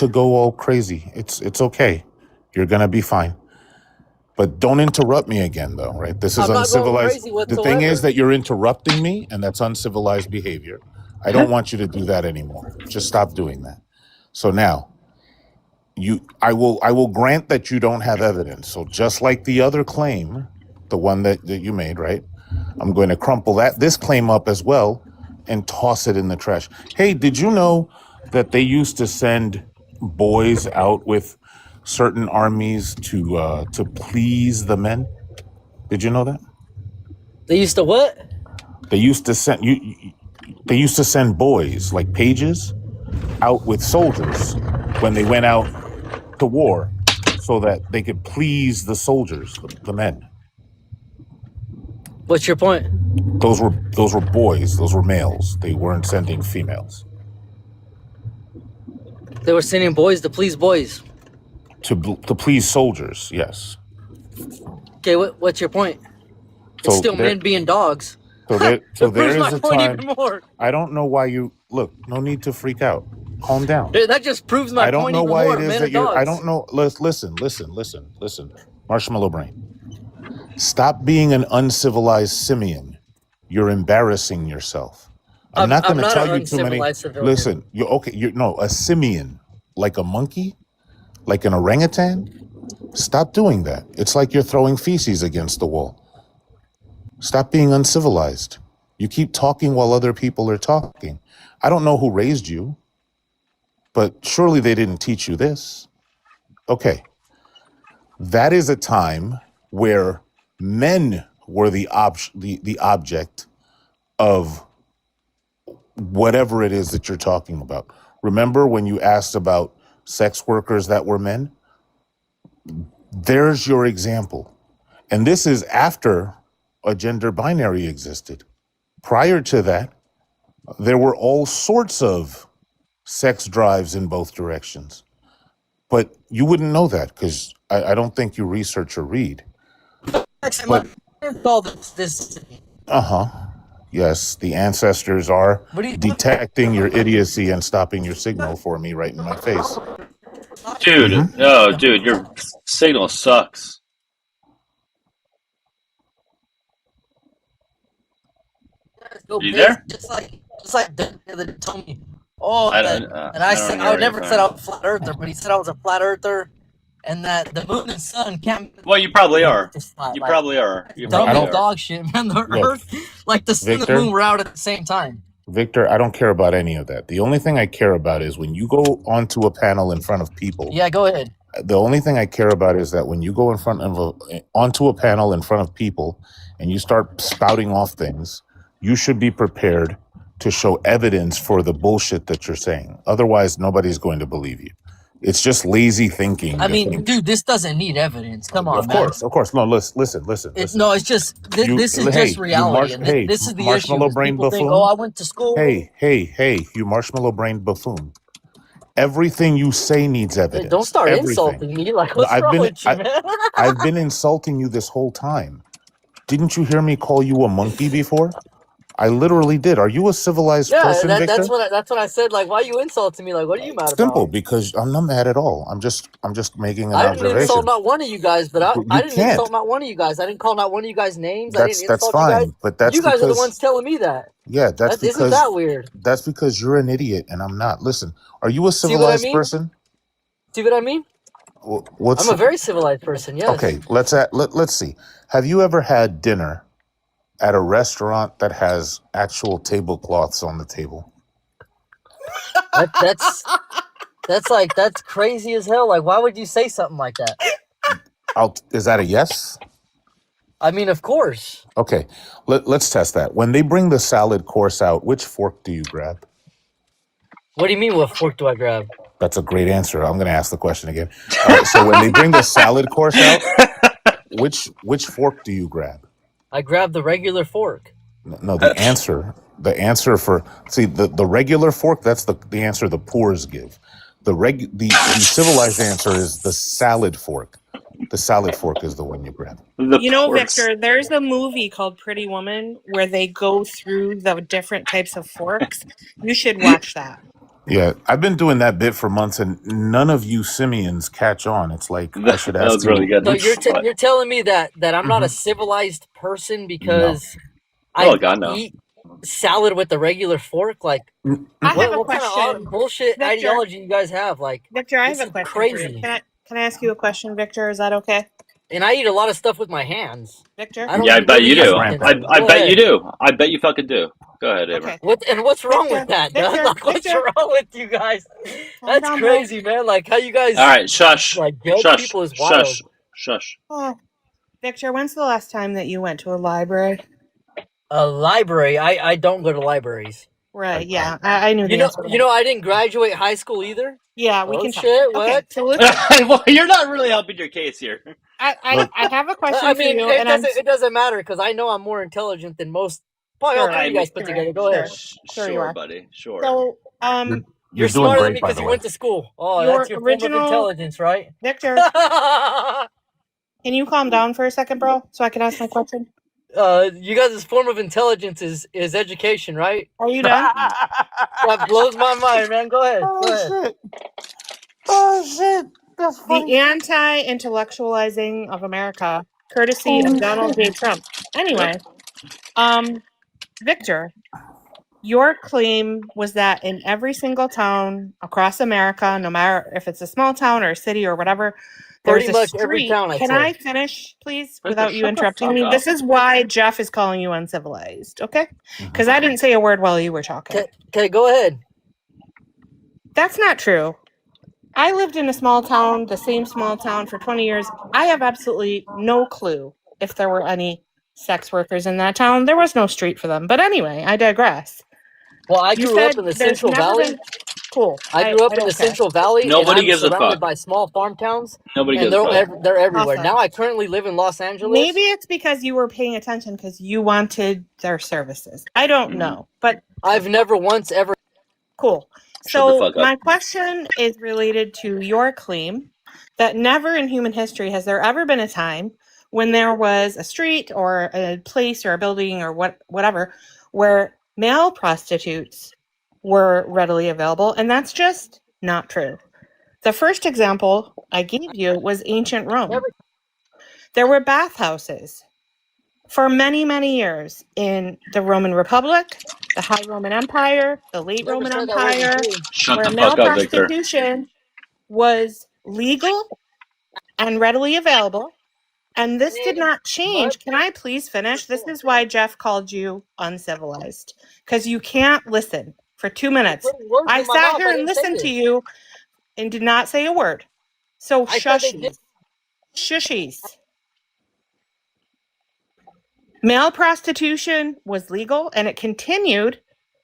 go all crazy. It's okay. You're gonna be fine. But don't interrupt me again, though, right? This is I'm not going uncivilized. crazy The thing is whatsoever. that you're interrupting me, and that's uncivilized behavior. I don't want you to do that anymore. Just stop doing that. So now, I will grant that you don't have evidence. So just like the other claim, the one that you made, right? I'm going to crumple this claim up as well and toss it in the trash. Hey, did you know that they used to send boys out with certain armies to please the men? Did you know that? They used to what? They used to send They used to send boys, like pages, out with soldiers when they went out to war, so that they could please the soldiers, the men. What's your point? Those were boys. Those were males. They weren't sending females. They were sending boys to please boys. To please soldiers, yes. Okay, what's your point? It's So still there- men being dogs. So there That proves is my a point time. even more. I don't know why you look. No need to freak out. Calm down. That just proves my I don't point know even why more. it is Men that are you're. I dogs. don't know. Listen. Marshmallow brain. Stop being an uncivilized simian. You're embarrassing yourself. I'm not going to tell you too many. uncivilized civilian. Listen. You're okay. A simian, like a monkey, like an orangutan. Stop doing that. It's like you're throwing feces against the wall. Stop being uncivilized. You keep talking while other people are talking. I don't know who raised you, but surely they didn't teach you this. Okay. That is a time where men were the object of whatever it is that you're talking about. Remember when you asked about sex workers that were men? There's your example. And this is after a gender binary existed. Prior to that, there were all sorts of sex drives in both directions. But you wouldn't know that because I don't think you research or read. But All this. yes, the ancestors are What do you? detecting your idiocy and stopping your signal for me right in my face. Dude, oh, dude, your signal sucks. Go You big, there? just like the told me. Oh, I that, don't. and I don't said know I where never you're said I from. was a flat earther, but he said I was a flat earther, and that the moon and sun can't. Well, you probably are. Just flat, You like, probably are. You dumb probably as are. dog shit, man. The Look, Earth, like the sun and the Victor? moon were out at the same time. Victor, I don't care about any of that. The only thing I care about is when you go onto a panel in front of people. Yeah, go ahead. The only thing I care about is that when you go onto a panel in front of people and you start spouting off things, you should be prepared to show evidence for the bullshit that you're saying. Otherwise, nobody's going to believe you. It's just lazy thinking. I mean, dude, this doesn't need evidence. Come on, Of course. No, listen. No, it's just this is just reality, and this is the issue. Marshmallow Is brain people buffoon. think, oh, I went to school. Hey, you marshmallow brain buffoon. Everything you say needs evidence. Don't start Everything. insulting me. Like, what's wrong with you, man? I've been insulting you this whole time. Didn't you hear me call you a monkey before? I literally did. Are you a civilized person, Victor? that's what I said. Like, why are you insulting me? Like, what are you mad Simple, about? because I'm not mad at all. I'm just making an I didn't observation. insult not one of you guys, but You I didn't can't. insult not one of you guys. I didn't call not one of you guys names. I didn't That's insult fine, you guys. but that's You guys are the because- ones telling me that. Yeah, that's because isn't that weird? That's because you're an idiot and I'm not. Listen, are you a See what I civilized mean? person? See what I mean? What's I'm a very civilized person. Yes. Okay, let's see. Have you ever had dinner at a restaurant that has actual tablecloths on the table? That's crazy as hell. Like, why would you say something like that? Is that a yes? I mean, of course. Okay, let's test that. When they bring the salad course out, which fork do you grab? What do you mean? What fork do I grab? That's a great answer. I'm going to ask the question again. All right, so when they bring the salad course out, which fork do you grab? I grab the regular fork. No, the answer for the regular fork, that's the answer the poors give. The civilized answer is the salad fork. The salad fork is the one you grab. You know, Victor, there's a movie called Pretty Woman where they go through the different types of forks. You should watch that. Yeah, I've been doing that bit for months, and none of you simians catch on. It's like I should ask you. Really good. So you're telling me that I'm not a civilized person because I eat salad with the regular fork? Like, I have a what kind question. of bullshit Victor, ideology you guys have? Like, Victor, I have a question crazy. for you. Can I ask you a question, Victor? Is that okay? And I eat a lot of stuff with my hands. Victor? Yeah, I bet you do. I bet you do. I bet you fucking do. Go ahead, Abram. Okay. What's wrong with that, Doug? Like, what's wrong with you guys? That's crazy, man. Like, how you guys... All right, shush. Like, judge Shush. people is wild. Shush. Oh, Victor, when's the last time that you went to a library? A library? I don't go to libraries. Right, yeah. I knew the answer. You know, I didn't graduate high school either. Yeah, we can shit, okay, what? so listen. Well, you're not really helping your case here. I have a question for you. It doesn't matter because I know I'm more intelligent than most. Probably all three of you guys put together. Go ahead. Sure, buddy. Sure. So, you're smarter than me because you went to school. Oh, that's your original form of intelligence, right? Victor, can you calm down for a second, bro, so I can ask my question? You guys' form of intelligence is education, right? Are you done? That blows my mind, man. Go ahead. Oh shit! That's funny. The anti-intellectualizing of America, courtesy of Donald J. Trump. Anyway, Victor, your claim was that in every single town across America, no matter if it's a small town or a city or whatever, there's a street. Every town. Can I finish, please, without you interrupting me? This is why Jeff is calling you uncivilized, okay? Because I didn't say a word while you were talking. Okay, go ahead. That's not true. I lived in a small town, the same small town for 20 years. I have absolutely no clue if there were any sex workers in that town. There was no street for them. But anyway, I digress. Well, I grew up in the Central Valley. Cool. I grew up in the Central Valley. Nobody gives a fuck. Surrounded by small farm towns. Nobody gives a fuck. They're everywhere. Awesome. Now I currently live in Los Angeles. Maybe it's because you were paying attention because you wanted their services. I don't know. But I've never once ever. Cool. So my question is related to your claim that never in human history has there ever been a time when there was a street or a place or a building or whatever where male prostitutes were readily available, and that's just not true. The first example I gave you was ancient Rome. There were bathhouses for many, many years in the Roman Republic, the High Roman Empire, the Late Roman Empire, where male prostitution was legal and readily available. And this did not change. Can I please finish? This is why Jeff called you uncivilized. Because you can't listen for 2 minutes. I sat here and listened to you and did not say a word. So shushies. Shushies. Male prostitution was legal and it continued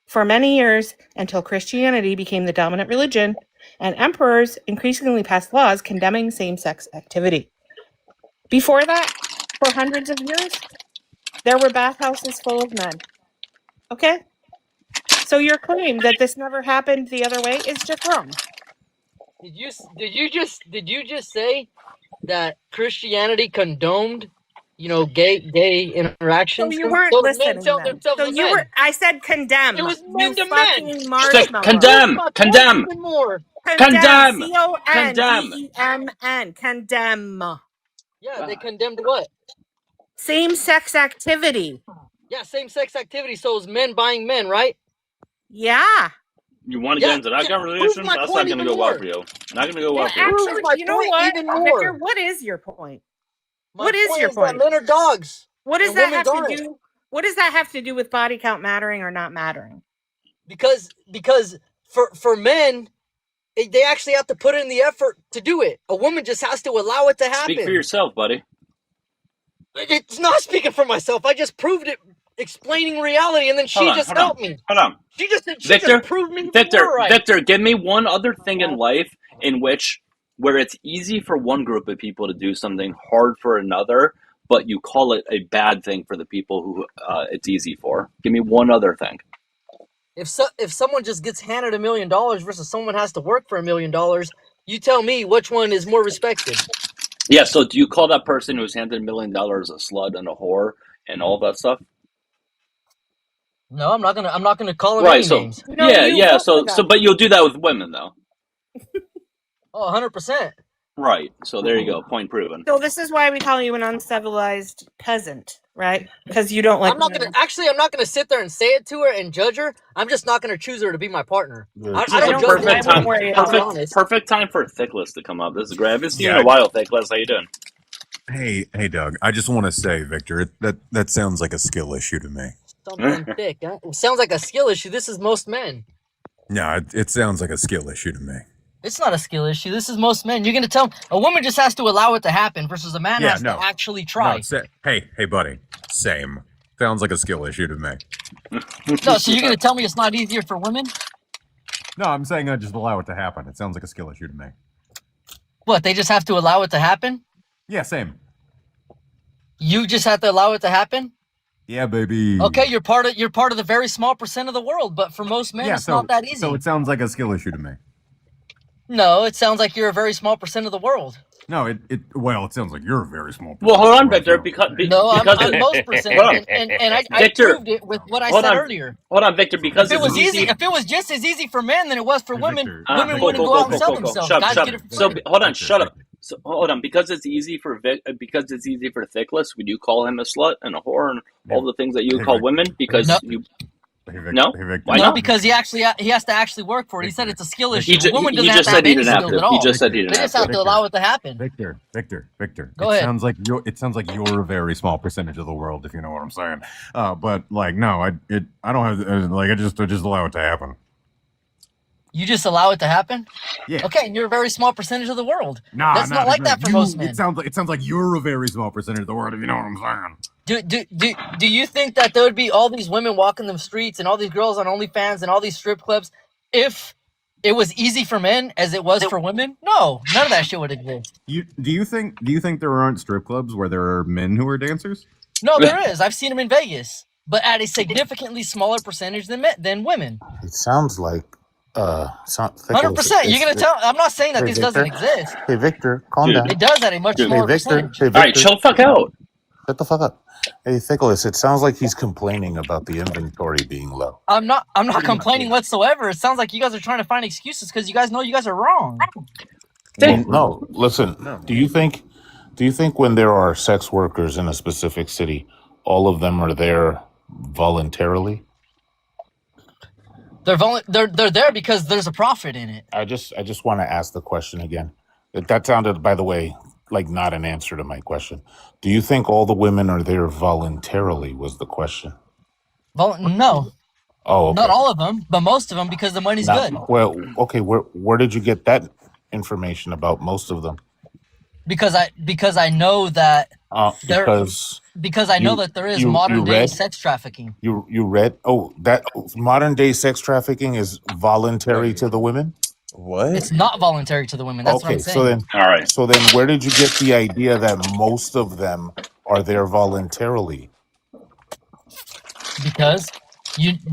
for many years until Christianity became the dominant religion and emperors increasingly passed laws condemning same-sex activity. Before that, for hundreds of years, there were bathhouses full of men. Okay? So your claim that this never happened the other way is just wrong. Did you just say that Christianity condoned, gay interactions? So you weren't listening. So you were. I said condemn. It was men to men. Condemn. Condemn. Condemn. C-O-N-D-E-M-N. Condemn. Yeah, they condemned what? Same-sex activity. Yeah, same-sex activity. So it was men buying men, right? Yeah. You want to get into that conversation? That's not going to go well for you. Not going to go well for you. Actually, you know what, Victor? What is your point? What is your point? Men are dogs. What does that have to do? What does that have to do with body count mattering or not mattering? Because for men, they actually have to put in the effort to do it. A woman just has to allow it to happen. Speak for yourself, buddy. It's not speaking for myself. I just proved it, explaining reality, and then she just helped me. Hold on. She just Victor, proved me right. Victor, give me one other thing in life in where it's easy for one group of people to do something hard for another, but you call it a bad thing for the people who it's easy for. Give me one other thing. If someone just gets handed $1 million versus someone has to work for $1 million, you tell me which one is more respected. Yeah, so do you call that person who's handed $1 million a slut and a whore and all that stuff? No, I'm not gonna call them any names. No, yeah. So but you'll do that with women though. Oh, 100%. Right. So there you go. Point proven. So this is why we call you an uncivilized peasant, right? Because you don't like. I'm not gonna sit there and say it to her and judge her. I'm just not gonna choose her to be my partner. I don't judge perfect time for Thickless to come up. This is great. I haven't seen you in a while, Thickless. How you doing? Hey, Doug. I just want to say, Victor, that sounds like a skill issue to me. Something thick. Huh? It sounds like a skill issue. This is most men. No, it sounds like a skill issue to me. It's not a skill issue. This is most men. You're going to tell a woman just has to allow it to happen versus a man has to actually try. No, hey, buddy. Same. Sounds like a skill issue to me. No, so you're going to tell me it's not easier for women? No, I'm saying I just allow it to happen. It sounds like a skill issue to me. What, they just have to allow it to happen? Yeah, same. You just have to allow it to happen? Yeah, baby. Okay, you're part of the very small percent of the world, but for most men, it's not that easy. So it sounds like a skill issue to me. No, it sounds like you're a very small percent of the world. No, it sounds like you're a very small percent. Well, hold on, Victor, because I'm most percent, and I proved it with what I said earlier. Hold on, Victor, because if it was just as easy for men than it was for women, women wouldn't go out and sell themselves. Shut up. So, hold on, because it's easy for Thickless, would you call him a slut and a whore and all the things that you would call women? Because you. No, why not? Because he has to actually work for it. He said it's a skill issue. He Woman doesn't just have said to he have any didn't have skills to. at all. He just said he didn't They just have to allow it to happen. Victor. Go ahead. It sounds like you're a very small percentage of the world, if you know what I'm saying. But like, no, I don't have I just allow it to happen. You just allow it to happen? Yeah. Okay, and you're a very small percentage of the world. Nah, that's not like that for most men. It sounds like you're a very small percentage of the world, if you know what I'm saying. Do you think that there would be all these women walking the streets and all these girls on OnlyFans and all these strip clubs if it was easy for men as it was for women? No, none of that shit would exist. Do you think there aren't strip clubs where there are men who are dancers? No, there is. I've seen them in Vegas, but at a significantly smaller percentage than women. It sounds like 100%. You're gonna tell? I'm not saying that this doesn't exist. Hey, Victor, calm down. It does at a much smaller percentage. Hey, Victor. All right, chill the fuck out. Shut the fuck up. Hey, Thickless, it sounds like he's complaining about the inventory being low. I'm not complaining whatsoever. It sounds like you guys are trying to find excuses because you guys know you guys are wrong. No, listen. Do you think when there are sex workers in a specific city, all of them are there voluntarily? They're there because there's a profit in it. I just want to ask the question again. That sounded, by the way, like not an answer to my question. Do you think all the women are there voluntarily was the question? No. Oh, okay. Not all of them, but most of them because the money's good. Well, okay, where did you get that information about most of them? Because I know that because I know that there is modern day sex trafficking. You read that modern day sex trafficking is voluntary to the women? What? It's not voluntary to the women. That's what I'm saying. So then where did you get the idea that most of them are there voluntarily? Because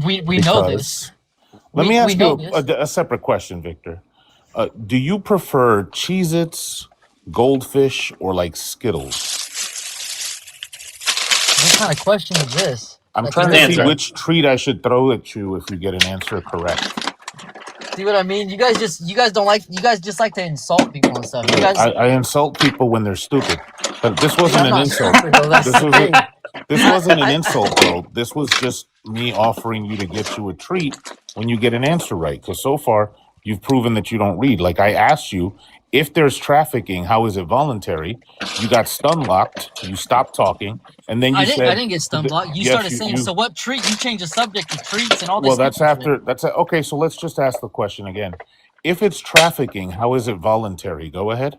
we know this. Let me ask you a separate question, Victor. Do you prefer Cheez-Its, Goldfish, or like Skittles? What kind of question is this? I'm trying to see which treat I should throw at you if you get an answer correct. See what I mean? You guys just like to insult people and stuff. I insult people when they're stupid. But this wasn't an insult. This wasn't an insult, bro. This was just me offering you to get you a treat when you get an answer right. Because so far, you've proven that you don't read. Like I asked you, if there's trafficking, how is it voluntary? You got stun locked. You stopped talking, and then you said I didn't get stun locked. You started saying, "So what treat?" You changed the subject to treats and all this. Well, that's after. Okay. So let's just ask the question again. If it's trafficking, how is it voluntary? Go ahead.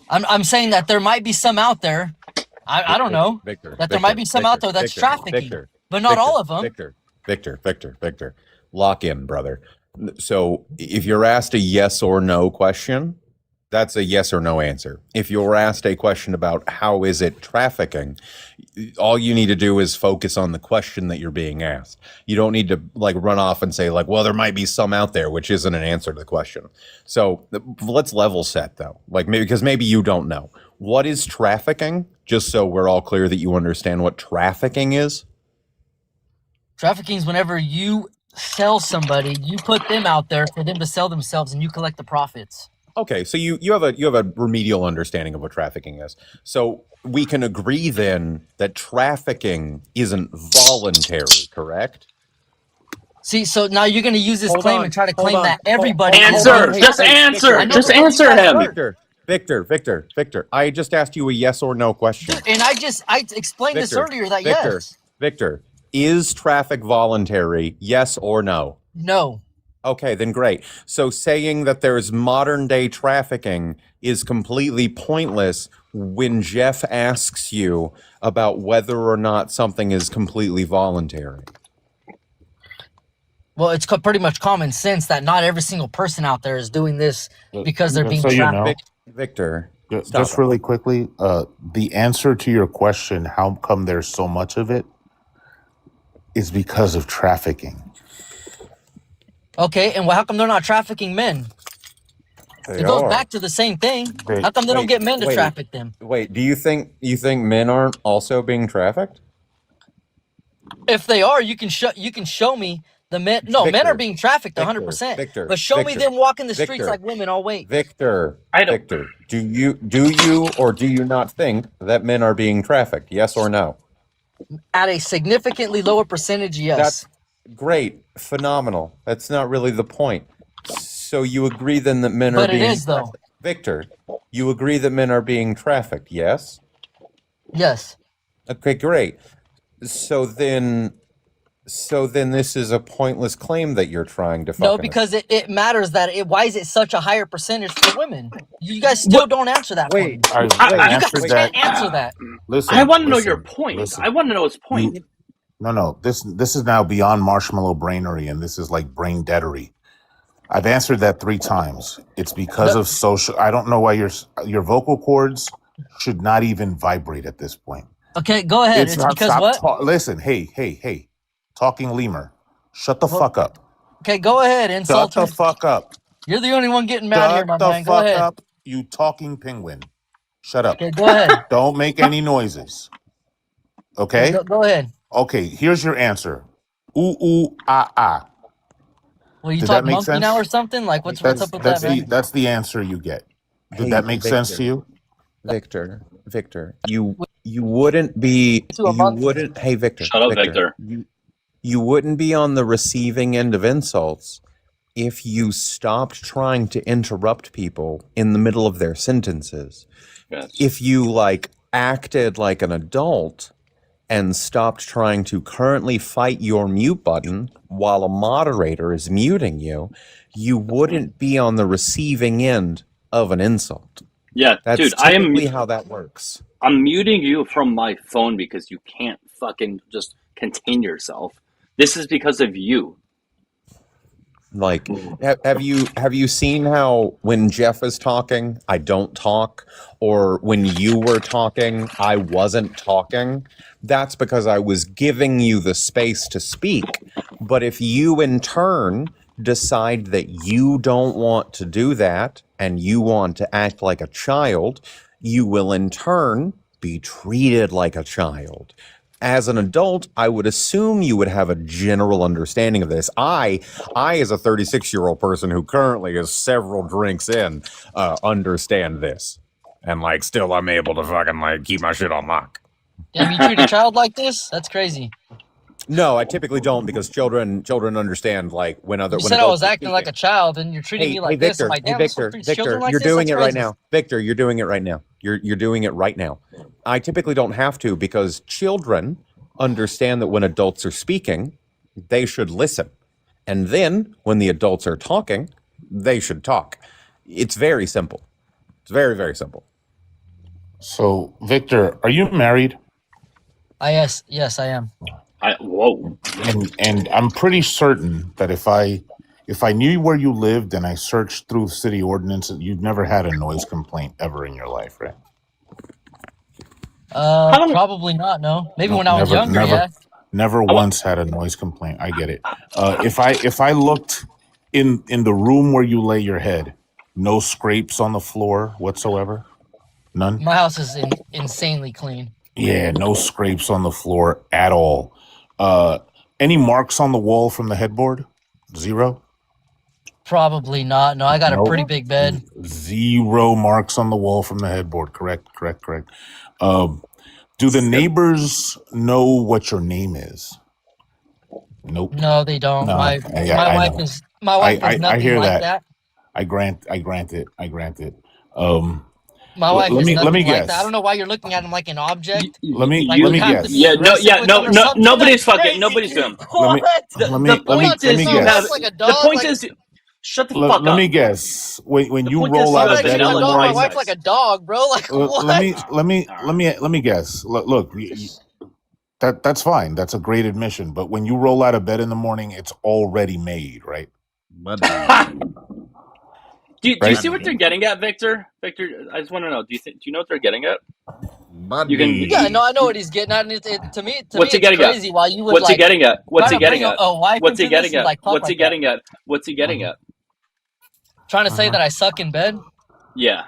I'm saying that there might be some out there. I don't know. Victor, That there might be some out there that's trafficking, but not all of them. Victor. Lock in, brother. So if you're asked a yes or no question, that's a yes or no answer. If you're asked a question about how is it trafficking, all you need to do is focus on the question that you're being asked. You don't need to like run off and say like, well, there might be some out there, which isn't an answer to the question. So let's level set though, like maybe because maybe you don't know. What is trafficking? Just so we're all clear that you understand what trafficking is. Trafficking is whenever you sell somebody, you put them out there for them to sell themselves, and you collect the profits. Okay, so you have a remedial understanding of what trafficking is. So we can agree then that trafficking isn't voluntary, correct? See, so now you're going to use this Hold claim on, and try to hold claim on. that everybody. Answer. Just answer. Just answer him. Victor. I just asked you a yes or no question. And I explained this earlier that yes. Victor, is traffic voluntary? Yes or no? No. Okay, then great. So saying that there's modern day trafficking is completely pointless when Jeff asks you about whether or not something is completely voluntary. Well, it's pretty much common sense that not every single person out there is doing this because they're being trafficked. Victor, just really quickly, the answer to your question, how come there's so much of it, is because of trafficking. Okay, and how come they're not trafficking men? It goes back to the same thing. How come they don't get men to traffic them? Wait, do you think men aren't also being trafficked? If they are, you can show me the men. No, Victor, men are being trafficked 100%. Victor, but show me them walking the streets Victor, like women. I'll wait. Victor, do you or do you not think that men are being trafficked? Yes or no? At a significantly lower percentage, yes. That's great, phenomenal. That's not really the point. So you agree then that men are being But it is though. Victor, you agree that men are being trafficked, yes? Yes. Okay, great. So then this is a pointless claim that you're trying to No, because it matters that why is it such a higher percentage for women? You guys still don't answer that. Wait, you guys can't answer that. Listen, I want to know your point. I want to know his point. No. This is now beyond marshmallow brainery, and this is like brain deadery. I've answered that 3 times. It's because of social. I don't know why your vocal cords should not even vibrate at this point. Okay, go ahead. It's because what? Listen, hey, talking lemur, shut the fuck up. Okay, go ahead. Insult Shut the fuck up. You're the only one getting mad here, my man. Go ahead. Up, you talking penguin. Shut up. Okay, go ahead. Don't make any noises. Okay? Go ahead. Okay, here's your answer. Ooh, ah. Well, you Does talk that make monkey sense? now or something? Like, what's up with that, man? That's the answer you get. Did that make sense to you? Victor, you wouldn't be. Hey, Victor. Shut up, Victor. You wouldn't be on the receiving end of insults if you stopped trying to interrupt people in the middle of their sentences. Yes. If you acted like an adult and stopped trying to currently fight your mute button while a moderator is muting you, you wouldn't be on the receiving end of an insult. Yeah, That's dude, typically how that works. I'm muting you from my phone because you can't fucking just contain yourself. This is because of you. Like, have you seen how when Jeff is talking, I don't talk, or when you were talking, I wasn't talking? That's because I was giving you the space to speak. But if you in turn decide that you don't want to do that and you want to act like a child, you will in turn be treated like a child. As an adult, I would assume you would have a general understanding of this. I as a 36-year-old person who currently is several drinks in, understand this. And still I'm able to fucking keep my shit on lock. Damn, you treat a child like this? That's crazy. No, I typically don't, because children understand when You said I was acting like a child, and you're treating me like this. Victor, I'm like, damn, Victor, children like you're this? doing That's it right crazy. now. Victor, you're doing it right now. You're doing it right now. I typically don't have to, because children understand that when adults are speaking, they should listen. And then when the adults are talking, they should talk. It's very simple. It's very, very simple. So, Victor, are you married? Yes, I am. Whoa. And I'm pretty certain that if I knew where you lived and I searched through city ordinances, you've never had a noise complaint ever in your life, right? Probably not. No, maybe when I was younger. Yeah. Never once had a noise complaint. I get it. If I looked in the room where you lay your head, no scrapes on the floor whatsoever. None. My house is insanely clean. Yeah, no scrapes on the floor at all. Any marks on the wall from the headboard? Zero. Probably not. No, I got a Nope. pretty big bed. Zero marks on the wall from the headboard. Correct. Do the neighbors know what your name is? Nope. No, they don't. No, My I wife know. is nothing I hear like that. that. I grant it. My wife is nothing let me like guess. that. I don't know why you're looking at him like an object. Let me Like you have guess. to be aggressive with him or something. Nobody's That's fucking. crazy. Nobody's doing. The point is, you have like a dog. The point is, shut the fuck up. Let me guess. When you point roll is out you of have bed to in the yell at my morning, wife like a dog, bro. Like what? let me guess. Look, that's fine. That's a great admission. But when you roll out of bed in the morning, it's already made, right? Do you see what they're getting at, Victor? Victor, I just want to know. Do you know what they're getting at? Yeah, no, I know what he's getting at. And to me, What's he it's getting crazy. at? Why you would What's he like getting at? What's he try to bring getting at? a wife What's he into this getting and at? like talk What's he like that. getting at? What's he getting at? Trying to say that I suck in bed. Yeah.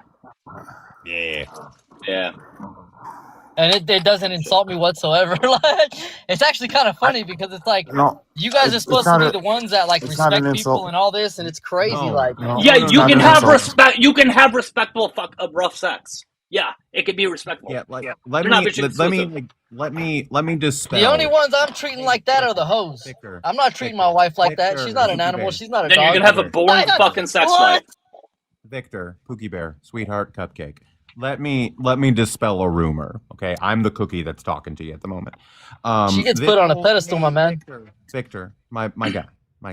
And it doesn't insult me whatsoever. Like, it's actually kind of funny because it's like you guys are supposed to be the ones that like respect people and all this, and it's crazy. You can have respect. You can have respectful rough sex. Yeah, it can be respectful. Yeah, like They're not mutually exclusive. let me dispel. The only ones I'm treating like that are the hoes. I'm not treating my wife like that. She's not an animal. She's not a Then dog. you're gonna have a boring fucking sex life. Victor, Pookie Bear, sweetheart, cupcake. Let me dispel a rumor. Okay, I'm the cookie that's talking to you at the moment. She gets put on a pedestal, my man. Victor, my guy.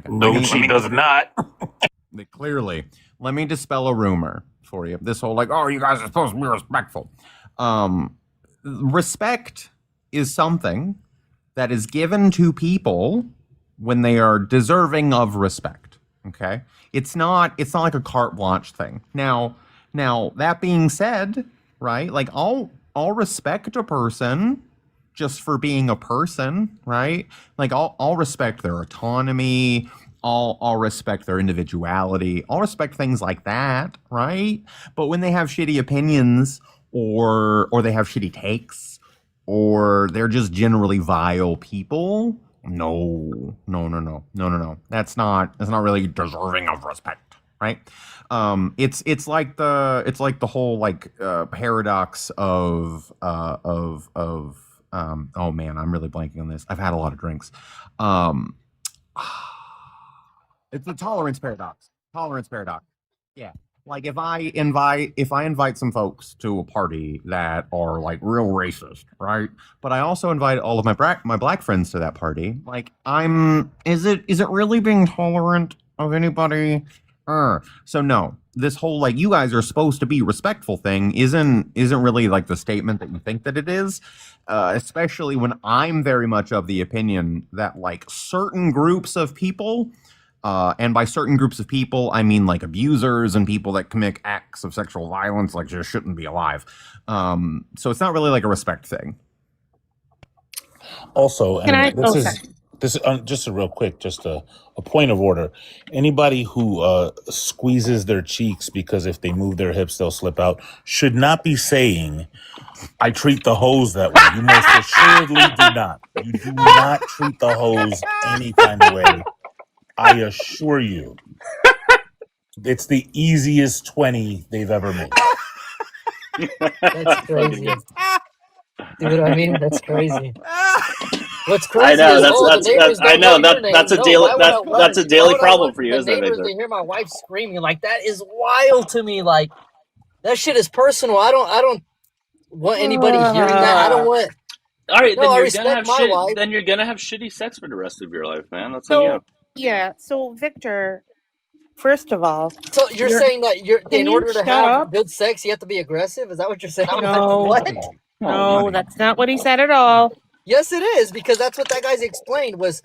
No, she does not. Clearly, let me dispel a rumor for you. This whole like, oh, you guys are supposed to be respectful. Respect is something that is given to people when they are deserving of respect. Okay, it's not like a carte blanche thing. Now that being said, right? Like I'll respect a person just for being a person, right? Like I'll respect their autonomy. I'll respect their individuality. I'll respect things like that, right? But when they have shitty opinions or they have shitty takes or they're just generally vile people, no. That's not really deserving of respect, right? It's like the whole like paradox of oh man, I'm really blanking on this. I've had a lot of drinks. It's the tolerance paradox. Yeah. Like if I invite some folks to a party that are like real racist, right? But I also invite all of my black friends to that party. Like is it really being tolerant of anybody? So no, this whole like you guys are supposed to be respectful thing isn't really like the statement that you think that it is. Especially when I'm very much of the opinion that like certain groups of people, and by certain groups of people, I mean like abusers and people that commit acts of sexual violence, like just shouldn't be alive. So it's not really like a respect thing. Also, and this is just a real quick, just a point of order. Anybody who squeezes their cheeks because if they move their hips they'll slip out should not be saying, "I treat the hose that way." You most assuredly do not. You do not treat the hose any kind of way. I assure you. It's the easiest 20 they've ever made. That's crazy. See what I mean? That's crazy. What's I crazy know is that's a daily problem for you, isn't it, neighbors, Victor? they hear my wife screaming. Like that is wild to me. Like that shit is personal. I don't want anybody hearing that. I don't want. All right, No, I respect my wife. Then you're gonna have shitty sex for the rest of your life, man. That's on you. Yeah. So Victor, First of all, So you're saying that in order to shut have up? good sex, you have to be aggressive? Is that what you're saying? No. What? No, that's not what he said at all. Yes, it is, because that's what that guy's explained was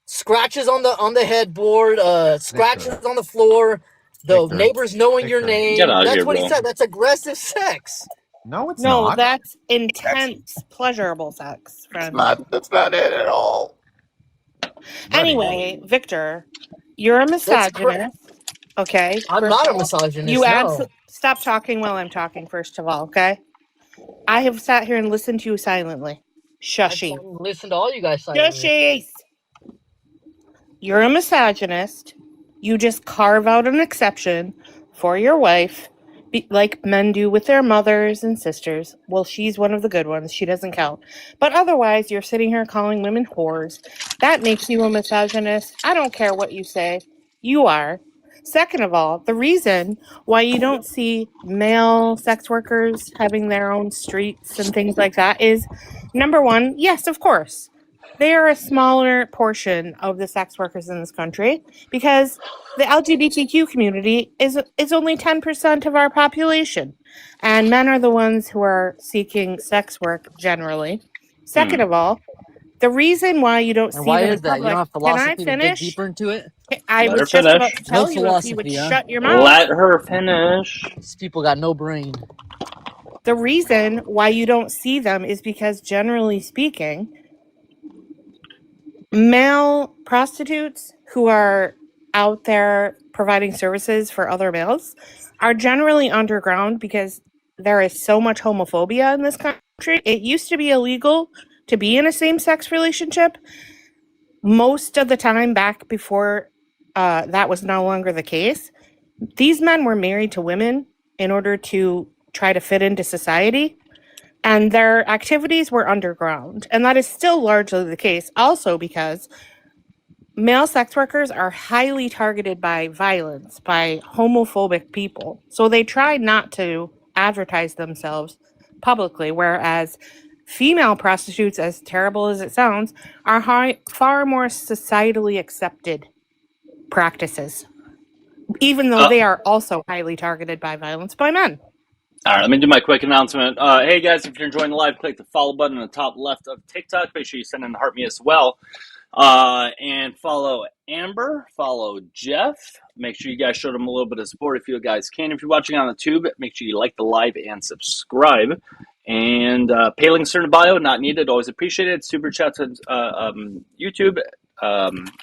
scratches on the headboard, scratches on the floor, the neighbors knowing your name. Get out of That's here, what he bro. said. That's aggressive sex. No, it's No, not. that's intense, pleasurable sex, friend. That's not it at all. Anyway, Victor, you're a misogynist. Okay. I'm First not of a all, misogynist, You no. stop talking while I'm talking. First of all, okay. I have sat here and listened to you silently. Shushy. Listen to all you guys silently. Shushies. You're a misogynist. You just carve out an exception for your wife, like men do with their mothers and sisters. Well, she's one of the good ones. She doesn't count. But otherwise, you're sitting here calling women whores. That makes you a misogynist. I don't care what you say. You are. Second of all, the reason why you don't see male sex workers having their own streets and things like that is, number one, yes, of course. They are a smaller portion of the sex workers in this country because the LGBTQ community is only 10% of our population, and men are the ones who are seeking sex work generally. Second of all, the reason why you don't And see why them is in that? You don't have public, can I philosophy to dig finish? deeper into it? I Let her was just about to finish. tell No you if you would philosophy, huh? shut your mouth. Let her finish. These people got no brain. The reason why you don't see them is because, generally speaking, male prostitutes who are out there providing services for other males are generally underground because there is so much homophobia in this country. It used to be illegal to be in a same-sex relationship. Most of the time back before that was no longer the case, these men were married to women in order to try to fit into society, and their activities were underground. And that is still largely the case, also because male sex workers are highly targeted by violence, by homophobic people. So they try not to advertise themselves publicly, whereas female prostitutes, as terrible as it sounds, are far more societally accepted practices, even though they are also highly targeted by violence by men. All right, let me do my quick announcement. Hey, guys, if you're enjoying the live, click the follow button in the top left of TikTok. Make sure you send in the heart me as well. And follow Amber, follow Jeff. Make sure you guys show them a little bit of support if you guys can. If you're watching on the tube, make sure you like the live and subscribe. And pay links in the bio, not needed, always appreciated. Super chats on YouTube.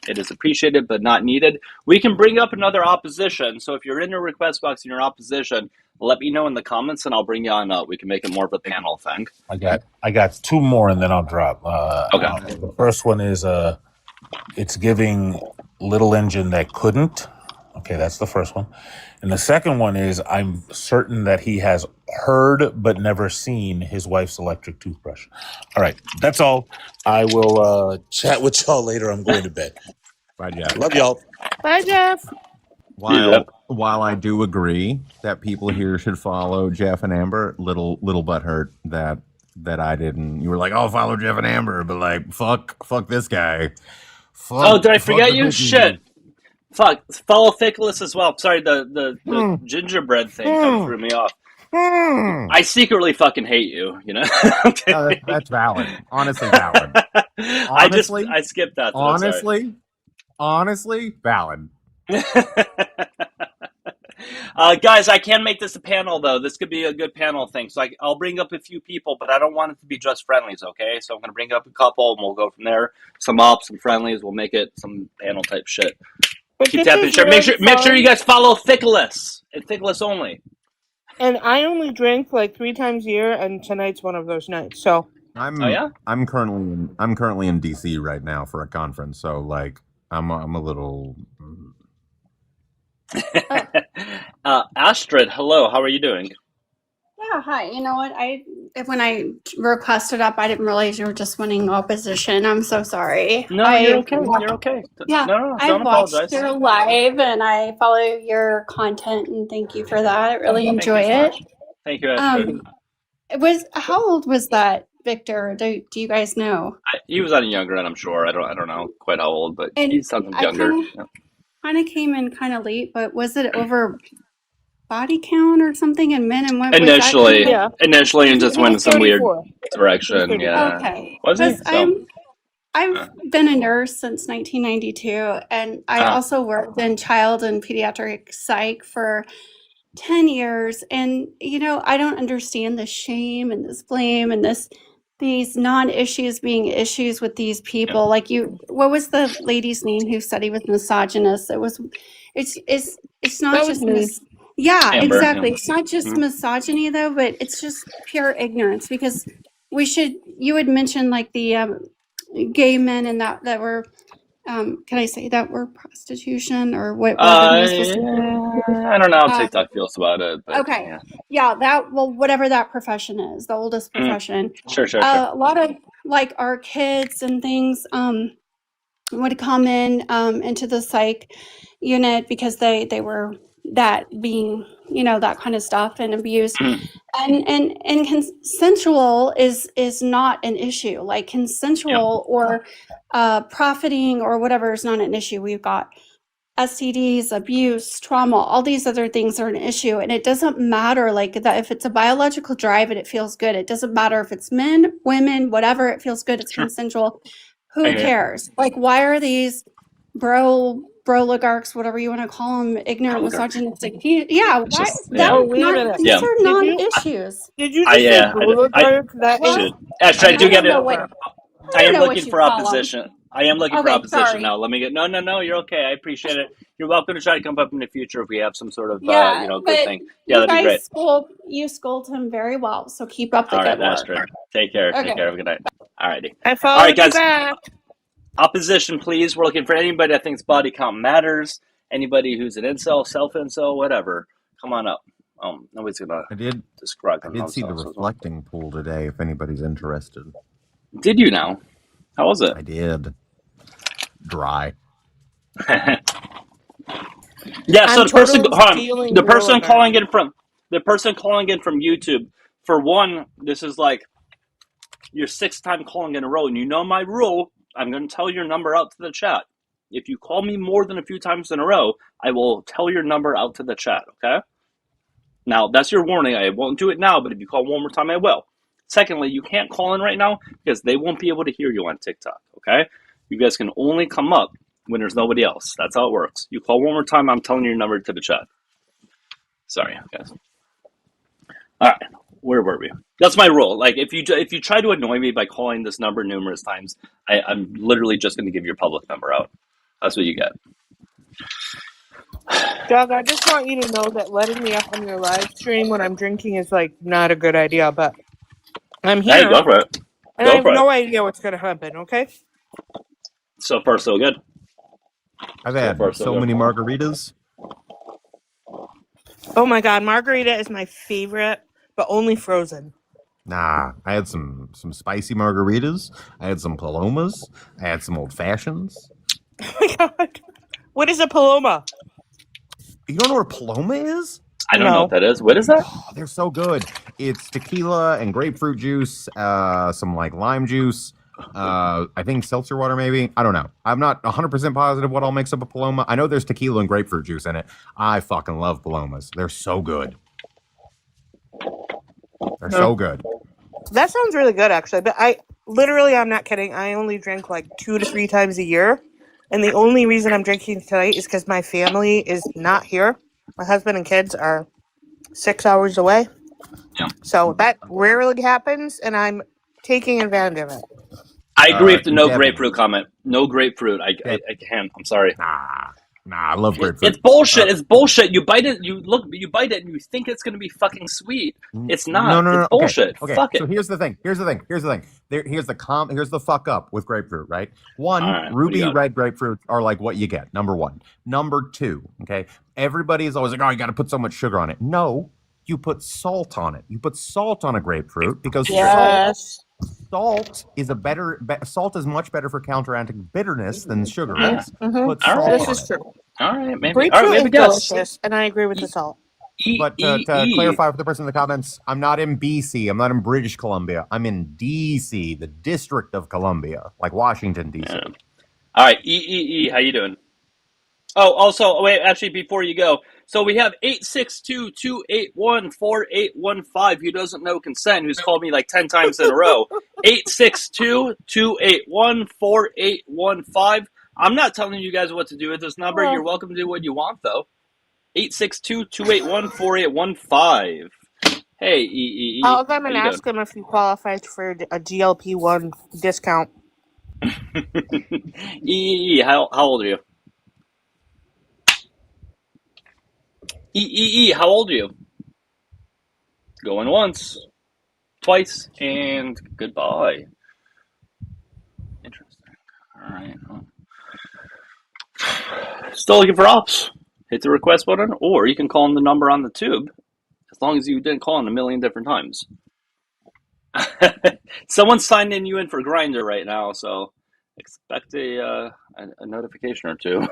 It is appreciated, but not needed. We can bring up another opposition. So if you're in the request box and you're opposition, let me know in the comments and I'll bring you on up. We can make it more of a panel thing. I got two more and then I'll drop. Okay. The first one is it's giving Little Engine that couldn't. Okay, that's the first one. And the second one is I'm certain that he has heard but never seen his wife's electric toothbrush. All right, that's all. I will chat with y'all later. I'm going to bed. Bye, Jeff. Love y'all. Bye, Jeff. While I do agree that people here should follow Jeff and Amber, little butthurt that I didn't. You were like, "Oh, follow Jeff and Amber," but like, fuck this guy. Did I forget you? Shit. Fuck. Follow Thickness as well. Sorry, the gingerbread thing kind of threw me off. I secretly fucking hate you. You know. That's valid. Honestly, valid. I skipped that. Honestly, valid. Guys, I can make this a panel though. This could be a good panel thing. So I'll bring up a few people, but I don't want it to be just friendlies. Okay, so I'm gonna bring up a couple, and we'll go from there. Some ops, some friendlies. We'll make it some panel type shit. Keep tapping share. Make sure you guys follow Thickness and Thickness only. And I only drink like 3 times a year, and tonight's one of those nights. So I'm currently in DC right now for a conference, so like I'm a little. Astrid, hello. How are you doing? Yeah, hi. You know what? When I requested up, I didn't realize you were just winning opposition. I'm so sorry. No, you're okay. You're okay. Yeah, no, I've don't watched apologize. your live and I follow your content, and thank you for that. I really enjoy it. Thank you, Astrid. How old was that, Victor? Do you guys know? He was on younger, and I'm sure. I don't know quite how old, but he sounds younger. kind of came in kind of late, but was it over body count or something? And men and women? Initially, Yeah. initially, and just It went in was some weird 34. It was direction. 34. Yeah, Okay. was he? Because I've been a nurse since 1992, and I also worked in child and pediatric psych for 10 years. And, you know, I don't understand the shame and this blame and these non-issues being issues with these people. Like what was the lady's name who said he was misogynist? It's not That was just me. yeah, Amber, exactly. yeah. It's not just Mhm. misogyny though, but it's just pure ignorance, because you had mentioned like the gay men and that were can I say that were prostitution, or what word am I supposed to say? I don't know how TikTok feels about it, but Okay. yeah. Whatever that profession is, the oldest profession. Sure. A lot of like our kids and things would come in into the psych unit because they were that being, you know, that kind of stuff and abused. And consensual is not an issue. Like consensual or profiting or whatever is not an issue. We've got STDs, abuse, trauma, all these other things are an issue. And it doesn't matter like that if it's a biological drive and it feels good. It doesn't matter if it's men, women, whatever, it feels good. It's consensual. Who cares? Like, why are these oligarchs, whatever you want to call them, ignorant, misogynistic? Yeah, why? These are non-issues. Did you just say oligarch? Actually, I do get it. I am looking you for call 'em. opposition. I am looking for Okay, opposition sorry. now. Let me get no. You're okay. I appreciate it. You're welcome to try to come up in the future if we have some sort of Yeah, good but thing. Yeah, you that'd be great. guys schooled him very well, so keep up the All right, good that's work. great. Take care. Okay. Take care. Have a good night. All righty. I All followed right, you guys. back. Opposition, please. We're looking for anybody that thinks body count matters. Anybody who's an incel, self-incel, whatever. Come on up. Nobody's gonna describe I them did see the themselves as well. reflecting pool today. If anybody's interested. Did you now? How was it? I did. Dry. Yeah, so I'm the person calling in from YouTube, for one, this is like your 6th time calling in a row, and you know my rule. I'm going to tell your number out to the chat. If you call me more than a few times in a row, I will tell your number out to the chat, okay? Now, that's your warning. I won't do it now, but if you call one more time, I will. Secondly, you can't call in right now because they won't be able to hear you on TikTok, okay? You guys can only come up when there's nobody else. That's how it works. You call one more time, I'm telling you your number to the chat. Sorry, guys. All right, where were we? That's my rule. Like, if you try to annoy me by calling this number numerous times, I'm literally just going to give your public number out. That's what you get. Doug, I just want you to know that letting me up on your live stream when I'm drinking is like not a good idea, but I'm here. Hey, go for it. And I have no idea what's going to happen, okay? So far, so good. I've had so many margaritas. Oh my god, margarita is my favorite, but only frozen. Nah, I had some spicy margaritas. I had some palomas. I had some old fashions. Oh my god. What is a paloma? You don't know what a paloma is? I don't know what that is. What is that? Oh, they're so good. It's tequila and grapefruit juice, some like lime juice, I think seltzer water maybe. I don't know. I'm not 100% positive what all makes up a paloma. I know there's tequila and grapefruit juice in it. I fucking love palomas. They're so good. They're so good. That sounds really good, actually. But I'm not kidding. I only drink like 2 to 3 times a year. And the only reason I'm drinking tonight is because my family is not here. My husband and kids are 6 hours away. Yeah. So that rarely happens, and I'm taking advantage of it. I agree with the no grapefruit comment. No grapefruit. I can't. I'm sorry. Nah, I love grapefruit. It's bullshit. It's bullshit. You bite it, you bite it, and you think it's going to be fucking sweet. It's not. No. It's bullshit. Okay. Fuck it. So here's the thing. Here's the fuck up with grapefruit, right? One, right, ruby red grapefruit are like what you get. Number one. Number two, okay? Everybody is always like, oh, you got to put so much sugar on it. No, you put salt on it. You put salt on a grapefruit because salt is salt is much better for counteracting bitterness than sugar is. Put salt This on is it. true. All right, maybe. Grapefruit maybe is delicious, and I agree with the salt. But to clarify for the person in the comments, I'm not in BC. I'm not in British Columbia. I'm in DC, the District of Columbia, like Washington, DC. Yeah. All right, how you doing? Oh, also, wait, actually, before you go, so we have 862-281-4815, who doesn't know consent, who's called me like 10 times in a row. 862-281-4815. I'm not telling you guys what to do with this number. You're welcome to do what you want, though. 862-281-4815. Hey, EEE. Call them How and you doing? ask them if you qualify for a GLP-1 discount. EEE, how old are you? EEE, how old are you? Going once, twice, and goodbye. Interesting. All right. Well. Still looking for ops. Hit the request button, or you can call in the number on the tube, as long as you didn't call in a million different times. Someone's signing you in for Grindr right now, so expect a notification or two.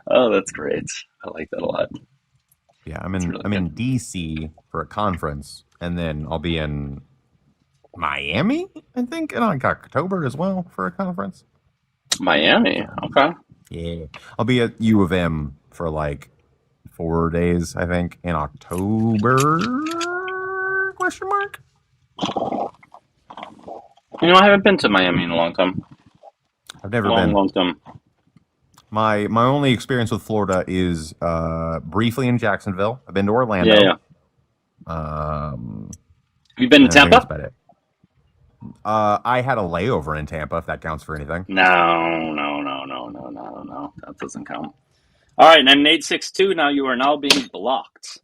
Oh, that's great. I like that a lot. Yeah, I'm in DC for a conference, and then I'll be in Miami, I think, in like October as well for a conference. Miami, okay. Yeah, I'll be at U of M for like 4 days, I think, in October? Question mark. You know, I haven't been to Miami in a long time. I've never been. Long time. My only experience with Florida is briefly in Jacksonville. I've been to Orlando. Yeah. Have you been to Tampa? That's about it. I had a layover in Tampa, if that counts for anything. No. That doesn't count. All right, and 862, now you are now being blocked.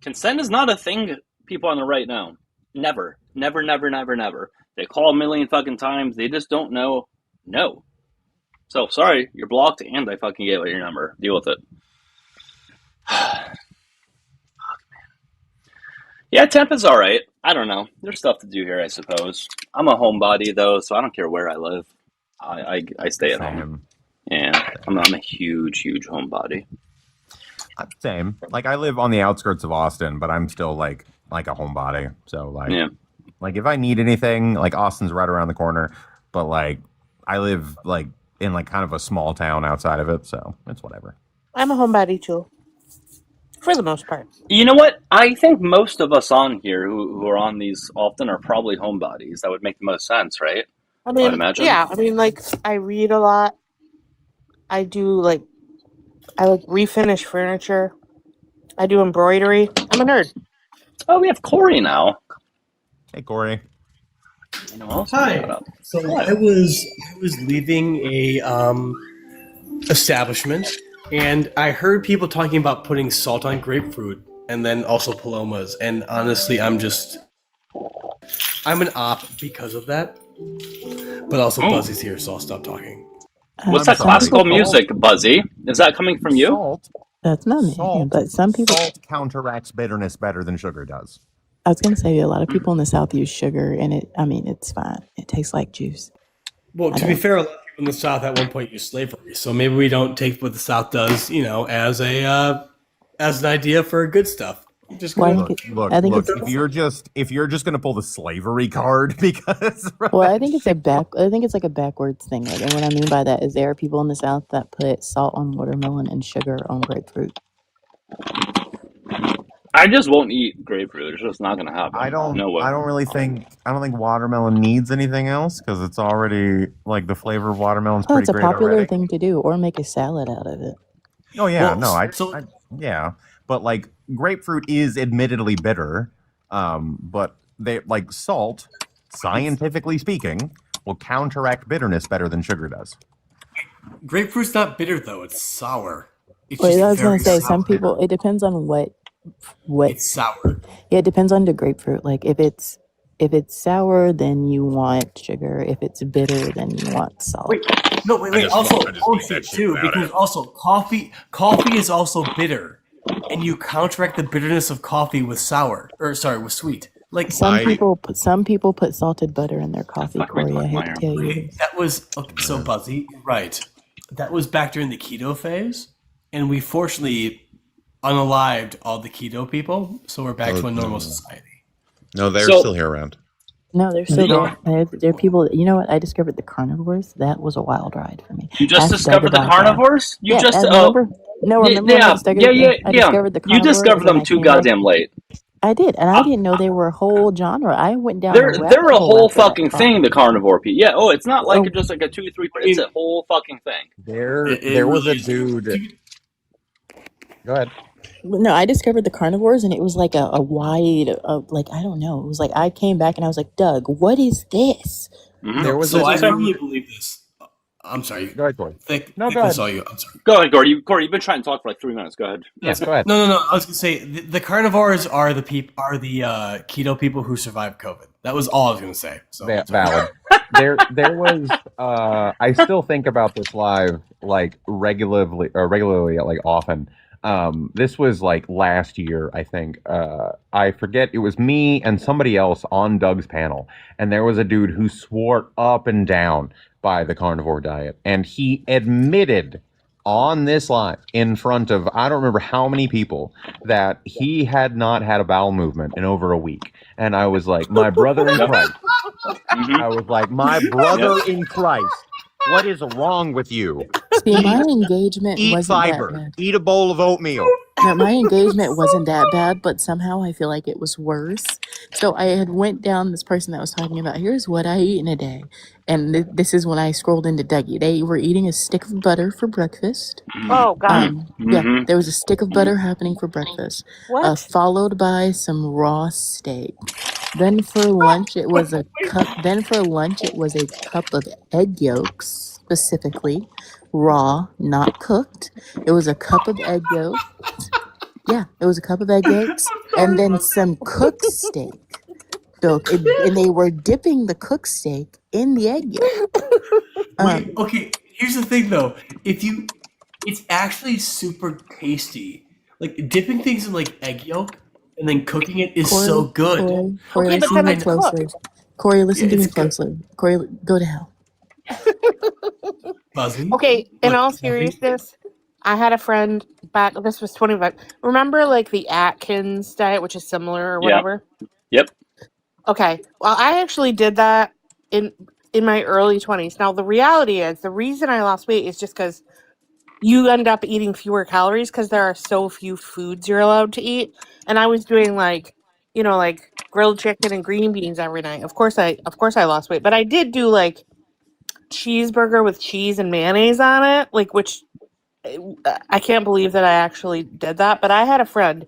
Consent is not a thing people on the right know. Never. They call a million fucking times. They just don't know. No. So, sorry, you're blocked, and I fucking gave out your number. Deal with it. Fuck, man. Yeah, Tampa's all right. I don't know. There's stuff to do here, I suppose. I'm a homebody, though, so I don't care where I live. I stay at home. Yeah, I'm a huge homebody. Same. Like, I live on the outskirts of Austin, but I'm still like a homebody. So, like, like if I need anything, like, Austin's right around the corner, but like I live like in like kind of a small town outside of it, so it's whatever. I'm a homebody too, for the most part. You know what? I think most of us on here who are on these often are probably homebodies. That would make the most sense, right? I mean, I'd imagine. yeah. I mean, like, I read a lot. I refinish furniture. I do embroidery. I'm a nerd. Oh, we have Corey now. Hey, Corey. Hi. So I was leaving a establishment, and I heard people talking about putting salt on grapefruit and then also palomas. And honestly, I'm an op because of that. But also Buzzy's here, so I'll stop talking. What's that classical music, Buzzy? Is that coming from you? Salt. That's not me, but some people. Salt counteracts bitterness better than sugar does. I was going to say a lot of people in the South use sugar, and it's fine. It tastes like juice. Well, to be fair, a lot of people in the South at one point used slavery, so maybe we don't take what the South does, as an idea for good stuff. Just look. If you're just going to pull the slavery card, because well, I think it's like a backwards thing. Like, and what I mean by that is there are people in the South that put salt on watermelon and sugar on grapefruit. I just won't eat grapefruit. It's just not going to happen. I don't think watermelon needs anything else because it's already like the flavor of watermelon's pretty great. It's a popular already. thing to do, or make a salad out of it. Oh yeah, yeah. But like grapefruit is admittedly bitter, but they like salt, scientifically speaking, will counteract bitterness better than sugar does. Grapefruit's not bitter though; it's sour. I was going to say some people. It depends on what. It's sour. Yeah, it depends on the grapefruit. Like if it's sour, then you want sugar. If it's bitter, then you want salt. Wait. Also, bullshit too, because also coffee is also bitter, and you counteract the bitterness of coffee with with sweet. Like some people put salted butter in their coffee. Corey, I hate to tell you. That was so Buzzy, right? That was back during the keto phase, and we fortunately unalived all the keto people, so we're back to a normal society. No, they're still here around. No, they're still there. There are people. You know what? I discovered the carnivores. That was a wild ride for me. You just Ask Doug discovered the about that. carnivores? You Yeah, just remember? No, remember when I discovered? I discovered the You carnivores, discovered and then them I too came back. goddamn late. I did, and I didn't know they were a whole genre. I went down a They're rabbit a hole whole after that fucking talk. thing. The carnivore people. Yeah. Oh, it's not like Oh. just like a 2 3. It's a whole fucking thing. There was a dude. Go ahead. No, I discovered the carnivores, and it was like a wide, like, I don't know. It was like I came back and I was like, Doug, what is this? There was So a I dude. firmly believe this. I'm sorry. Go ahead, Corey. No, go ahead. saw you. I'm sorry. Go ahead, Corey. Corey, you've been trying to talk for like 3 minutes. Go ahead. Yes, go ahead. No. I was gonna say the carnivores are the keto people who survived COVID. That was all I was gonna say. So Valid. There was. I still think about this live like regularly, like often. This was like last year, I think. I forget. It was me and somebody else on Doug's panel, and there was a dude who swore up and down by the carnivore diet, and he admitted on this live in front of I don't remember how many people that he had not had a bowel movement in over a week. And I was like, my brother in Christ. I was like, my brother in Christ. What is wrong with you? See, my engagement Eat wasn't fiber. that bad. Eat a bowl of oatmeal. No, my engagement wasn't that bad, but somehow I feel like it was worse. So I had went down this person that was talking about, here's what I eat in a day. And this is when I scrolled into Dougie. They were eating a stick of butter for breakfast. Oh, God. Yeah, there was a stick of butter happening for breakfast. What? Followed by some raw steak. Then for lunch it was a cup. Then for lunch it was a cup of egg yolks, specifically raw, not cooked. It was a cup of egg yolks. Yeah, it was a cup of egg yolks, and then some cooked steak. So, and they were dipping the cooked steak in the egg yolk. Okay, here's the thing though. It's actually super tasty. Like dipping things in like egg yolk and then cooking it is so good. Corey, Okay, but listen then to me it's closely. cooked. Corey, listen Yeah, to me it's good. closely. Corey, go to hell. Buzzy. Okay, in all Buzzy? seriousness, I had a friend back. This was 25. Remember, like the Atkins diet, which is similar or whatever. Yep. Okay, well, I actually did that in my early 20s. Now, the reality is, the reason I lost weight is just because you end up eating fewer calories because there are so few foods you're allowed to eat. And I was doing like grilled chicken and green beans every night. Of course I lost weight, but I did do like cheeseburger with cheese and mayonnaise on it, like, which I can't believe that I actually did that. But I had a friend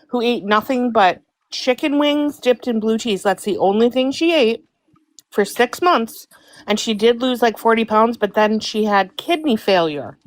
who ate nothing but chicken wings dipped in blue cheese. That's the only thing she ate for 6 months. And she did lose like 40 pounds, but then she had kidney failure.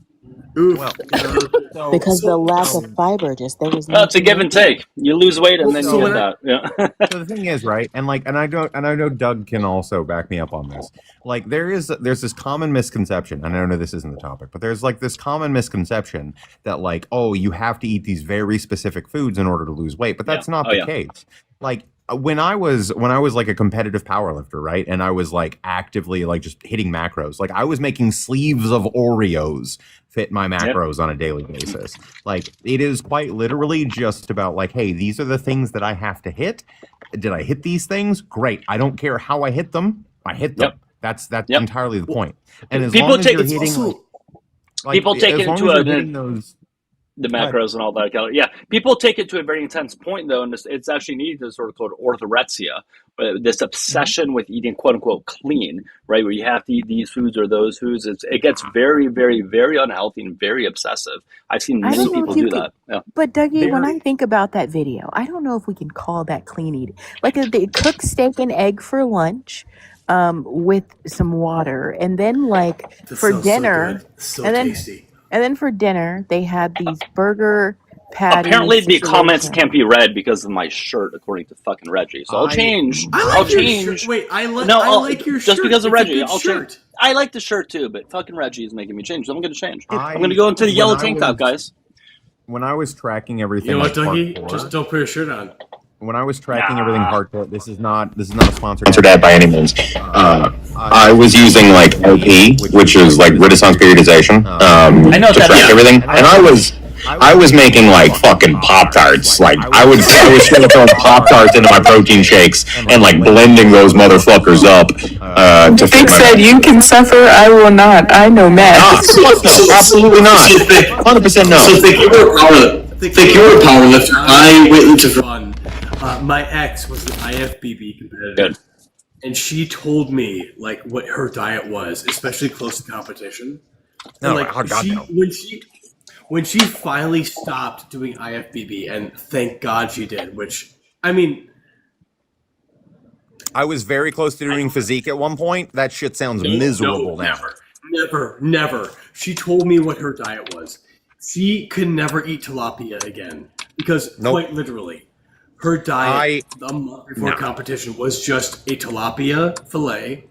Because the lack of fiber, just there was. Well, it's a give and take. You lose weight and then you get that. Yeah. So the thing is, right, and I know Doug can also back me up on this. Like there's this common misconception, and I know this isn't the topic, but there's like this common misconception that like, oh, you have to eat these very specific foods in order to lose weight, but that's not the case. Like when I was like a competitive powerlifter, right, and I was like actively like just hitting macros, like I was making sleeves of Oreos fit my macros on a daily basis. Like it is quite literally just about like, hey, these are the things that I have to hit. Did I hit these things? Great. I don't care how I hit them. I hit them. That's entirely the point. And as People long as take you're hitting, people take it into the Go ahead. macros and all that. Yeah, people take it to a very intense point though, and it's actually needed to sort of called orthorexia, but this obsession with eating quote unquote clean, right, where you have to eat these foods or those foods. It gets very, very, very unhealthy and very obsessive. I've seen many people do that. Yeah. But Dougie, when I think about that video, I don't know if we can call that clean eating. Like they cook steak and egg for lunch, with some water, and then like That for sounds dinner, so and then tasty. and then for dinner they had these burger patties. Apparently, the comments situation. can't be read because of my shirt, according to fucking Reggie. So I'll change. I like I'll your change. shirt. Wait, I like your shirt. Just because of It's a Reggie. good I'll shirt. change. I like the shirt too, but fucking Reggie is making me change. So I'm going to change. I'm I- going to go into the when yellow I tank was- top, guys. When I was tracking everything, You know what, like Dougie? hardcore- Just don't put your shirt on. when I was tracking everything hardcore, this is not a sponsored ad by any means. I was using like LP, which is like Renaissance periodization, I know to that, track yeah. everything, and I was I was making like fucking Pop-Tarts. Like I was straight throwing Pop-Tarts into my protein shakes and like blending those motherfuckers up. To Vic said you can suffer, I will not. I know math. No, absolutely not. 100% no. So think you were a powerlifter. I weightlifted for fun. My ex was an IFBB competitor, and she told me like what her diet was, especially close to competition. No, and, like, oh God, no. When she finally stopped doing IFBB, and thank God she did, which I mean, I was very close to doing physique at one point. That shit sounds miserable now. Never. She told me what her diet was. She could never eat tilapia again because quite literally, her diet the month before competition was just a tilapia fillet,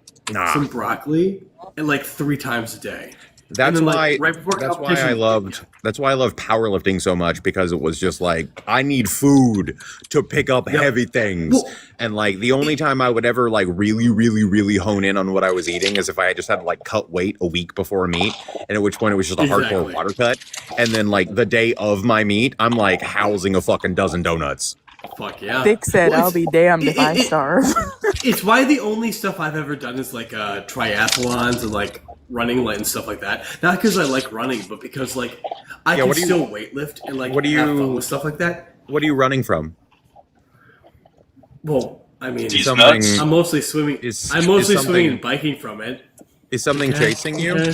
some broccoli, and like 3 times a day. That's then, why. like, right before That's why competition- I loved. That's why I loved powerlifting so much, because it was just like I need food to pick up heavy things, and like the only time I would ever like really hone in on what I was eating is if I just had to like cut weight a week before a meet, and at which point it was just a hardcore water cut, and then like the day of my meet, I'm like housing a fucking dozen donuts. Fuck yeah. Vic said, I'll be damned if I starve. It's why the only stuff I've ever done is like triathlons and like running and stuff like that. Not because I like running, but because like I can still weightlift and like have fun with stuff like that. What are you running from? Well, I mean, something. I'm mostly swimming. I'm mostly swimming and biking from it. Is something chasing you?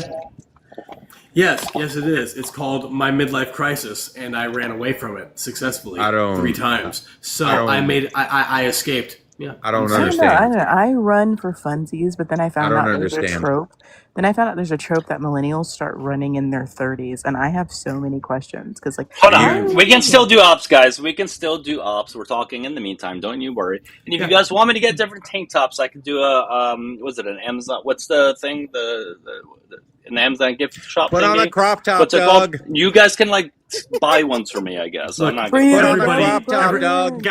Yes, it is. It's called my midlife crisis, and I ran away from it successfully 3 times. So I escaped. Yeah, I don't I understand. I run for funsies, but then I found I out don't there's a understand. trope. Then I found out there's a trope that millennials start running in their 30s, and I have so many questions because, like, Hold on. We can still do ops, guys. We can still do ops. We're talking in the meantime. Don't you worry. And if you guys want me to get different tank tops, I can do a was it an Amazon? What's the thing? The an Amazon gift shop. Put on thingy? a crop top, What's it called? Doug. You guys can like buy ones for me. I guess. I'm not. Put on a Everybody, crop top, Doug.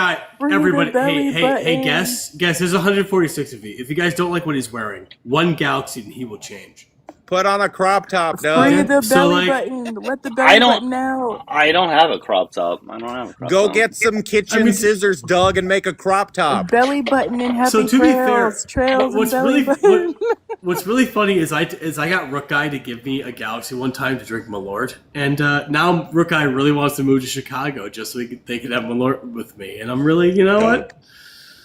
everybody, belly hey, guess. There's 146 of you. If you guys don't like what he's wearing, one galaxy and he will change. Put on a crop top, Free Doug. the So, belly like, button. Let the belly button out. I don't have a crop top. I don't have a crop Go top. get some kitchen scissors, Doug, and make a crop top. Belly button and happy So to be fair, trails what's and belly really button. what's really funny is I got Rook Guy to give me a Galaxy one time to drink Malort, and now Rook Guy really wants to move to Chicago just so they could have Malort with me, and I'm really, you know what?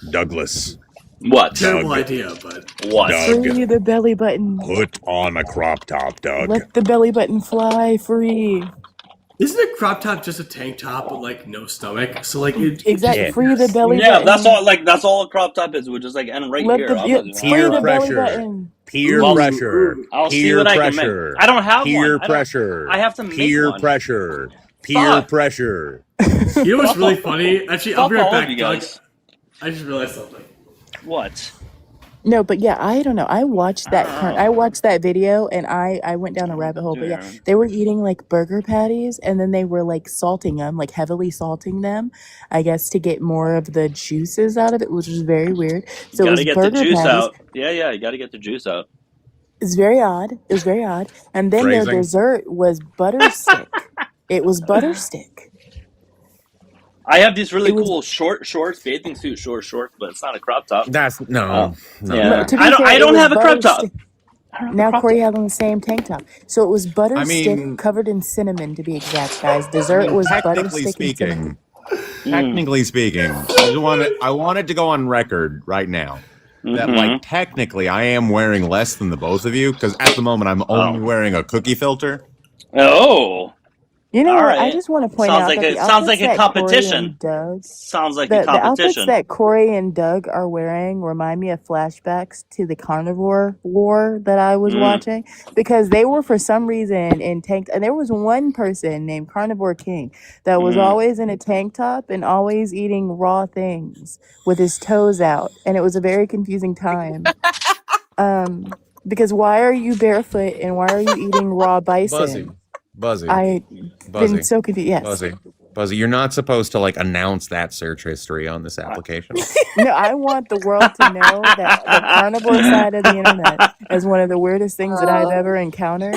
Douglas. What? Terrible idea, but what? Doug, Free the belly button. put on a crop top, Doug. Let the belly button fly free. isn't a crop top just a tank top with like no stomach? So like Exactly. Free the belly Yeah, button. that's all. Like that's all a crop top is. We're just like and right Let here. the I'm yeah, not doing free Peer the belly pressure. button. Peer Well, pressure. I'll see Peer what I can make. pressure. I don't have Peer one. pressure. I have to make Peer one. pressure. Peer Fuck. pressure. You know what's really funny? Actually, I'll Fuck be right all of back, you Doug. guys. I just realized something. What? No, but yeah, I don't know. I watched that. I watched that video, and I went down a rabbit hole. But yeah, they were eating like burger patties, and then they were like salting them, like heavily salting them, I guess to get more of the juices out of it, which was very weird. So You it was gotta get the burger juice patties. out. Yeah, you gotta get the juice out. It's very odd. It was very odd. And then their Phrasing. dessert was butter stick. It was butter stick. I have these really It was- cool shorts, bathing suit shorts, but it's not a crop top. That's no. Yeah, To be I don't. fair, I it don't was have a crop butter top. stick. Now Corey had on the same tank top. So it was butter I stick mean- covered in cinnamon, to be exact, guys. Dessert was butter Technically stick and cinnamon. speaking, I wanted to go on record right now that like technically I am wearing less than the both of you because at the moment I'm only wearing a cookie filter. Oh. You know All what? I right. just want to point Sounds out like that it the sounds like outfits a that Corey competition. and Doug, Sounds like the a outfits competition. that Corey and Doug are wearing remind me of flashbacks to the carnivore war that I was watching because they were for some reason in tank. And there was one person named Carnivore King that was always in a tank top and always eating raw things with his toes out, and it was a very confusing time. Because why are you barefoot and why are you eating raw bison? Buzzy. I've Buzzy. been so confused. Yes. Buzzy, you're not supposed to like announce that search history on this application. No, I want the world to know that the carnivore side of the internet is one of the weirdest things that I've ever encountered.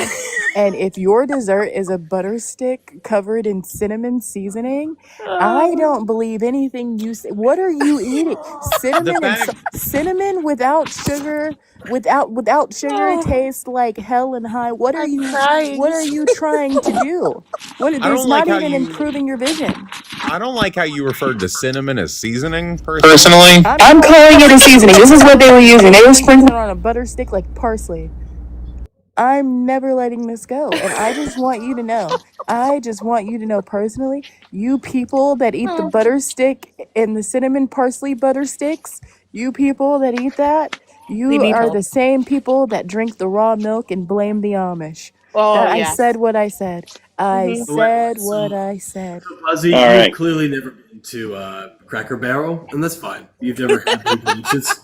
And if your dessert is a butter stick covered in cinnamon seasoning, I don't believe anything you say. What are you eating? Cinnamon cinnamon without sugar, without sugar tastes like hell and high. What are you trying to do? There's not even improving your vision. I don't like how you referred to cinnamon as seasoning. Personally, I'm calling it a seasoning. This is what they were using. They were sprinkling on a butter stick like parsley. I'm never letting this go. And I just want you to know. I just want you to know personally, you people that eat the butter stick and the cinnamon parsley butter sticks, you people that eat that, you are the same people that drink the raw milk and blame the Amish. I said what I said. I said what I said. Fuzzy, you've clearly never been to Cracker Barrel, and that's fine. You've never had blue delicious,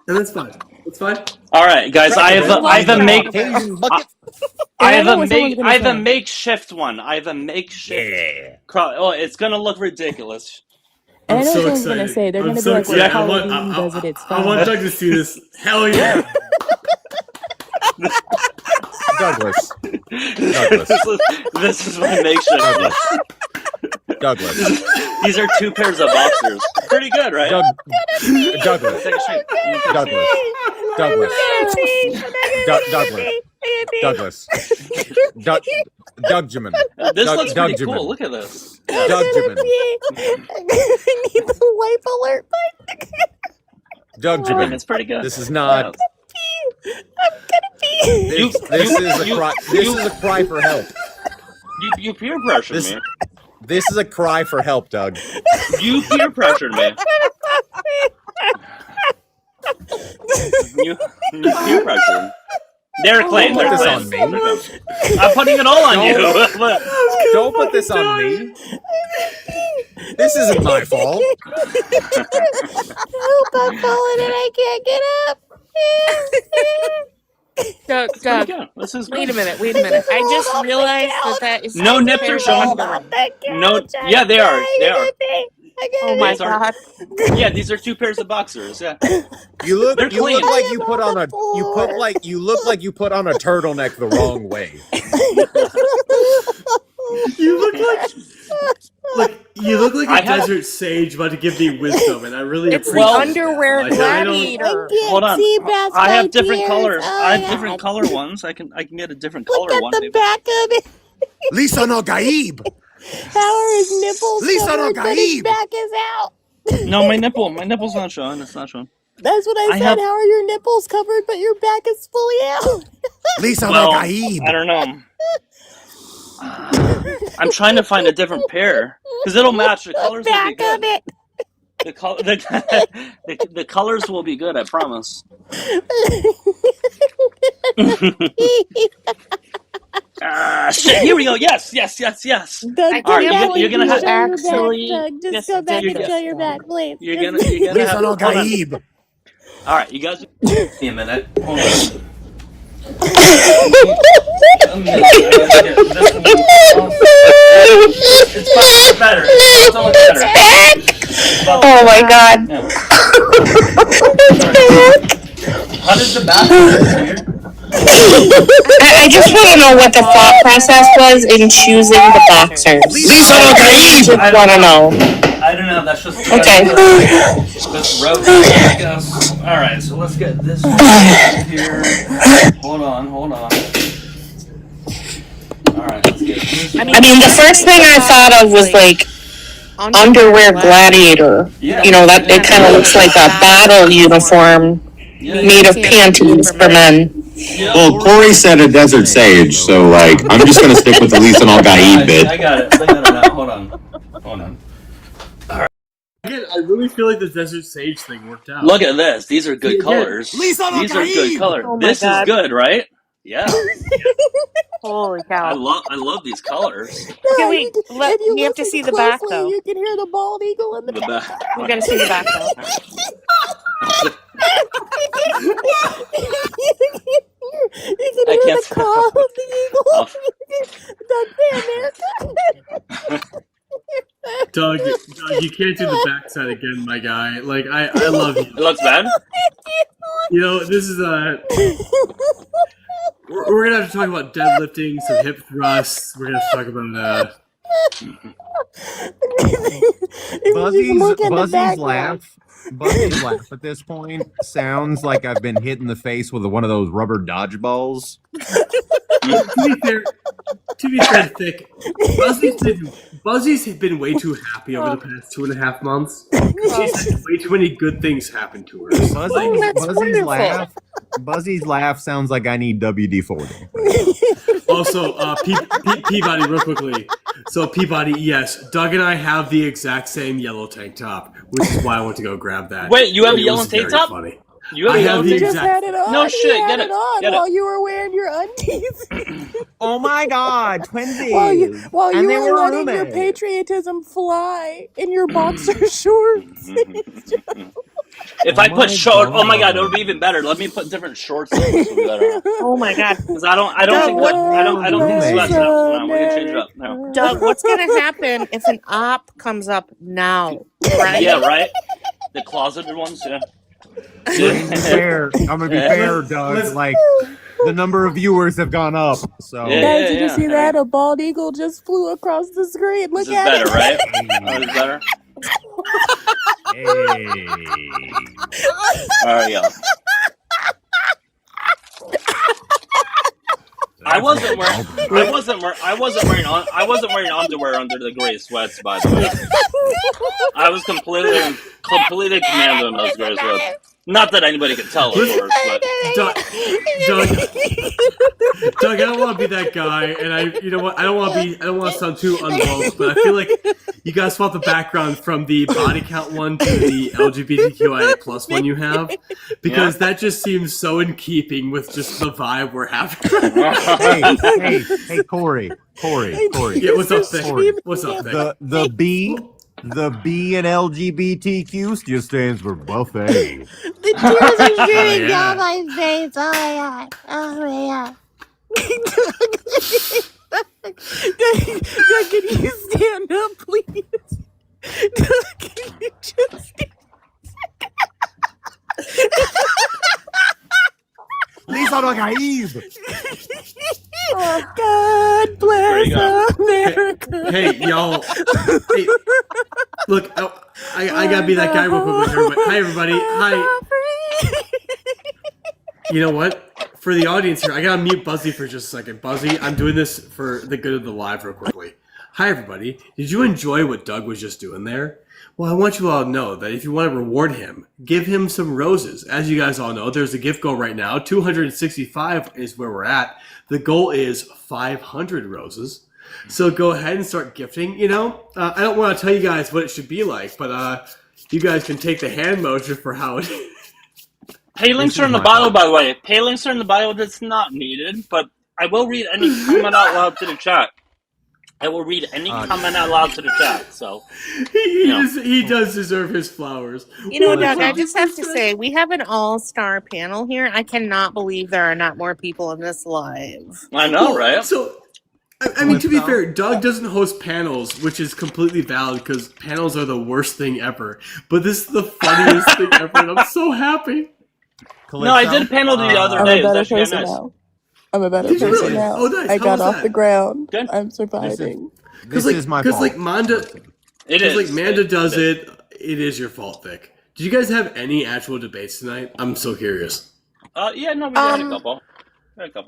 and that's fine. It's fine. All right, guys. I have a makeshift one. I have a makeshift. Yeah. Oh, it's gonna look ridiculous. And I know someone's gonna say they're gonna be like, "Well, Paula Dean does it. It's fine." I want Doug to see this. Hell yeah. Douglas. This is my makeshift. Douglas. These are 2 pairs of boxers. Pretty good, right? Douglas. Take a shake. Douglas. Dougjamin. This looks pretty cool. Look at this. Dougjamin. I need the wipe alert. Dougjamin. It's pretty good. This is not. I'm gonna pee. This is a cry for help. You peer pressured me. This is a cry for help, Doug. You peer pressured me. You peer pressured. They're clean. Don't put this on me. I'm putting it all on you. Don't put this on me. This isn't my fault. Help, I'm falling and I can't get up. Doug, wait a minute. I just realized that is no nips are showing. No, yeah, they are. Oh my god! Yeah, these are 2 pairs of boxers. Yeah, you look like you put on a turtleneck the wrong way. You look like a desert sage about to give me wisdom, and I really appreciate it. Underwear gladiator. Hold on, I have different colors. I have different color ones. I can get a different color one. Look at the back of it. Lisa no Gaib. How are his nipples Lisa covered, no but his Gaib. back is out? No, my nipple's not showing. It's not showing. That's what I said. How are your nipples covered, but your back is fully out? Lisa no Gaib. I don't know. I'm trying to find a different pair because it'll match. The colors will be good. The colors will be good. I promise. Shit! Here we go. Yes. Doug, All right, you're gonna have to actually. Doug, just go back and show your back, please. You're gonna have to. All right, you guys. Give me a minute. Hold on. It's better. Oh my god. How does the back look? I just want to know what the thought process was in choosing the boxers. I just want to know. I don't know. That's just okay. This rope, I guess. All right, so let's get this one here. Hold on. All right, let's get this. I mean, the first thing I thought of was like underwear gladiator. You know, that it kind of looks like a battle uniform made of panties for men. Well, Corey said a desert sage, so like I'm just gonna stick with the Lisa no Gaib bit. I got it now. Hold on. All right. I really feel like the desert sage thing worked out. Look at this. These are good colors. These are good colors. Oh this is good, right? Yeah. Holy cow! I love these colors. Okay, wait. You have to see the back though. You can hear the bald eagle in the back. You gotta see the back though. You can hear the call of the eagle. Doug, you can't do the backside again, my guy. Like I love you. It looks bad. You know, this is We're gonna have to talk about deadlifting, some hip thrusts. We're gonna have to talk about Buzzy's laugh at this point sounds like I've been hit in the face with one of those rubber dodgeballs. To be fair, Thick, Buzzy's been way too happy over the past 2.5 months. She's had way too many good things happen to her. Buzzy's laugh sounds like I need WD-40. Also, Peabody, real quickly. So, Peabody, yes, Doug and I have the exact same yellow tank top, which is why I went to go grab that. Wait, you have a It yellow was tank very top? Funny. You have a yellow You tank just had it on. No You shit, had get it it. on Get while it. you were wearing your undies. Oh my God, twinsies! While you And they were were letting your roommates. patriotism fly in your boxer shorts. If I put short, oh my God, it would be even better. Let me put different shorts on. This would be better. Oh my God. Because I don't Doug, think sweats. No, we can change it up. No. Doug, what's gonna happen if an op comes up now? Right? Yeah, right. The closeted ones, yeah. I'm gonna be fair, Doug. Like the number of viewers have gone up. So Guys, did you see that? A bald eagle just flew across the screen. Look This is at better, it. right? Oh, this is better. All right, yeah. I wasn't wearing underwear under the gray sweats, by the way. I was completely commando in those gray sweats. Not that anybody could tell, of course, but Doug, I don't want to be that guy, and you know what? I don't want to sound too unwoke, but I feel like you guys swap the background from the body count one to the LGBTQIA plus one you have, because that just seems so in keeping with just the vibe we're having. hey, Corey. Yeah, what's up, Vic? What's up, Vic? The B in LGBTQ just stands for buffet. The tears are shooting Yeah. down my face. Oh my God. Oh my God. Doug, can you stand up, please? Doug, can you just stand Lisa no caíz. God bless America. Hey, y'all. Hey, look, I gotta be that guy real quick. Hi, everybody. Hi. You know what? For the audience here, I gotta mute Buzzy for just a second. Buzzy, I'm doing this for the good of the live real quickly. Hi, everybody. Did you enjoy what Doug was just doing there? Well, I want you all to know that if you want to reward him, give him some roses. As you guys all know, there's a gift goal right now. 265 is where we're at. The goal is 500 roses. So go ahead and start gifting. You know, I don't want to tell you guys what it should be like, but you guys can take the hand motion for how it is. pay links are in the bio, by the way. Pay links are in the bio. That's not needed, but I will read any comment out loud to the chat. I will read any comment out loud to the chat. So He does deserve his flowers. You know, Doug, I just have to say, we have an all-star panel here. I cannot believe there are not more people in this live. I know, right? So, I mean, to be fair, Doug doesn't host panels, which is completely valid because panels are the worst thing ever. But this is the funniest thing ever, and I'm so happy. No, I did a panel the other day. It was actually nice. now. I'm a better Did you person really? now. Oh, nice. I How got was off that? the ground. Good. I'm surviving. This is my fault. Like Manda, It is. Like is. Manda does it. It is your fault, Vic. Did you guys have any actual debates tonight? I'm so curious. Yeah, no, we had a couple.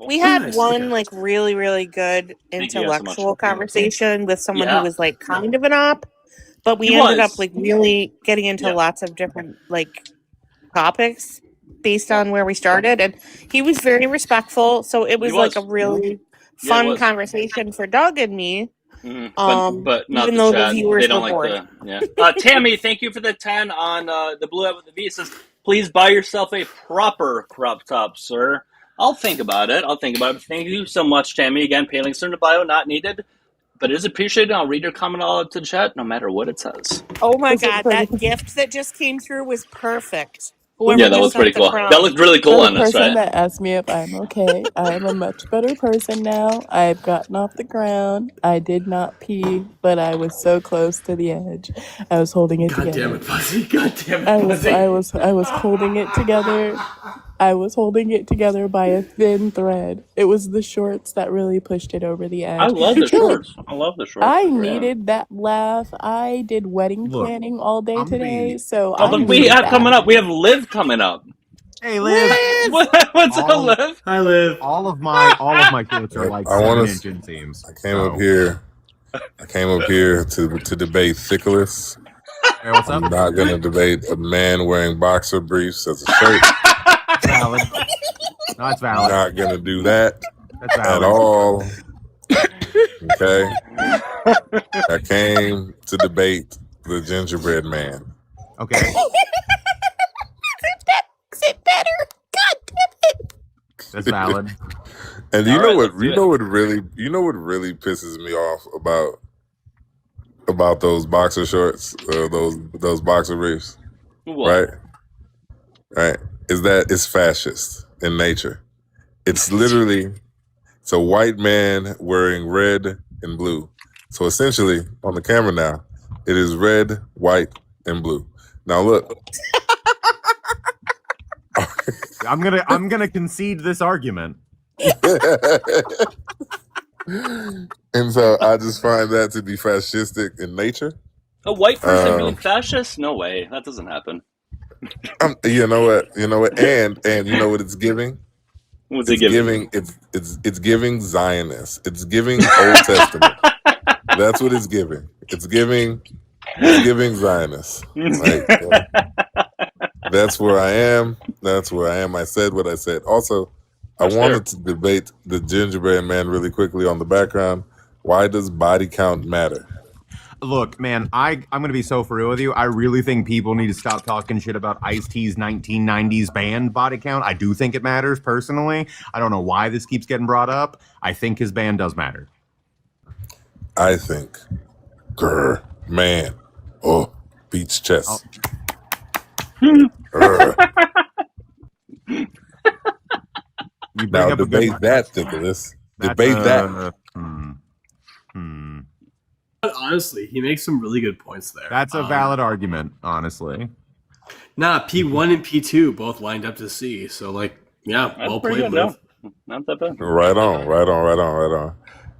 We had Nice, one okay. like really, really good Thank you guys so much. intellectual conversation with someone Yeah. who was like kind of an op, but we He ended was. up like really getting into lots of different like topics based on where we started, and he was very respectful. So it was like a really Yeah, it fun was. conversation for Doug and me. Mhm. Um, But not even the though chat. the viewers They don't were like bored. the Tammy, thank you for the 10 on the blue out with the V. It says, please buy yourself a proper crop top, sir. I'll think about it. Thank you so much, Tammy. Again, pay links in the bio, not needed. But it is appreciated. I'll read your comment all out to the chat, no matter what it says. Oh my God, that gift that just came through was perfect. Whoever Yeah, that just was pretty sent the cool. crown. That looked really cool For on the us, person right? that asked me if I'm okay, I am a much better person now. I've gotten off the ground. I did not pee, but I was so close to the edge. I was holding it God together. damn it, Buzzy. God damn it, Buzzy. I was holding it together. I was holding it together by a thin thread. It was the shorts that really pushed it over the edge. I love the Look, shorts. I love the shorts. I They're great. needed that laugh. I did wedding Look, planning all day I'm gonna today, be. so Oh, I look, we needed have that. coming up. We have Liv coming up. Hey, Liv. What's up, All, Liv? Hi, Liv. all of my shorts are like I want 7-inch to. inseams. I came up here. I came up here to debate Thickles. Hey, what's I'm up? not gonna debate a man wearing boxer briefs as a shirt. Valid. No, it's I'm valid. not gonna do that That's at valid. all. Okay. I came to debate the gingerbread man. Okay. It better. God damn it. That's valid. And All you know right, what? let's do You it. know what really pisses me off about those boxer shorts, those boxer briefs, What? right? Is that it's fascist in nature. It's literally it's a white man wearing red and blue. So essentially, on the camera now, it is red, white, and blue. Now look, I'm gonna concede this argument. and so I just find that to be fascistic in nature. A white person being fascist? No way. That doesn't happen. You know what, and you know what it's giving. What's it giving? It's giving Zionist. It's giving Old Testament. That's what it's giving. It's giving Zionist. Like, that's where I am. That's where I am. I said what I said. Also, I wanted to debate the gingerbread man really quickly on the background. Why does body count matter? Look, man, I'm going to be so for real with you. I really think people need to stop talking shit about Ice-T's 1990s band body count. I do think it matters, personally. I don't know why this keeps getting brought up. I think his band does matter. I think, man, beats chest. Now debate that, Nicholas. Debate that. Honestly, he makes some really good points there. That's a valid argument, honestly. Nah, P1 and P2 both lined up to C. So, like, yeah, well played, Liv. Not that bad. Right on.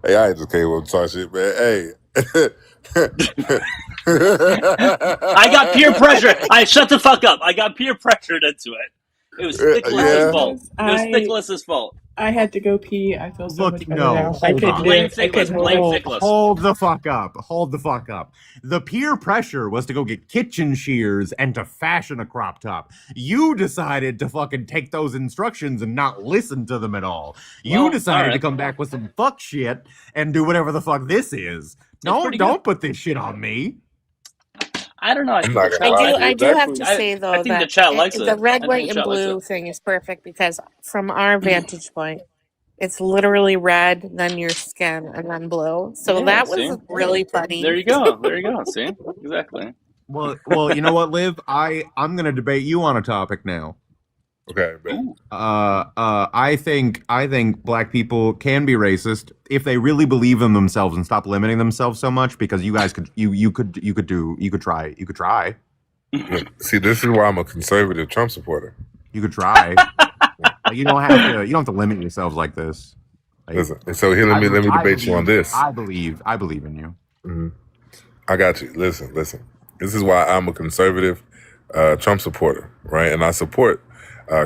Hey, I just came up to talk shit, man. Hey. I got peer pressure. Shut the fuck up. I got peer pressured into it. It was Nicholas's fault. It was Nicholas's fault. I had to go pee. I feel so much better No, now. hold on. Blame Nicholas. Hold the fuck up. Hold the fuck up. The peer pressure was to go get kitchen shears and to fashion a crop top. You decided to fucking take those instructions and not listen to them at all. You decided to come back with some fuck shit and do whatever the fuck this is. Don't put this shit on me. I don't know. I do have to say though I think that the chat likes it. the red, I think white, the and chat likes blue it. thing is perfect because from our vantage point, it's literally red, then your skin, and then blue. So Yeah, that was see? really funny. There you go. See, exactly. Well, you know what, Liv? I'm gonna debate you on a topic now. Okay. I think black people can be racist if they really believe in themselves and stop limiting themselves so much. Because you guys could try. See, this is why I'm a conservative Trump supporter. You could try. Like, you don't have to limit yourselves like this. Like, Listen, so here, let me debate you on this. I believe in you. Mm-hmm. I got you. Listen. This is why I'm a conservative Trump supporter, right? And I support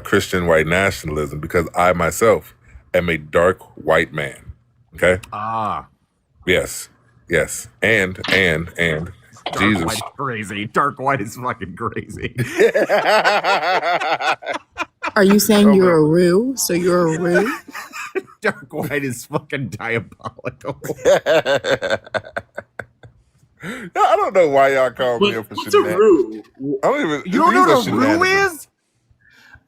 Christian white nationalism because I myself am a dark white man. Okay. Yes. And Dark Jesus. white is crazy. Dark white is fucking crazy. Are you saying you're a roo? So you're a roo? Dark white is fucking diabolical. I don't know why y'all call me up for What's a roux? I don't even. You don't know these are what a roux shenanigans. is?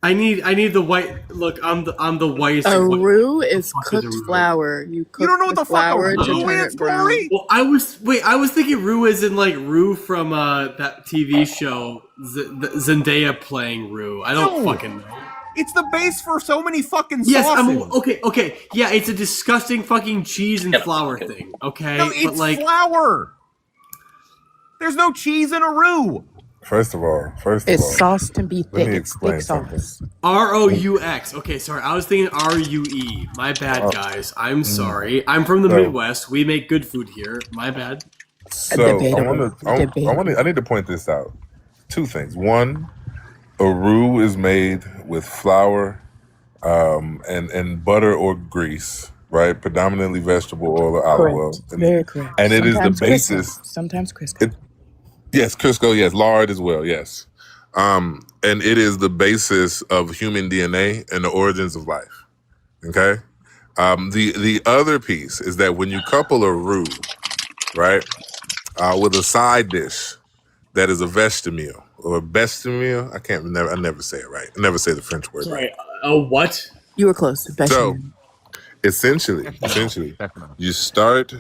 I need the white. Look, I'm the whitest. A white- roux is fuck is cooked a roux? flour. You cook don't know what the the fuck a flour to roux turn is, it brown. Well, I was thinking roux is in like roux from that TV show Zendaya playing roux. I don't fucking know. It's the base for so many fucking Yes, sauces. okay. Yeah, it's a disgusting fucking cheese and flour thing. Okay, No, it's flour. There's no cheese in a roux. First of all, It's sauce to be let thick. me It's thick explain something. sauce. ROUX. Okay, sorry. I was thinking RUE. My bad, guys. I'm sorry. I'm from the So- Midwest. We make good food here. My bad. So I need to point this out. Two things. One, a roux is made with flour and butter or grease, right? Predominantly vegetable oil or olive oil. Correct. Very correct. And it is the Sometimes basis. Crisco. Sometimes Crisco. Yes, Crisco, yes. Lard as well, yes. And it is the basis of human DNA and the origins of life. Okay? The other piece is that when you couple a roux, right, with a side dish that is a vestimille or a bestimille, I never say it right. I never say the French word right. Sorry. What? You were close. So essentially, you start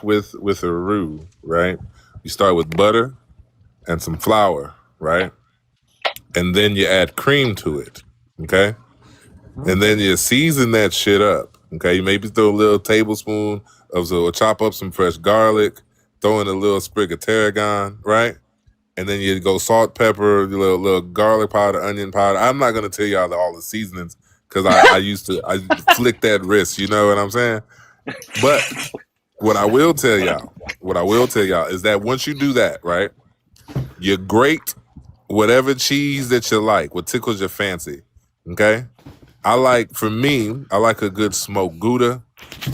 with a roux, right? You start with butter and some flour, right? And then you add cream to it, okay? And then you season that shit up, okay? You maybe throw a little tablespoon or chop up some fresh garlic, throw in a little sprig of tarragon, right? And then you go salt, pepper, little garlic powder, onion powder. I'm not gonna tell y'all all the seasonings because I flick that wrist, you know what I'm saying? But what I will tell y'all is that once you do that, right, you grate whatever cheese that you like, what tickles your fancy, okay? I like a good smoked Gouda.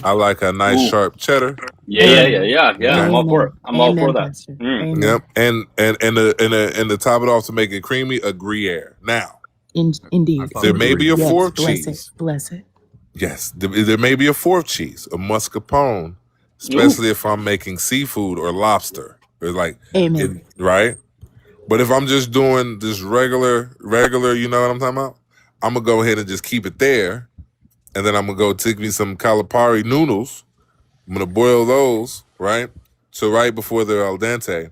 I like a nice sharp cheddar. Yeah. I'm all for it. I'm all for that. Yep. And to top it off to make it creamy, a Gruyere. Now, Indeed. there may be a fourth bless cheese. It. Bless it. Yes, there may be a fourth cheese, a mascarpone, especially if I'm making seafood or lobster. It's like, Amen. Right? But if I'm just doing this regular, you know what I'm talking about? I'm going to go ahead and just keep it there. And then I'm going to go take me some Calipari noodles. I'm going to boil those, right? So right before they're al dente.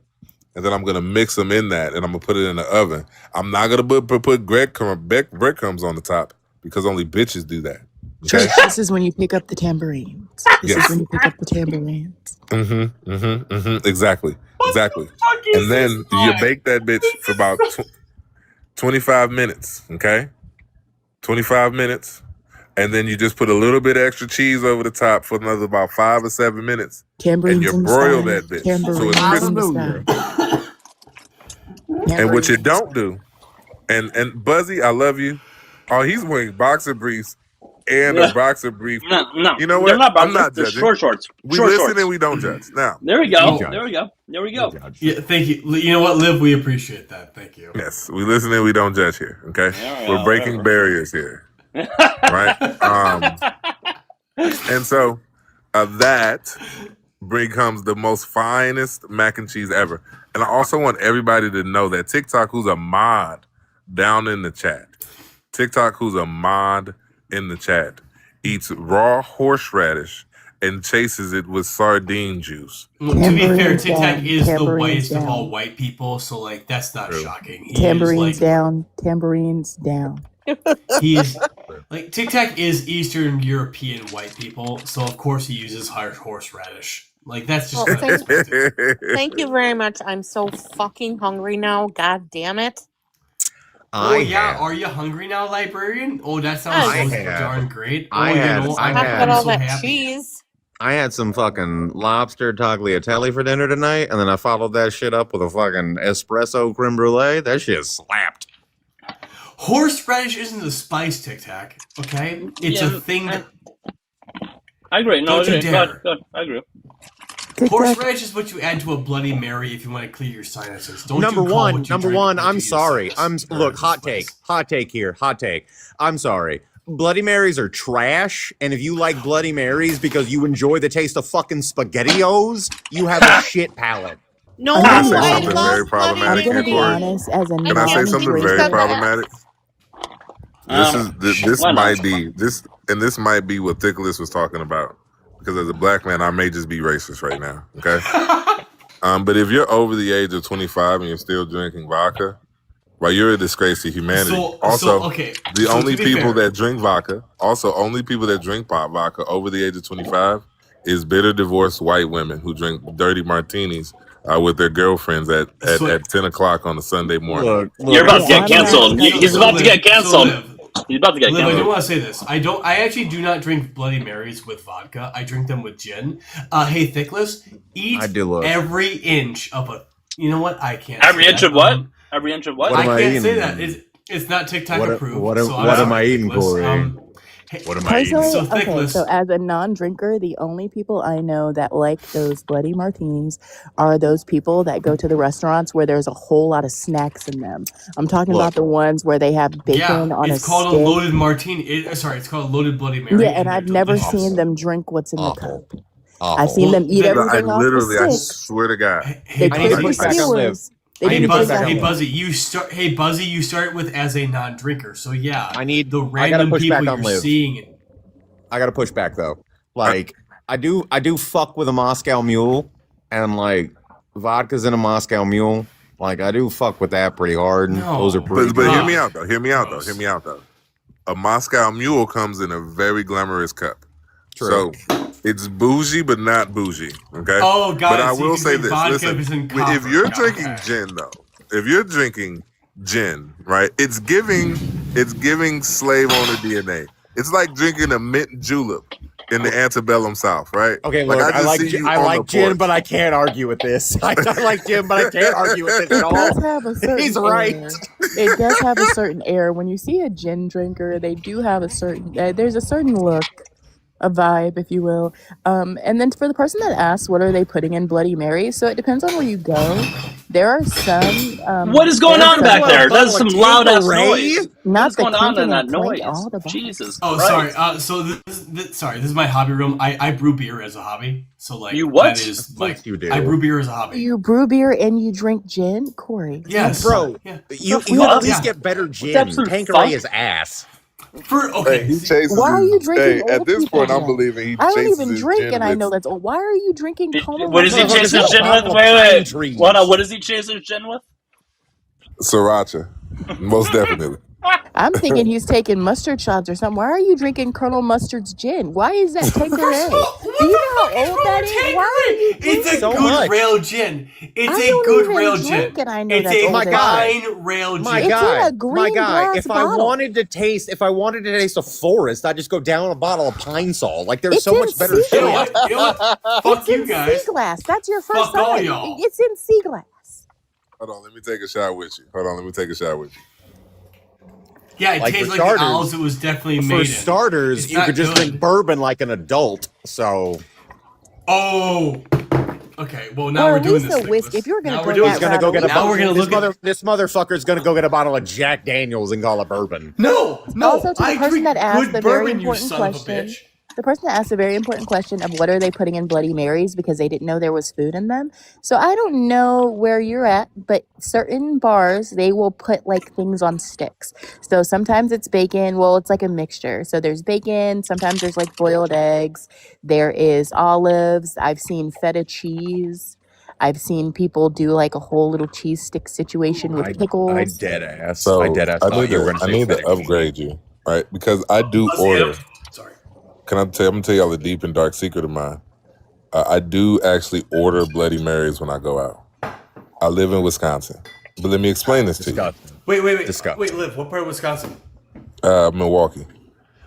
And then I'm going to mix them in that and I'm going to put it in the oven. I'm not going to put breadcrumbs on the top because only bitches do that. Okay? Church, this is when you pick up the tambourines. Exactly. And then you bake that bitch for about 25 minutes, okay? 25 minutes. And then you just put a little bit extra cheese over the top for another about 5 or 7 minutes. And you broil that bitch. So it's crispy. And what you don't do, and Buzzy, I love you. Oh, he's wearing boxer briefs and a boxer brief. No. You know what? I'm not They're judging. short shorts. We listen and we don't judge. Now. There we go. Yeah, thank you. You know what, Liv? We appreciate that. Thank you. Yes, we listen and we don't judge here. Okay, we're breaking barriers here, right? And so that becomes the most finest mac and cheese ever. And I also want everybody to know that TikTok, who's a mod down in the chat, eats raw horseradish and chases it with sardine juice. Well, to be fair, TikTok is the whitest of all white people, so like that's not shocking. Tambourines down. He is like TikTok is Eastern European white people, so of course he uses horseradish. Like that's just. Thank you very much. I'm so fucking hungry now. God damn it. Are you hungry now, librarian? Oh, that sounds so darn great. I'm all so that happy. cheese. I had some fucking lobster tagliatelle for dinner tonight, and then I followed that shit up with a fucking espresso creme brulee. That shit slapped. Horseradish isn't a spice, TikTok. Okay, it's a thing that. I agree. No, Don't you dare. Good. I agree. Horseradish is what you add to a Bloody Mary if you want to clear your sinuses. Don't Number you call one. I'm sorry. Hot take here. I'm sorry. Bloody Marys are trash, and if you like Bloody Marys because you enjoy the taste of fucking SpaghettiOs, you have a shit palate. No, Can I say something very problematic here, Corey? Can I say something very problematic? This might be what Thickles was talking about. Because as a black man, I may just be racist right now. Okay. But if you're over the age of 25 and you're still drinking vodka, well, you're a disgrace to humanity. The only people that drink vodka over the age of 25 is bitter divorced white women who drink dirty martinis with their girlfriends at 10 o'clock on a Sunday morning. You're about to get canceled. He's about to get canceled. He's about to get Liv, I do canceled. want to say this. I actually do not drink Bloody Marys with vodka. I drink them with gin. Hey, Thickless, eat every inch of a. You know what? I can't. Every say inch that. of what? Every inch of what? I can't say that. It's not TikTok approved. What so am I eating, Thickless. Corey? What am I eating? Personally, So okay, Thickless. so as a non-drinker, the only people I know that like those bloody martinis are those people that go to the restaurants where there's a whole lot of snacks in them. I'm talking about the ones where they have bacon on it's a called stick. a loaded martini. It's called a loaded Bloody Mary. Yeah, and I've never seen them drink what's in the cup. Awful. I've seen them eat I everything off literally, the I stick. swear to God. They could be skewers. They Hey didn't Buzzy, put hey that- Buzzy, you start. Hey Buzzy, you start with as a non-drinker. So yeah, I need the I gotta random push people back on you're Liv. seeing. I gotta push back though. Like I do fuck with a Moscow Mule, and like vodka's in a Moscow Mule. Like I do fuck with that pretty hard. And those are pretty. But hear good. me out though. Hear me out though. A Moscow Mule comes in a very glamorous cup. True. So it's bougie, but not bougie. Okay. Oh, got But it. I So you will can say drink this. vodka Listen, if it's in if copper. you're Got drinking it. gin though, if you're drinking gin, right? It's giving slave owner DNA. It's like drinking a mint julep in the antebellum South, right? Okay, like look, I like see you I on like the gin, porch. but I can't argue with this. I like gin, but I can't argue with this at It does all. have a certain He's right. air. It does have a certain air. When you see a gin drinker, they do have a certain. There's a certain look, a vibe, if you will. And then for the person that asks, what are they putting in Bloody Mary? So it depends on where you go. There are some. What is going there are on back some- there? That's some loud ass noise. Not What is the going on in clinking that and clink, noise? all the Jesus Oh, Christ. sorry. So this is my hobby room. I brew beer as a hobby. So like You what? That is Of like course you do. I brew beer as a hobby. You brew beer and you drink gin, Corey. Yes, Bro, Yeah. you Yeah. at least get better gin. absolute Tanqueray fuck? is ass. Hey, he chases Why are you drinking at old this people point, I'm gin? believing he I don't chases even his drink, gin and I with know that's old. Why are you drinking Cola? What is he Light? chasing his gin with? Wait. Hold on. What does he chase his gin with? Sriracha. Most definitely. I'm thinking he's taking mustard shots or something. Why are you drinking Colonel Mustard's gin? Why is that Tanqueray? Do you know how old that is? Why are you It's a So good much. rail gin. It's I a don't good even rail drink gin. it. I know It's that's a old My as guy. fine rail gin. My It's in guy, a green if I glass wanted to taste a forest, I'd just go down a bottle of Pine Sol. Like there's It's so in much better sea shit. You know what? Fuck It's you in guys. sea glass. That's your first Fuck all time. y'all. It's in sea glass. Hold on, let me take a shot with you. Yeah, it Like, tastes for like the starters- owls it was definitely For made in. starters, It's you not could just good. drink bourbon like an adult. So Oh. Okay, well now Or we're at doing least this. a whiskey. Thing. If you're Now gonna we're go doing he's that gonna route, go a get a Now bottle. we're gonna look at this motherfucker's gonna go get a bottle of Jack Daniels and call it bourbon. No. Also, to the I person drink that asked good the very bourbon, you important son of a question, bitch. the person that asked a very important question of what are they putting in Bloody Marys because they didn't know there was food in them. So I don't know where you're at, but certain bars, they will put like things on sticks. So sometimes it's bacon. Well, it's like a mixture. So there's bacon. Sometimes there's like boiled eggs. There is olives. I've seen feta cheese. I've seen people do like a whole little cheese stick situation with I pickles. dead ass. So I dead ass I thought need you were to gonna say feta cheese. upgrade you, right? Because I do order. Sorry. I'm gonna tell y'all a deep and dark secret of mine. I do actually order Bloody Marys when I go out. I live in Wisconsin, but let me explain this to you. Wait. Disgusting. Wait, Liv, what part of Wisconsin? Milwaukee.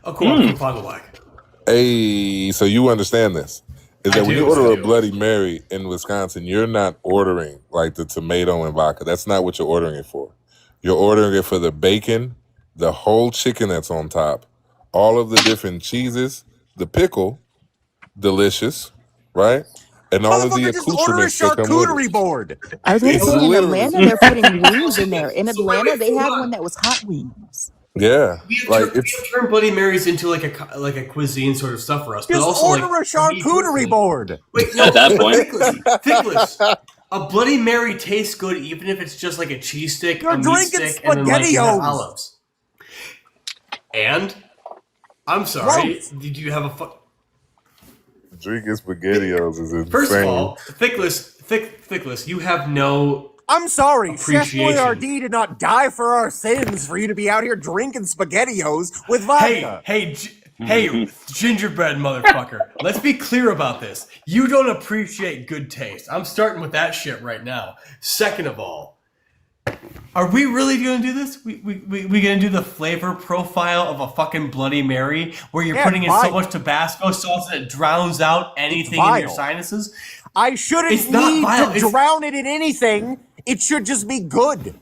Oh, cool. I'm from Fond du Lac. Hey, so you understand this? Is that when you I order a do. Bloody Mary in Wisconsin, you're not ordering like the tomato and vodka. That's not what you're ordering it for. You're ordering it for the bacon, the whole chicken that's on top, all of the different cheeses, the pickle, delicious, right? And all of the Motherfucker, just order a accoutrements that come with it. charcuterie board. I was gonna It's say in literally- Atlanta they're putting wings in there. In Atlanta they had one that was hot wings. Yeah, like We have turned Bloody Marys into like a cuisine sort of stuff for us. But Just also order like a charcuterie board. Wait, no, At that point. Thickless. A Bloody Mary tastes good even if it's just like a cheese stick, You're a meat drinking stick, and then like you have SpaghettiOs. olives. And I'm sorry, did you have a drinking SpaghettiOs is insane. First of all, Thickless, you have no. I'm sorry, Chef Appreciation. Boyardee did not die for our sins for you to be out here drinking SpaghettiOs with vodka. Hey, Hey, gingerbread motherfucker. Let's be clear about this. You don't appreciate good taste. I'm starting with that shit right now. Second of all, are we really going to do this? We going to do the flavor profile of a fucking Bloody Mary where you're putting in so much Tabasco sauce that it drowns out anything in your sinuses? I shouldn't need to drown it in anything. It should just be good.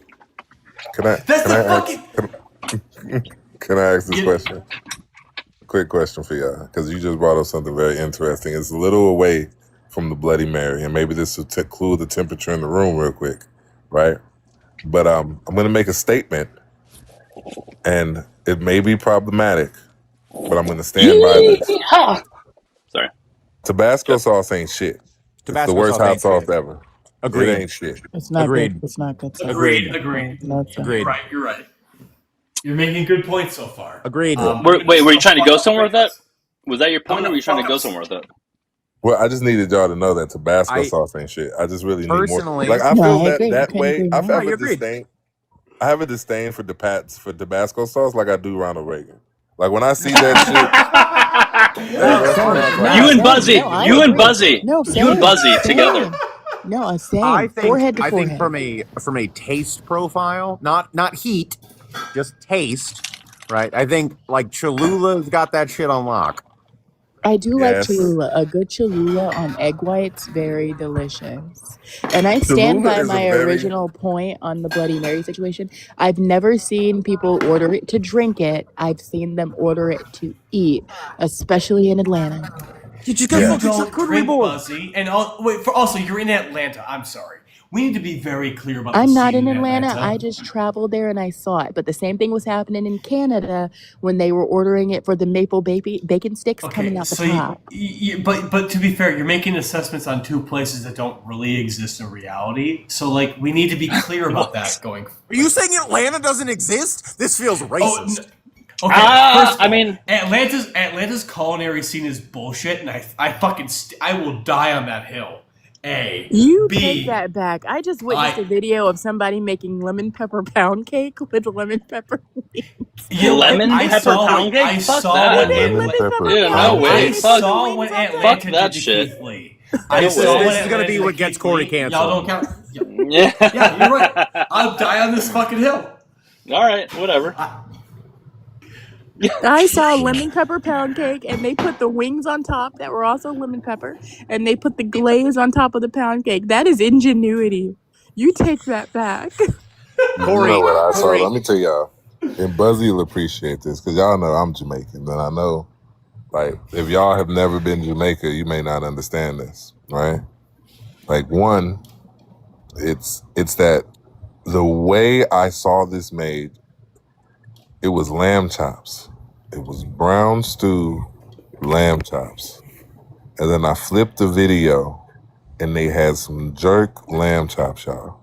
Can I ask this question? Quick question for y'all, because you just brought up something very interesting. It's a little away from the Bloody Mary, and maybe this will cool the temperature in the room real quick, right? But I'm going to make a statement, and it may be problematic, but I'm going to stand by this. Sorry. Tabasco sauce ain't shit. It's the worst hot sauce ever. Agreed. It ain't shit. It's not Agreed. good. It's not good. Agreed. No, it's not. Agreed. You're right. You're making good points so far. Agreed. Wait, were you trying to go somewhere with that? Was that your point, or were you trying to go somewhere with it? Well, I just needed y'all to know that Tabasco sauce ain't shit. I just really need more. Personally- Like I No, feel I agree. that I way. agree. I No, have a disdain. I have a disdain for Tabasco sauce, like I do Ronald Reagan. Like when I see that shit. You and Buzzy, I agree. No, you and Buzzy together. No, same. I think Forehead to I think forehead. from a taste profile, not heat, just taste, right? I think like Cholula's got that shit on lock. I do like Yes. Cholula. A good Cholula on egg whites, very delicious. And I stand Cholula by is a my very- original point on the Bloody Mary situation. I've never seen people order it to drink it. I've seen them order it to eat, especially in Atlanta. You just Yeah. got fucking Drink charcuterie board. Buzzy, and also you're in Atlanta. I'm sorry. We need to be very clear about. I'm the not scene in Atlanta. I just traveled there and I saw it. But the same thing was happening in Canada when they were ordering it for the maple bacon sticks coming out the top. But to be fair, you're making assessments on two places that don't really exist in reality. So like we need to be clear about that going. Are you saying Atlanta doesn't exist? This feels racist. Okay, first of all, Atlanta's culinary scene is bullshit, and I will die on that hill. You take that back. I just witnessed a video of somebody making lemon pepper pound cake with lemon pepper wings. Lemon pepper pound cake? I Fuck saw that. what No way. Fuck Atlanta Fuck did that to shit. Keith Lee. This is Atlanta gonna be did what to gets Keith Corey Lee. canceled. Y'all don't count. Yeah. Yeah, you're right. I'll die on this fucking hill. All right, whatever. I saw lemon pepper pound cake and they put the wings on top that were also lemon pepper and they put the glaze on top of the pound cake. That is ingenuity. You take that back. You know what I saw? Let me tell y'all. And Buzzy will appreciate this because y'all know I'm Jamaican, and I know, like, if y'all have never been to Jamaica, you may not understand this, right? Like, one, it's that the way I saw this made, it was lamb chops. It was brown stew lamb chops. And then I flipped the video and they had some jerk lamb chops, y'all.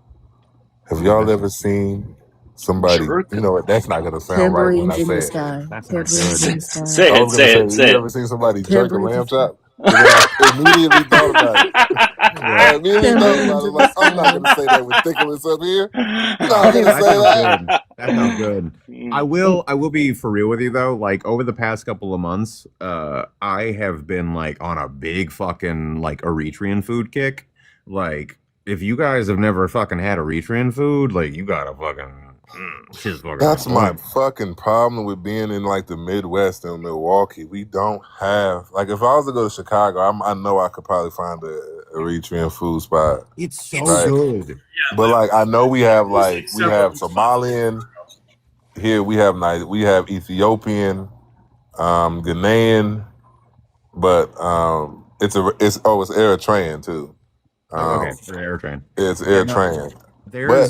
Have y'all ever seen somebody, you know what, that's not going to sound right when I Tambourines in say the it. sky. That's not Tambourines good. in the sky. Say I it, was gonna say it, say, say you it. ever seen somebody jerk a Tambourines lamb in chop? And then I immediately thought about it. I immediately thought about it. Like, I'm not gonna say that ridiculous up here. I'm not gonna That say sounds that. good. That sounds good. I will be for real with you though. Like over the past couple of months, I have been like on a big fucking like Eritrean food kick. Like if you guys have never fucking had Eritrean food, like you gotta fucking shit's fucking That's on my point. fucking problem with being in like the Midwest and Milwaukee. We don't have, like, if I was to go to Chicago, I know I could probably find a Eritrean food spot. It's so Right. good. But like I know we have Somalian here, we have Ethiopian, Ghanaian, but it's Eritrean too. Okay, for Eritrean. It's Yeah, no, Eritrean.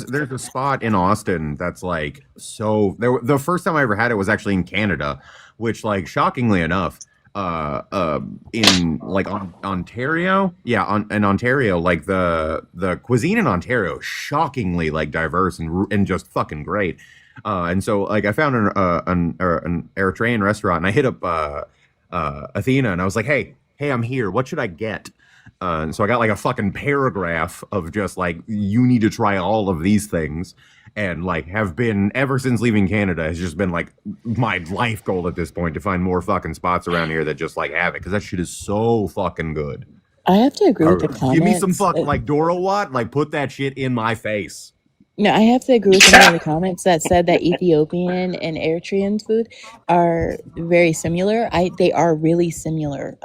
there's a spot in Austin that's like so. The first time I ever had it was actually in Canada, which like shockingly enough, in like Ontario, in Ontario, like the cuisine in Ontario is shockingly like diverse and just fucking great. And so like I found an Eritrean restaurant and I hit up Athena and I was like, hey, I'm here. What should I get? And so I got like a fucking paragraph of just like, you need to try all of these things. and like have been ever since leaving Canada has just been like my life goal at this point to find more fucking spots around here that just like have it, because that shit is so fucking good. I have to agree with the comments. Give me some fucking like Doro Watt, like put that shit in my face. No, I have to agree with some of the comments that said that Ethiopian and Eritrean food are very similar. They are really similar.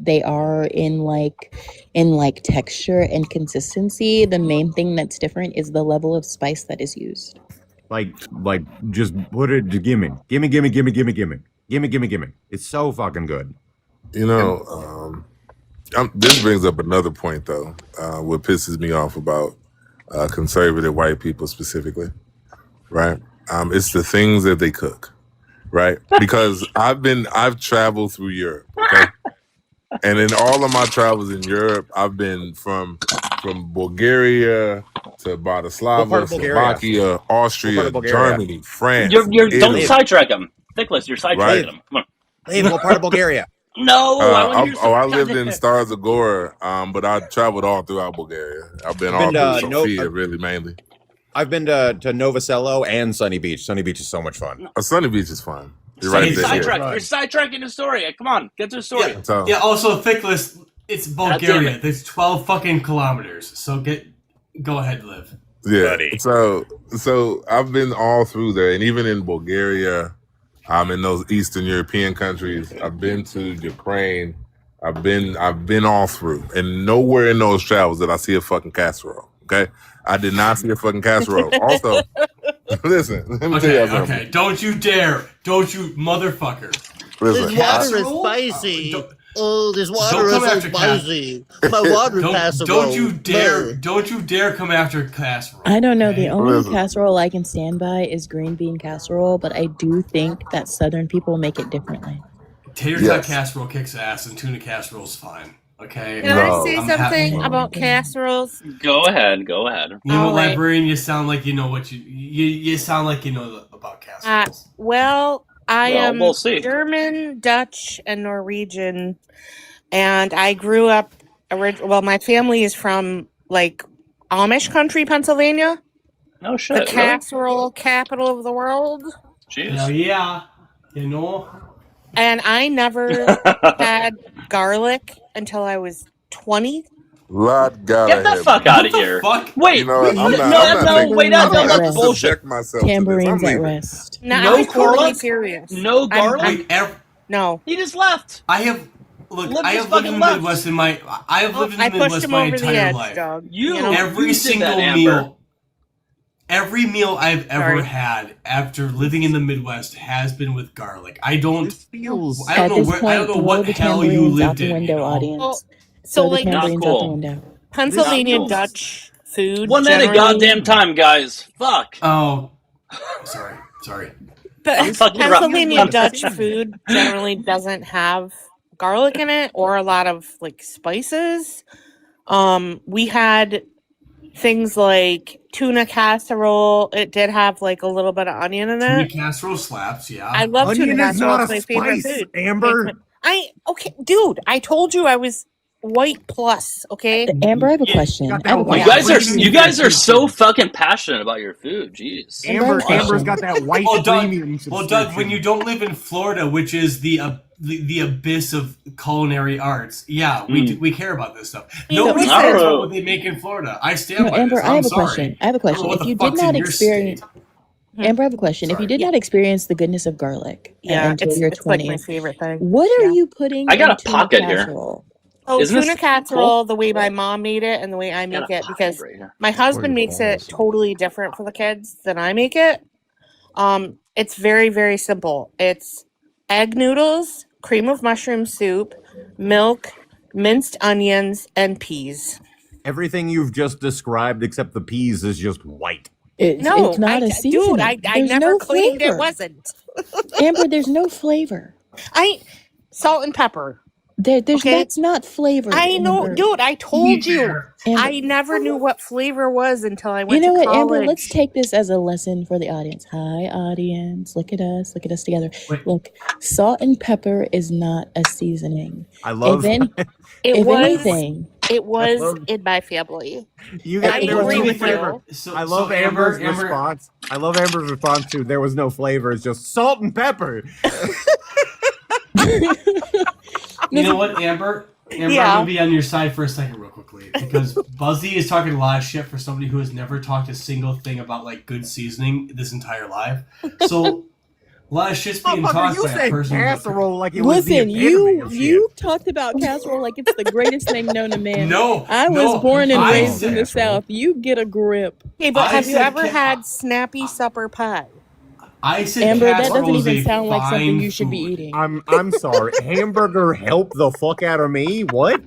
They are in like texture and consistency. The main thing that's different is the level of spice that is used. Like just put it. Gimme. It's so fucking good. You know, this brings up another point though. What pisses me off about conservative white people specifically, right? It's the things that they cook, right? Because I've traveled through Europe, okay? And in all of my travels in Europe, I've been from Bulgaria to Bratislava, Slovakia, Austria, Germany, France. You're don't Italy, sidetrack him. Thickness, you're sidetracking right? him. Come on. Leave, what part of Bulgaria? No, I want to hear some. I lived in Stars Agora, but I traveled all throughout Bulgaria. I've been all through Sofia, really, mainly. I've been to Novosello and Sunny Beach. Sunny Beach is so much fun. Sunny Beach is fun. You're right there. You're sidetracking the story. Come on, get to the story. Yeah. Also, Thickless, it's Bulgaria. There's 12 fucking kilometers. So go ahead, Liv. Yeah. Buddy. So I've been all through there, and even in Bulgaria. In those Eastern European countries, I've been to Ukraine. I've been all through, and nowhere in those travels did I see a fucking casserole. Okay, I did not see a fucking casserole. Also, listen, let me tell you something. Okay, don't you dare, don't you motherfucker. Listen, This water is spicy. Oh, this water is so spicy. My water casserole. Don't you dare come after casserole. I don't know. The only casserole I can stand by is green bean casserole, but I do think that Southern people make it differently. Tater tot casserole kicks ass, and tuna casserole is fine. Okay. Can I say something about casseroles? Go ahead. You know, librarian, you sound like you know what you sound like you know about casseroles. I am we'll see. German, Dutch, and Norwegian, and I grew up. My family is from like Amish country, Pennsylvania. No shit. The casserole capital of the world. Jeez. Hell yeah, you know. And I never had garlic until I was 20. Lot gotta Get the fuck out of here. Wait, you know what? I'm that's bullshit. Tambourines at rest. No garlic. Serious. No garlic. No. He just left. I have lived in the Midwest my entire life. Dog. Every meal I've ever had after living in the Midwest has been with garlic. I don't know what hell you lived in. Not cool. Pennsylvania Dutch food. One at a goddamn time, guys. Fuck. Oh, sorry. Pennsylvania Dutch food generally doesn't have garlic in it or a lot of like spices. We had things like tuna casserole. It did have like a little bit of onion in it. Tuna casserole slaps, yeah. I love tuna casserole. It's my favorite food. Amber. Dude, I told you I was white plus, okay? Amber, I have a question. You guys are so fucking passionate about your food. Jeez. Amber's got that white premium. Well, Doug, when you don't live in Florida, which is the abyss of culinary arts, we care about this stuff. Nobody cares about what they make in Florida. I stand by Amber, this. I have a question. If you did not experience, Amber, I have a question. If you did not experience the goodness of garlic until your 20s, like my favorite thing. What are you putting? I got into a pocket casserole? here. Oh, tuna casserole, the way my mom made it and the way I make it, because my husband makes it totally different for the kids than I make it. It's very, very simple. It's egg noodles, cream of mushroom soup, milk, minced onions, and peas. Everything you've just described except the peas is just white. It's not a seasoning. Dude, I never claimed it wasn't. Amber, there's no flavor. Salt and pepper. That's not flavor. I know, Amber. dude. I told you. Amber. I never knew what flavor was until I went You know to what, college. Amber? Let's take this as a lesson for the audience. Hi, audience. Look at us. Look at us together. Look, salt and pepper is not a seasoning. I love. If anything, It was in my family. You I got there was agree no with flavor. you. I love Amber's response. I love Amber's response to there was no flavor. It's just salt and pepper. You know what, Amber? Amber, Yeah. I'm gonna be on your side for a second, real quickly, because Buzzy is talking a lot of shit for somebody who has never talked a single thing about like good seasoning this entire life. So a lot of shit's being talked you by a said person. casserole like it was Listen, the epitome of you talked about casserole like it's the greatest thing known to man. No, I was born and I raised in said- the South. You get a grip. Okay, but I have you said ever had snappy supper pie? I said Amber, that casserole doesn't is even a sound like something fine you should be food. eating. I'm sorry. Hamburger help the fuck out of me. What?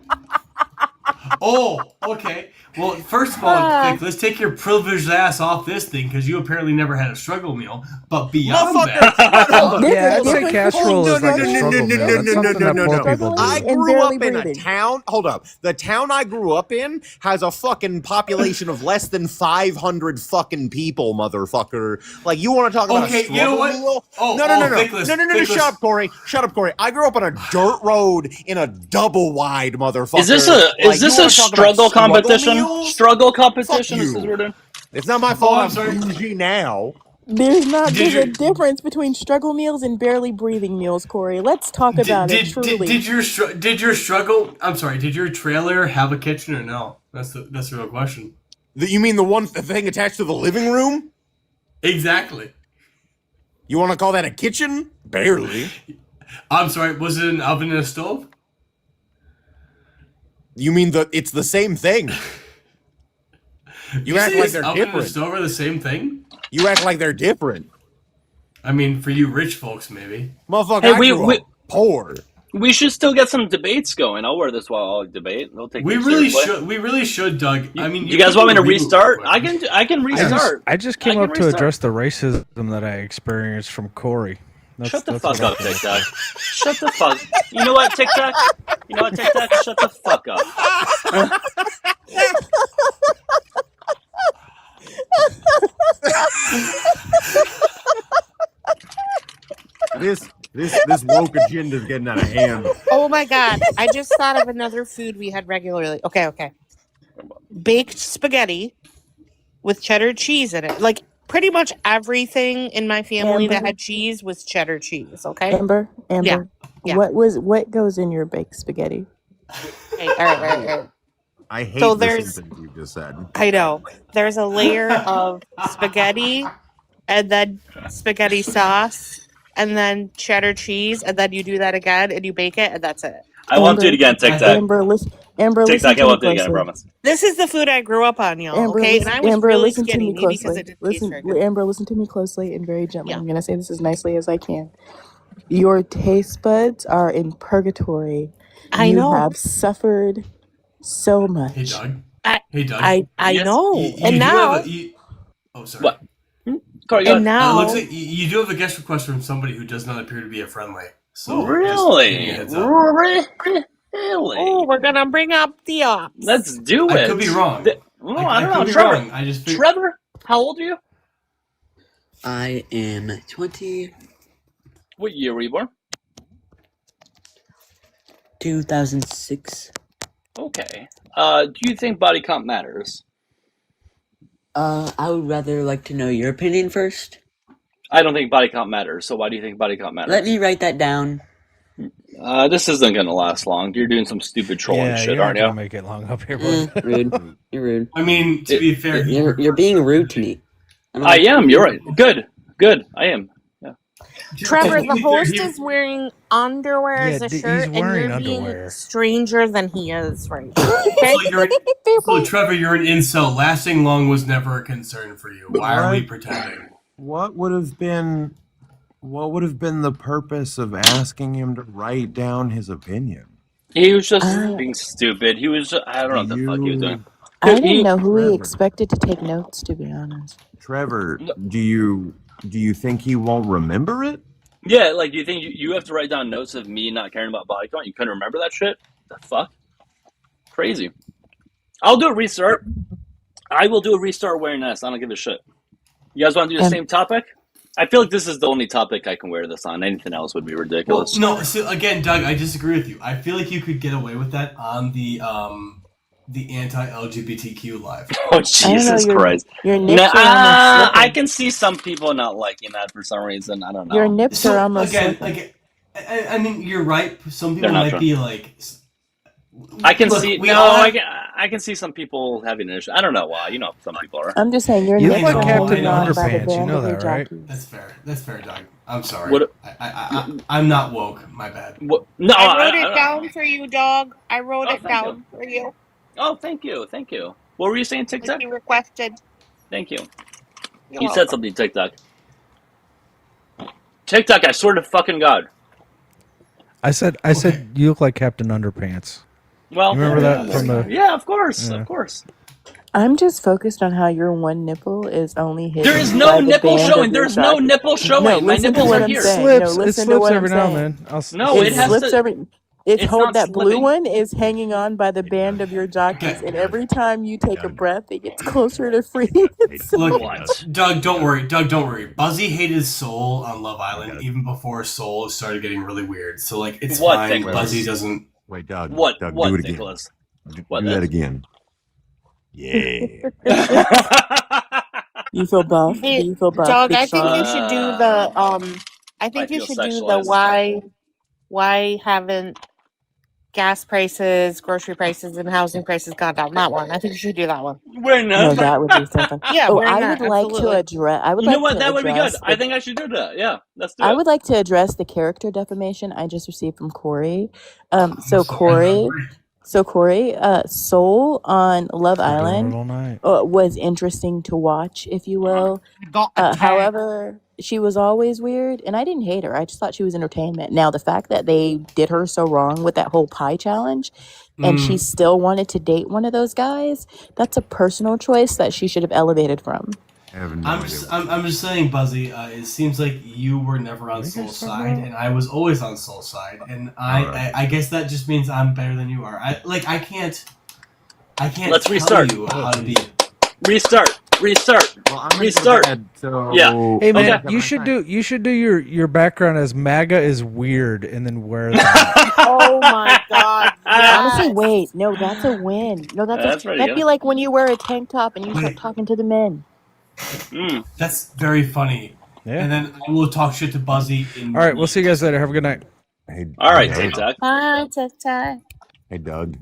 Oh, okay. Well, first of all, Vic, let's take your privileged ass off this thing because you apparently never had a struggle meal. But beyond that, Yeah, I'd say casserole is like a struggle meal. That's something that poor people do. I grew up in a town. Hold up. The town I grew up in has a fucking population of less than 500 fucking people, motherfucker. Like, you want to talk about Okay, a struggle you know what? meal? Oh, no. Nicholas, Shut up, Corey. Shut up, Corey. I grew up on a dirt road in a double wide, motherfucker. Is this Like, you a wanna talk about struggle competition? meals? Struggle competition? Fuck Is this you. what we're doing? It's not my fault I'm bougie now. There's a difference between struggle meals and barely breathing meals, Corey. Let's talk about it truly. did your struggle? I'm sorry. Did your trailer have a kitchen or no? That's the real question. You mean the thing attached to the living room? Exactly. You want to call that a kitchen? Barely. I'm sorry. Was it an oven and a stove? You mean it's the same thing? You act like they're oven and a different. stove are the same thing? You act like they're different. I mean, for you rich folks, maybe. Motherfucker, Hey, I grew up poor. We should still get some debates going. I'll wear this while I'll debate. We'll take We it really seriously. should. We really should, Doug. I mean, You guys want me to restart? I can restart. I just came I up can to restart. address the racism that I experienced from Corey. Shut the that's fuck what up, I think. TikTok. Shut the fuck. You know what, TikTok? You know what, TikTok? Shut the fuck up. This woke agenda is getting out of hand. Oh my god! I just thought of another food we had regularly. Okay. Baked spaghetti with cheddar cheese in it. Like pretty much everything in my family that Amber? had cheese was cheddar cheese. Okay. Amber, Yeah. what goes in your baked spaghetti? Okay, all right. I hate So the there's- sentence you just said. I know. There's a layer of spaghetti, and then spaghetti sauce, and then cheddar cheese, and then you do that again, and you bake it, and that's it. I won't do it again, TikTok. Amber, listen TikTok, to I won't me do it again, I closely. promise. This is the food I grew up on, y'all. Amber, Okay, listen, and I was Amber, really listen to skinny, me maybe because closely. it didn't taste very good. Amber, listen to me closely and very gently. I'm gonna say this as nicely as I can. Your taste buds are in purgatory. I know. You have suffered so much. Hey, Doug. I Yes, know. you And do now, have oh, sorry. What? Corey, go and ahead. It now, looks like you do have a guest request from somebody who does not appear to be a friendly. So Really? just giving you a heads up. Really? oh, we're gonna bring up the ops. Let's do it. I could be wrong. Well, I I don't could know. be Trevor. wrong. I just Trevor, how old are you? I am 20. What year were you born? 2006. Okay. Do you think body count matters? I would rather like to know your opinion first. I don't think body count matters. So why do you think body count matters? Let me write that down. This isn't going to last long. You're doing some stupid trolling Yeah, shit, you're not aren't you? gonna make it long up here, bud. Rude. You're rude. I mean, to be fair, You're being rude to me. I am. You're right. Good. I am. Yeah. Trevor, To the be fair, host is wearing underwear as a he's shirt, and wearing you're being underwear. stranger than he is right now. Okay? So Trevor, you're an incel. Lasting long was never a concern for you. Why are we pretending? What would have been the purpose of asking him to write down his opinion? He was just being stupid. He was. I don't know what the fuck he was doing. I didn't know who he expected to take notes, to be honest. Trevor, do you think he won't remember it? Yeah, like, do you think you have to write down notes of me not caring about body count? You couldn't remember that shit? The fuck? Crazy. I'll do a restart. I will do a restart wearing this. I don't give a shit. You guys want to do the same topic? I feel like this is the only topic I can wear this on. Anything else would be ridiculous. Well, no, so again, Doug, I disagree with you. I feel like you could get away with that on the the anti-LGBTQ live. Oh, Jesus Christ. Your nips are almost slipping. I can see some people not liking that for some reason. I don't know. Your nips are almost again, slipping. I mean, you're right. Some people They're not might sure. be like. I can Look, see. we No, all have- I can see some people having an issue. I don't know why. You know, some people are. I'm just saying your You nips look are like Captain hanging on by the Underpants. You band know of your that, right? jockeys. That's fair. That's fair, Doug. I'm sorry. What? I'm not woke. My bad. What? No, I wrote it down for you, dog. I wrote Oh, it thank down for you, Oh, thank you. Thank you. What were you saying, like TikTok? you requested. Thank you. You're You said welcome. something, TikTok. TikTok, I swear to fucking God. I said you look like Captain Underpants. Well, you remember that from the? Yeah, of course, Yeah. of course. I'm just focused on how your one nipple is only hidden. There is no by the nipple band showing. of your There's no jockey. nipple showing. No, My listen to nipples what are I'm here. saying. No, It listen slips to what every I'm now and saying. then. No, It slips every. It's not that blue slipping. one is hanging on by the band of your jockeys, and every time you take a breath, it gets closer to freeing itself. Look, Doug, don't worry. Doug, don't worry. Buzzy hated Soul on Love Island even before Soul started getting really weird. So, like, it's What fine. thing, Buzzy Nicholas? doesn't. Wait, Doug. What? Doug, What, do it again. Nicholas? Do What, that this? again. Yeah. You feel buff? Do Hey, you feel buff? dog. Big I think you strong? should do the I think you feel should do the sexualized. why haven't gas prices, grocery prices, and housing prices gone down? That one. I think you should do that one. No, that would be so fun. Yeah, Oh, wearing I that, would like to absolutely. address. I would You know like what? to That would be good. address. I think I should do that. Yeah, let's do I it. would like to address the character defamation I just received from Corey. So Corey, Soul on Love Island was interesting to watch, if you will. However, she was always weird, and I didn't hate her. I just thought she was entertainment. Now, the fact that they did her so wrong with that whole pie challenge, and she still wanted to date one of those guys, that's a personal choice that she should have elevated from. I'm just saying, Buzzy. It seems like you were never on Soul's side, and I was always on Soul's side, and I guess that just means I'm better than you are. I can't. Let's tell restart. you how to be. Restart. Restart. Yeah. Hey man, Okay. you should do your background as MAGA is weird, and then wear that. Oh my god. Honestly, wait. No, that's a win. No, That's pretty that'd good. be like when you wear a tank top and you start talking to the men. That's very funny. Yeah. And then I will talk shit to Buzzy. All right, we'll see you guys later. Have a good night. Hey, All right, Doug. TikTok. Bye, TikTok. Hey, Doug.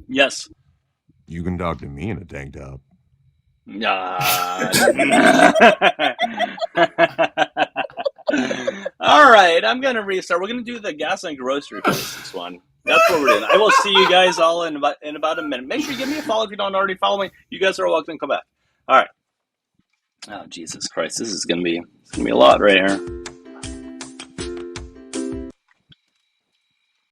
Yes. You can talk to me in a tank top. All right, I'm gonna restart. We're gonna do the gas and grocery prices one. That's what we're doing. I will see you guys all in about a minute. Make sure you give me a follow if you don't already follow me. You guys are welcome to come back. All right. Oh Jesus Christ, this is gonna be a lot right here.